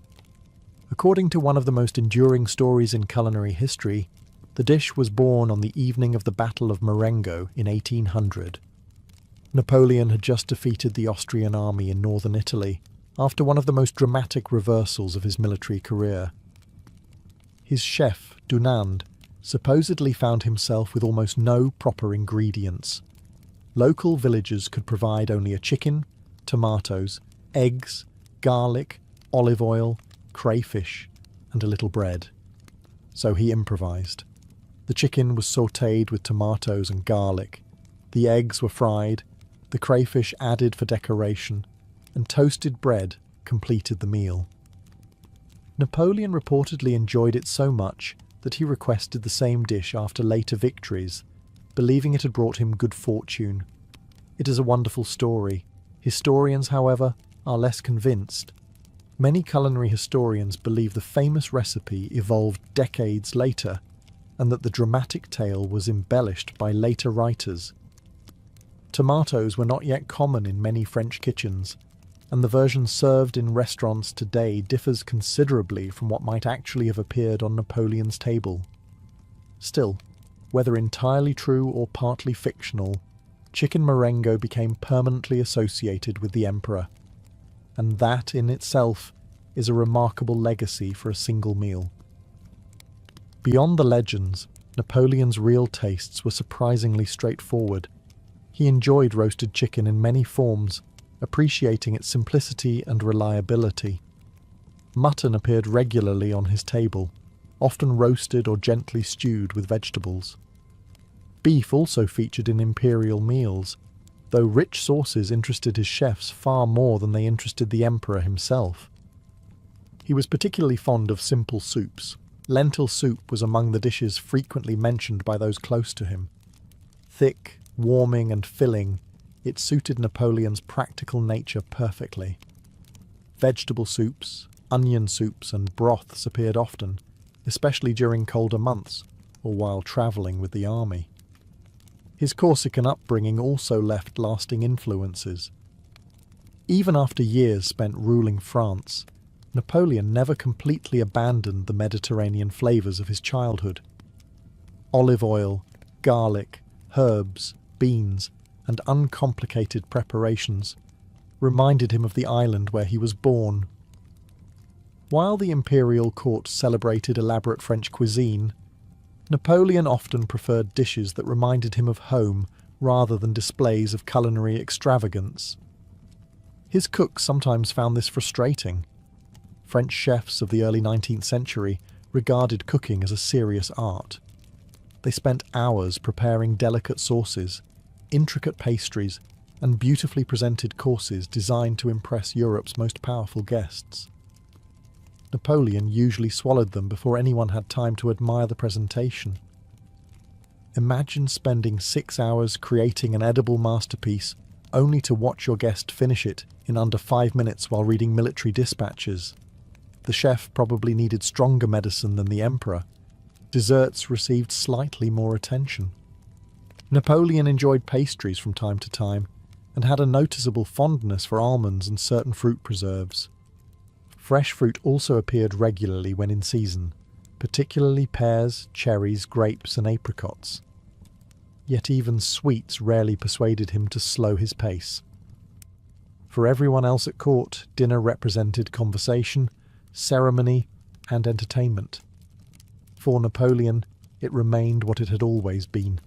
A: According to one of the most enduring stories in culinary history, the dish was born on the evening of the Battle of Marengo in 1800. Napoleon had just defeated the Austrian army in northern Italy, after one of the most dramatic reversals of his military career. His chef, Dunand, supposedly found himself with almost no proper ingredients. Local villagers could provide only a chicken, tomatoes, eggs, garlic, olive oil, crayfish, and a little bread. So he improvised. The chicken was sautéed with tomatoes and garlic, the eggs were fried, the crayfish added for decoration, and toasted bread completed the meal. Napoleon reportedly enjoyed it so much that he requested the same dish after later victories, believing it had brought him good fortune. It is a wonderful story. Historians, however, are less convinced. Many culinary historians believe the famous recipe evolved decades later, and that the dramatic tale was embellished by later writers. Tomatoes were not yet common in many French kitchens, and the version served in restaurants today differs considerably from what might actually have appeared on Napoleon's table. Still, whether entirely true or partly fictional, chicken Marengo became permanently associated with the emperor, and that in itself is a remarkable legacy for a single meal. Beyond the legends, Napoleon's real tastes were surprisingly straightforward. He enjoyed roasted chicken in many forms, appreciating its simplicity and reliability. Mutton appeared regularly on his table, often roasted or gently stewed with vegetables. Beef also featured in imperial meals, though rich sauces interested his chefs far more than they interested the emperor himself. He was particularly fond of simple soups. Lentil soup was among the dishes frequently mentioned by those close to him. Thick, warming and filling, it suited Napoleon's practical nature perfectly. Vegetable soups, onion soups and broths appeared often, especially during colder months or while travelling with the army. His Corsican upbringing also left lasting influences. Even after years spent ruling France, Napoleon never completely abandoned the Mediterranean flavours of his childhood. Olive oil, garlic, herbs, beans, and uncomplicated preparations reminded him of the island where he was born. While the imperial court celebrated elaborate French cuisine, Napoleon often preferred dishes that reminded him of home rather than displays of culinary extravagance. His cooks sometimes found this frustrating. French chefs of the early 19th century regarded cooking as a serious art. They spent hours preparing delicate sauces, intricate pastries, and beautifully presented courses designed to impress Europe's most powerful guests. Napoleon usually swallowed them before anyone had time to admire the presentation. Imagine spending 6 hours creating an edible masterpiece only to watch your guest finish it in under 5 minutes while reading military dispatches. The chef probably needed stronger medicine than the emperor. Desserts received slightly more attention. Napoleon enjoyed pastries from time to time and had a noticeable fondness for almonds and certain fruit preserves. Fresh fruit also appeared regularly when in season, particularly pears, cherries, grapes and apricots. Yet even sweets rarely persuaded him to slow his pace. For everyone else at court, dinner represented conversation, ceremony and entertainment. For Napoleon, it remained what it had always been: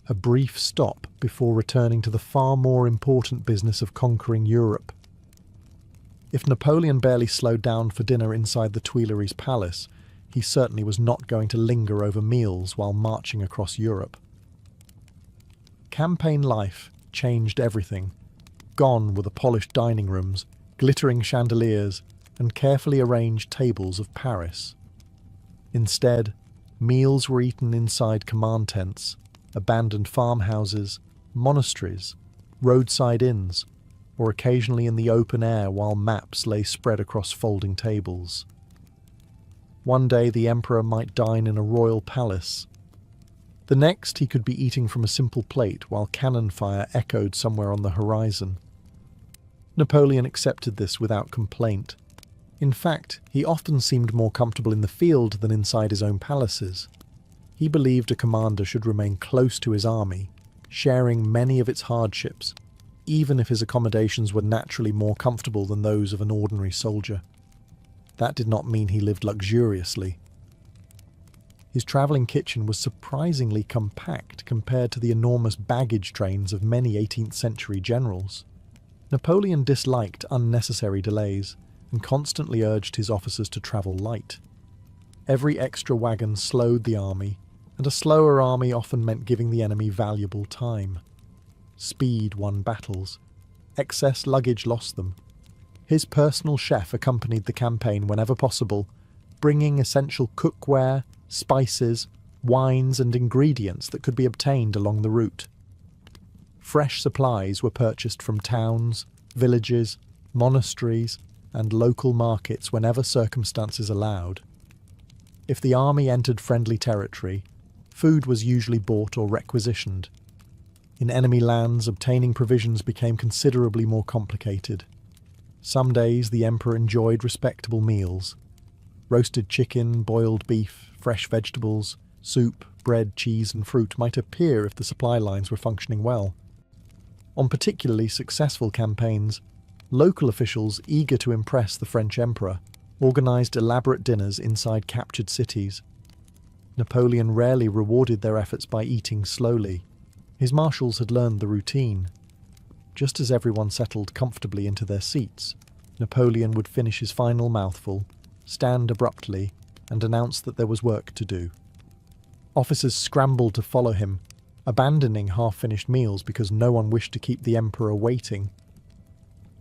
A: a brief stop before returning to the far more important business of conquering Europe. If Napoleon barely slowed down for dinner inside the Tuileries Palace, he certainly was not going to linger over meals while marching across Europe. Campaign life changed everything. Gone were the polished dining rooms, glittering chandeliers, and carefully arranged tables of Paris. Instead, meals were eaten inside command tents, abandoned farmhouses, monasteries, roadside inns, or occasionally in the open air while maps lay spread across folding tables. One day the emperor might dine in a royal palace. The next he could be eating from a simple plate while cannon fire echoed somewhere on the horizon. Napoleon accepted this without complaint. In fact, he often seemed more comfortable in the field than inside his own palaces. He believed a commander should remain close to his army, sharing many of its hardships, even if his accommodations were naturally more comfortable than those of an ordinary soldier. That did not mean he lived luxuriously. His travelling kitchen was surprisingly compact compared to the enormous baggage trains of many 18th century generals. Napoleon disliked unnecessary delays and constantly urged his officers to travel light. Every extra wagon slowed the army, and a slower army often meant giving the enemy valuable time. Speed won battles. Excess luggage lost them. His personal chef accompanied the campaign whenever possible, bringing essential cookware, spices, wines and ingredients that could be obtained along the route. Fresh supplies were purchased from towns, villages, monasteries, and local markets whenever circumstances allowed. If the army entered friendly territory, food was usually bought or requisitioned. In enemy lands, obtaining provisions became considerably more complicated. Some days the emperor enjoyed respectable meals. Roasted chicken, boiled beef, fresh vegetables, soup, bread, cheese and fruit might appear if the supply lines were functioning well. On particularly successful campaigns, local officials eager to impress the French emperor organised elaborate dinners inside captured cities. Napoleon rarely rewarded their efforts by eating slowly. His marshals had learned the routine. Just as everyone settled comfortably into their seats, Napoleon would finish his final mouthful, stand abruptly, and announce that there was work to do. Officers scrambled to follow him, abandoning half-finished meals because no one wished to keep the emperor waiting.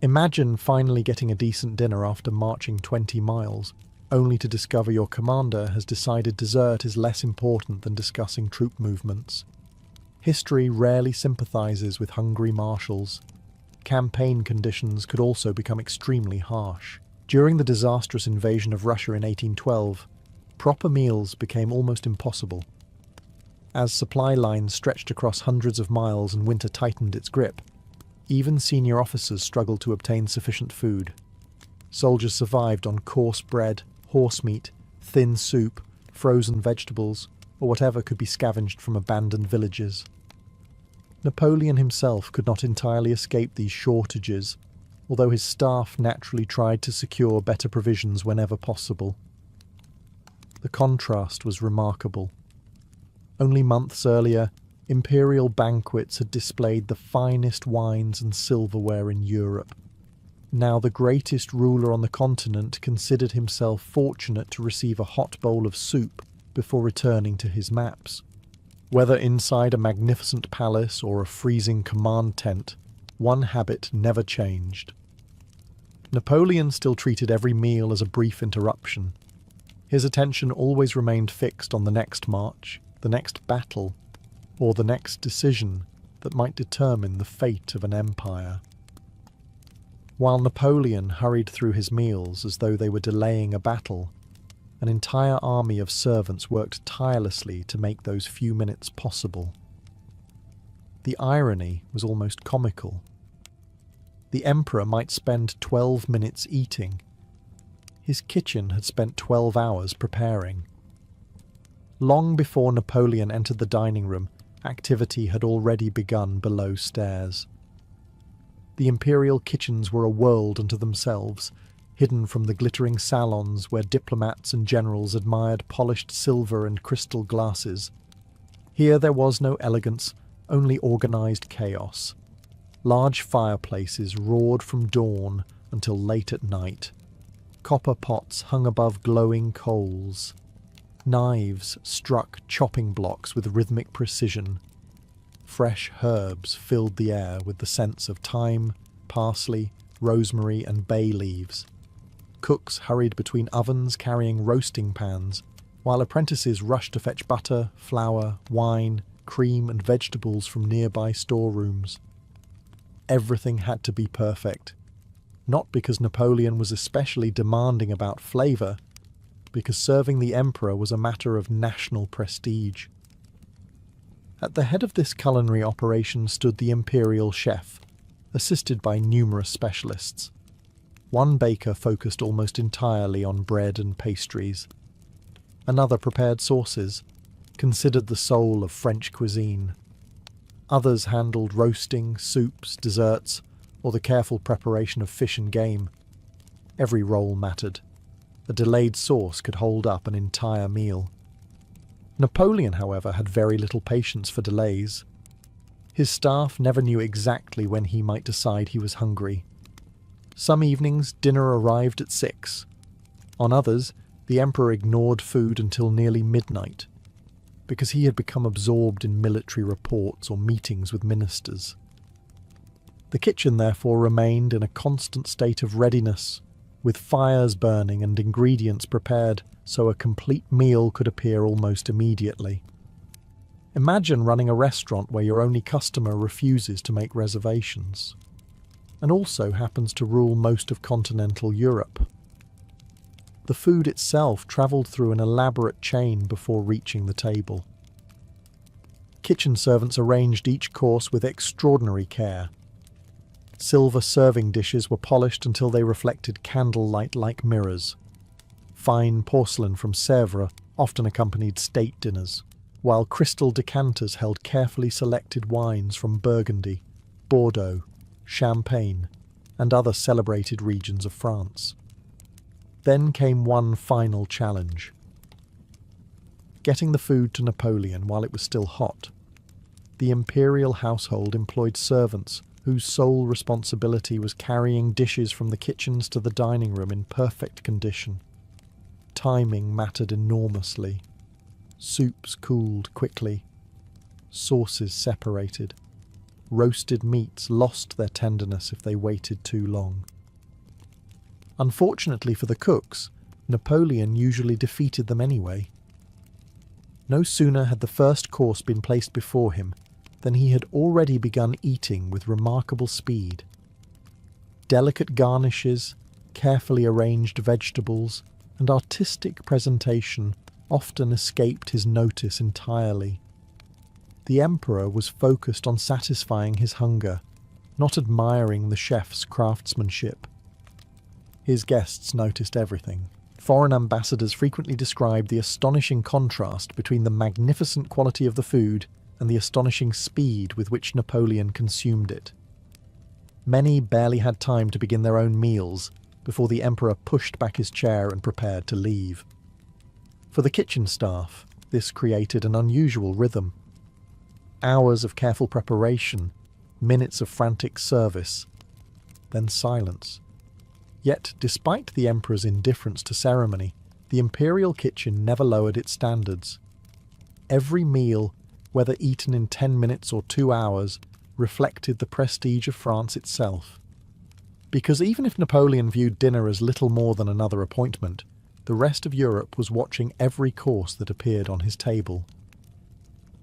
A: Imagine finally getting a decent dinner after marching 20 miles, only to discover your commander has decided dessert is less important than discussing troop movements. History rarely sympathizes with hungry marshals. Campaign conditions could also become extremely harsh. During the disastrous invasion of Russia in 1812, proper meals became almost impossible. As supply lines stretched across hundreds of miles and winter tightened its grip, even senior officers struggled to obtain sufficient food. Soldiers survived on coarse bread, horse meat, thin soup, frozen vegetables, or whatever could be scavenged from abandoned villages. Napoleon himself could not entirely escape these shortages, although his staff naturally tried to secure better provisions whenever possible. The contrast was remarkable. Only months earlier, imperial banquets had displayed the finest wines and silverware in Europe. Now the greatest ruler on the continent considered himself fortunate to receive a hot bowl of soup before returning to his maps. Whether inside a magnificent palace or a freezing command tent, one habit never changed. Napoleon still treated every meal as a brief interruption. His attention always remained fixed on the next march, the next battle, or the next decision that might determine the fate of an empire. While Napoleon hurried through his meals as though they were delaying a battle, an entire army of servants worked tirelessly to make those few minutes possible. The irony was almost comical. The emperor might spend 12 minutes eating. His kitchen had spent 12 hours preparing. Long before Napoleon entered the dining room, activity had already begun below stairs. The imperial kitchens were a world unto themselves, hidden from the glittering salons where diplomats and generals admired polished silver and crystal glasses. Here there was no elegance, only organised chaos. Large fireplaces roared from dawn until late at night. Copper pots hung above glowing coals. Knives struck chopping blocks with rhythmic precision. Fresh herbs filled the air with the scents of thyme, parsley, rosemary and bay leaves. Cooks hurried between ovens carrying roasting pans, while apprentices rushed to fetch butter, flour, wine, cream and vegetables from nearby storerooms. Everything had to be perfect, not because Napoleon was especially demanding about flavour, because serving the emperor was a matter of national prestige. At the head of this culinary operation stood the imperial chef, assisted by numerous specialists. One baker focused almost entirely on bread and pastries. Another prepared sauces, considered the soul of French cuisine. Others handled roasting, soups, desserts, or the careful preparation of fish and game. Every role mattered. A delayed sauce could hold up an entire meal. Napoleon, however, had very little patience for delays. His staff never knew exactly when he might decide he was hungry. Some evenings, dinner arrived at 6. On others, the emperor ignored food until nearly midnight, because he had become absorbed in military reports or meetings with ministers. The kitchen, therefore, remained in a constant state of readiness, with fires burning and ingredients prepared so a complete meal could appear almost immediately. Imagine running a restaurant where your only customer refuses to make reservations, and also happens to rule most of continental Europe. The food itself travelled through an elaborate chain before reaching the table. Kitchen servants arranged each course with extraordinary care. Silver serving dishes were polished until they reflected candlelight like mirrors. Fine porcelain from Sèvres often accompanied state dinners, while crystal decanters held carefully selected wines from Burgundy, Bordeaux, Champagne, and other celebrated regions of France. Then came one final challenge: getting the food to Napoleon while it was still hot. The imperial household employed servants whose sole responsibility was carrying dishes from the kitchens to the dining room in perfect condition. Timing mattered enormously. Soups cooled quickly. Sauces separated. Roasted meats lost their tenderness if they waited too long. Unfortunately for the cooks, Napoleon usually defeated them anyway. No sooner had the first course been placed before him than he had already begun eating with remarkable speed. Delicate garnishes, carefully arranged vegetables, and artistic presentation often escaped his notice entirely. The emperor was focused on satisfying his hunger, not admiring the chef's craftsmanship. His guests noticed everything. Foreign ambassadors frequently described the astonishing contrast between the magnificent quality of the food and the astonishing speed with which Napoleon consumed it. Many barely had time to begin their own meals before the emperor pushed back his chair and prepared to leave. For the kitchen staff, this created an unusual rhythm. Hours of careful preparation, minutes of frantic service, then silence. Yet, despite the emperor's indifference to ceremony, the imperial kitchen never lowered its standards. Every meal, whether eaten in 10 minutes or 2 hours, reflected the prestige of France itself. Because even if Napoleon viewed dinner as little more than another appointment, the rest of Europe was watching every course that appeared on his table.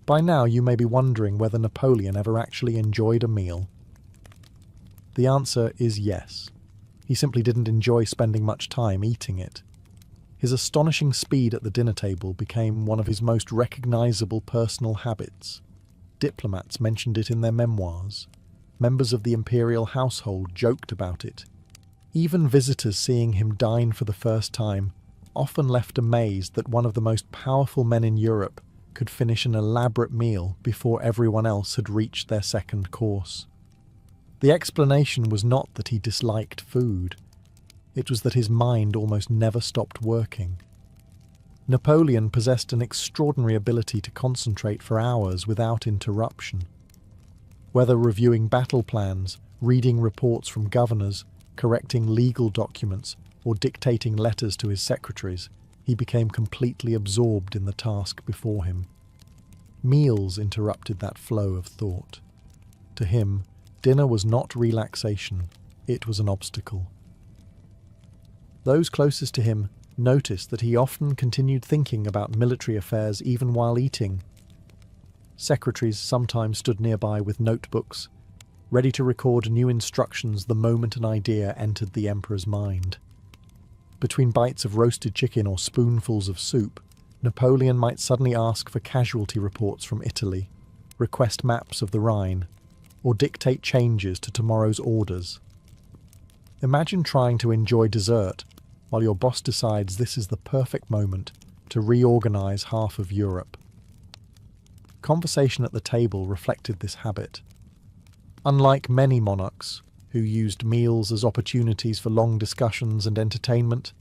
A: By now you may be wondering whether Napoleon ever actually enjoyed a meal. The answer is yes. He simply didn't enjoy spending much time eating it. His astonishing speed at the dinner table became one of his most recognizable personal habits. Diplomats mentioned it in their memoirs. Members of the imperial household joked about it. Even visitors seeing him dine for the first time often left amazed that one of the most powerful men in Europe could finish an elaborate meal before everyone else had reached their second course. The explanation was not that he disliked food. It was that his mind almost never stopped working. Napoleon possessed an extraordinary ability to concentrate for hours without interruption. Whether reviewing battle plans, reading reports from governors, correcting legal documents, or dictating letters to his secretaries, he became completely absorbed in the task before him. Meals interrupted that flow of thought. To him, dinner was not relaxation, it was an obstacle. Those closest to him noticed that he often continued thinking about military affairs even while eating. Secretaries sometimes stood nearby with notebooks, ready to record new instructions the moment an idea entered the emperor's mind. Between bites of roasted chicken or spoonfuls of soup, Napoleon might suddenly ask for casualty reports from Italy, request maps of the Rhine, or dictate changes to tomorrow's orders. Imagine trying to enjoy dessert while your boss decides this is the perfect moment to reorganize half of Europe. Conversation at the table reflected this habit. Unlike many monarchs, who used meals as opportunities for long discussions and entertainment,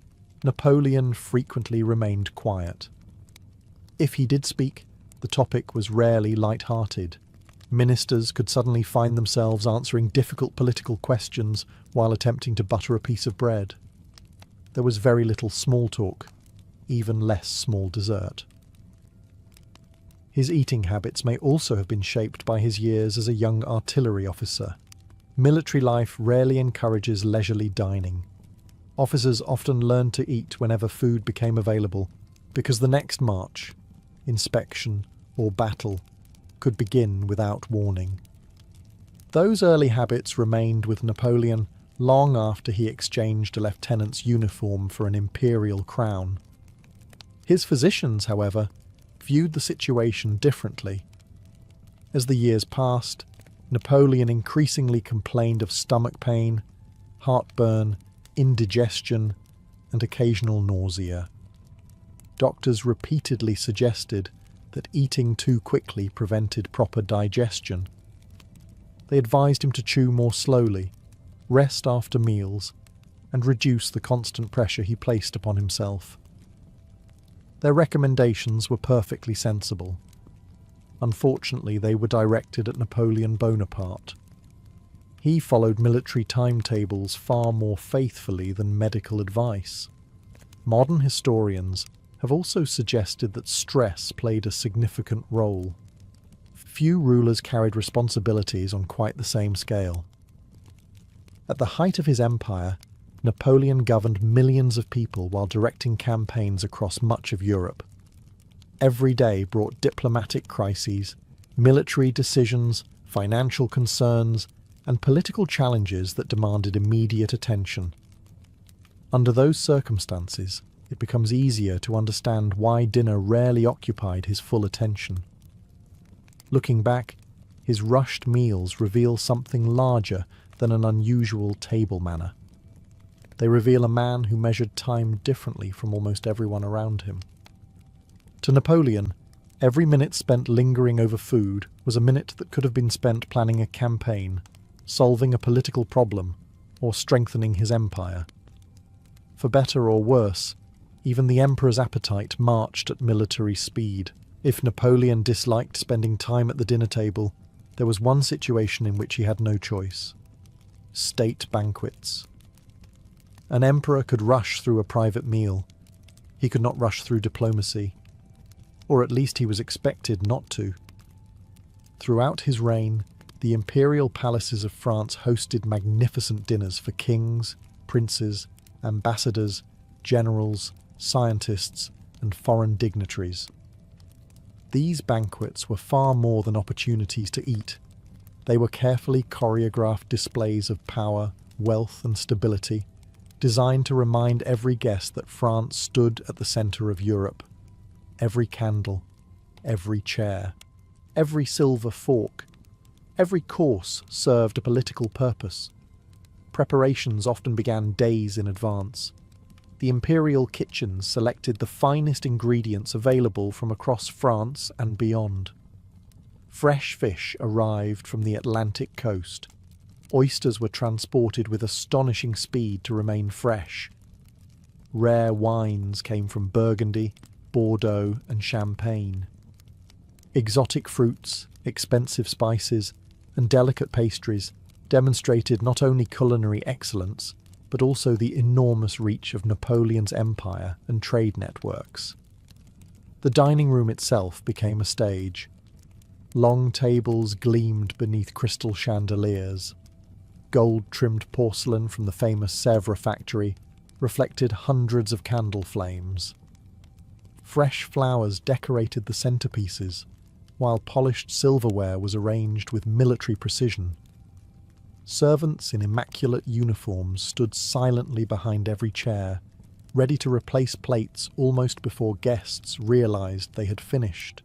A: Napoleon frequently remained quiet. If he did speak, the topic was rarely light-hearted. Ministers could suddenly find themselves answering difficult political questions while attempting to butter a piece of bread. There was very little small talk, even less small dessert. His eating habits may also have been shaped by his years as a young artillery officer. Military life rarely encourages leisurely dining. Officers often learned to eat whenever food became available, because the next march, inspection, or battle could begin without warning. Those early habits remained with Napoleon long after he exchanged a lieutenant's uniform for an imperial crown. His physicians, however, viewed the situation differently. As the years passed, Napoleon increasingly complained of stomach pain, heartburn, indigestion, and occasional nausea. Doctors repeatedly suggested that eating too quickly prevented proper digestion. They advised him to chew more slowly, rest after meals, and reduce the constant pressure he placed upon himself. Their recommendations were perfectly sensible. Unfortunately, they were directed at Napoleon Bonaparte. He followed military timetables far more faithfully than medical advice. Modern historians have also suggested that stress played a significant role. Few rulers carried responsibilities on quite the same scale. At the height of his empire, Napoleon governed millions of people while directing campaigns across much of Europe. Every day brought diplomatic crises, military decisions, financial concerns, and political challenges that demanded immediate attention. Under those circumstances, it becomes easier to understand why dinner rarely occupied his full attention. Looking back, his rushed meals reveal something larger than an unusual table manner. They reveal a man who measured time differently from almost everyone around him. To Napoleon, every minute spent lingering over food was a minute that could have been spent planning a campaign, solving a political problem, or strengthening his empire. For better or worse, even the emperor's appetite marched at military speed. If Napoleon disliked spending time at the dinner table, there was one situation in which he had no choice: state banquets. An emperor could rush through a private meal. He could not rush through diplomacy, or at least he was expected not to. Throughout his reign, the imperial palaces of France hosted magnificent dinners for kings, princes, ambassadors, generals, scientists, and foreign dignitaries. These banquets were far more than opportunities to eat. They were carefully choreographed displays of power, wealth, and stability, designed to remind every guest that France stood at the centre of Europe. Every candle, every chair, every silver fork, every course served a political purpose. Preparations often began days in advance. The imperial kitchens selected the finest ingredients available from across France and beyond. Fresh fish arrived from the Atlantic coast. Oysters were transported with astonishing speed to remain fresh. Rare wines came from Burgundy, Bordeaux, and Champagne. Exotic fruits, expensive spices, and delicate pastries demonstrated not only culinary excellence, but also the enormous reach of Napoleon's empire and trade networks. The dining room itself became a stage. Long tables gleamed beneath crystal chandeliers. Gold-trimmed porcelain from the famous Sèvres factory reflected hundreds of candle flames. Fresh flowers decorated the centerpieces, while polished silverware was arranged with military precision. Servants in immaculate uniforms stood silently behind every chair, ready to replace plates almost before guests realized they had finished.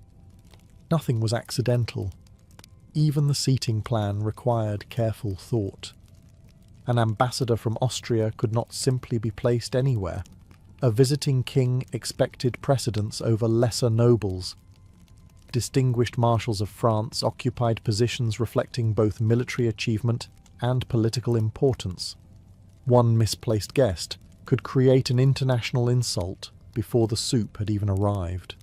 A: Nothing was accidental. Even the seating plan required careful thought. An ambassador from Austria could not simply be placed anywhere. A visiting king expected precedence over lesser nobles. Distinguished marshals of France occupied positions reflecting both military achievement and political importance. One misplaced guest could create an international insult before the soup had even arrived.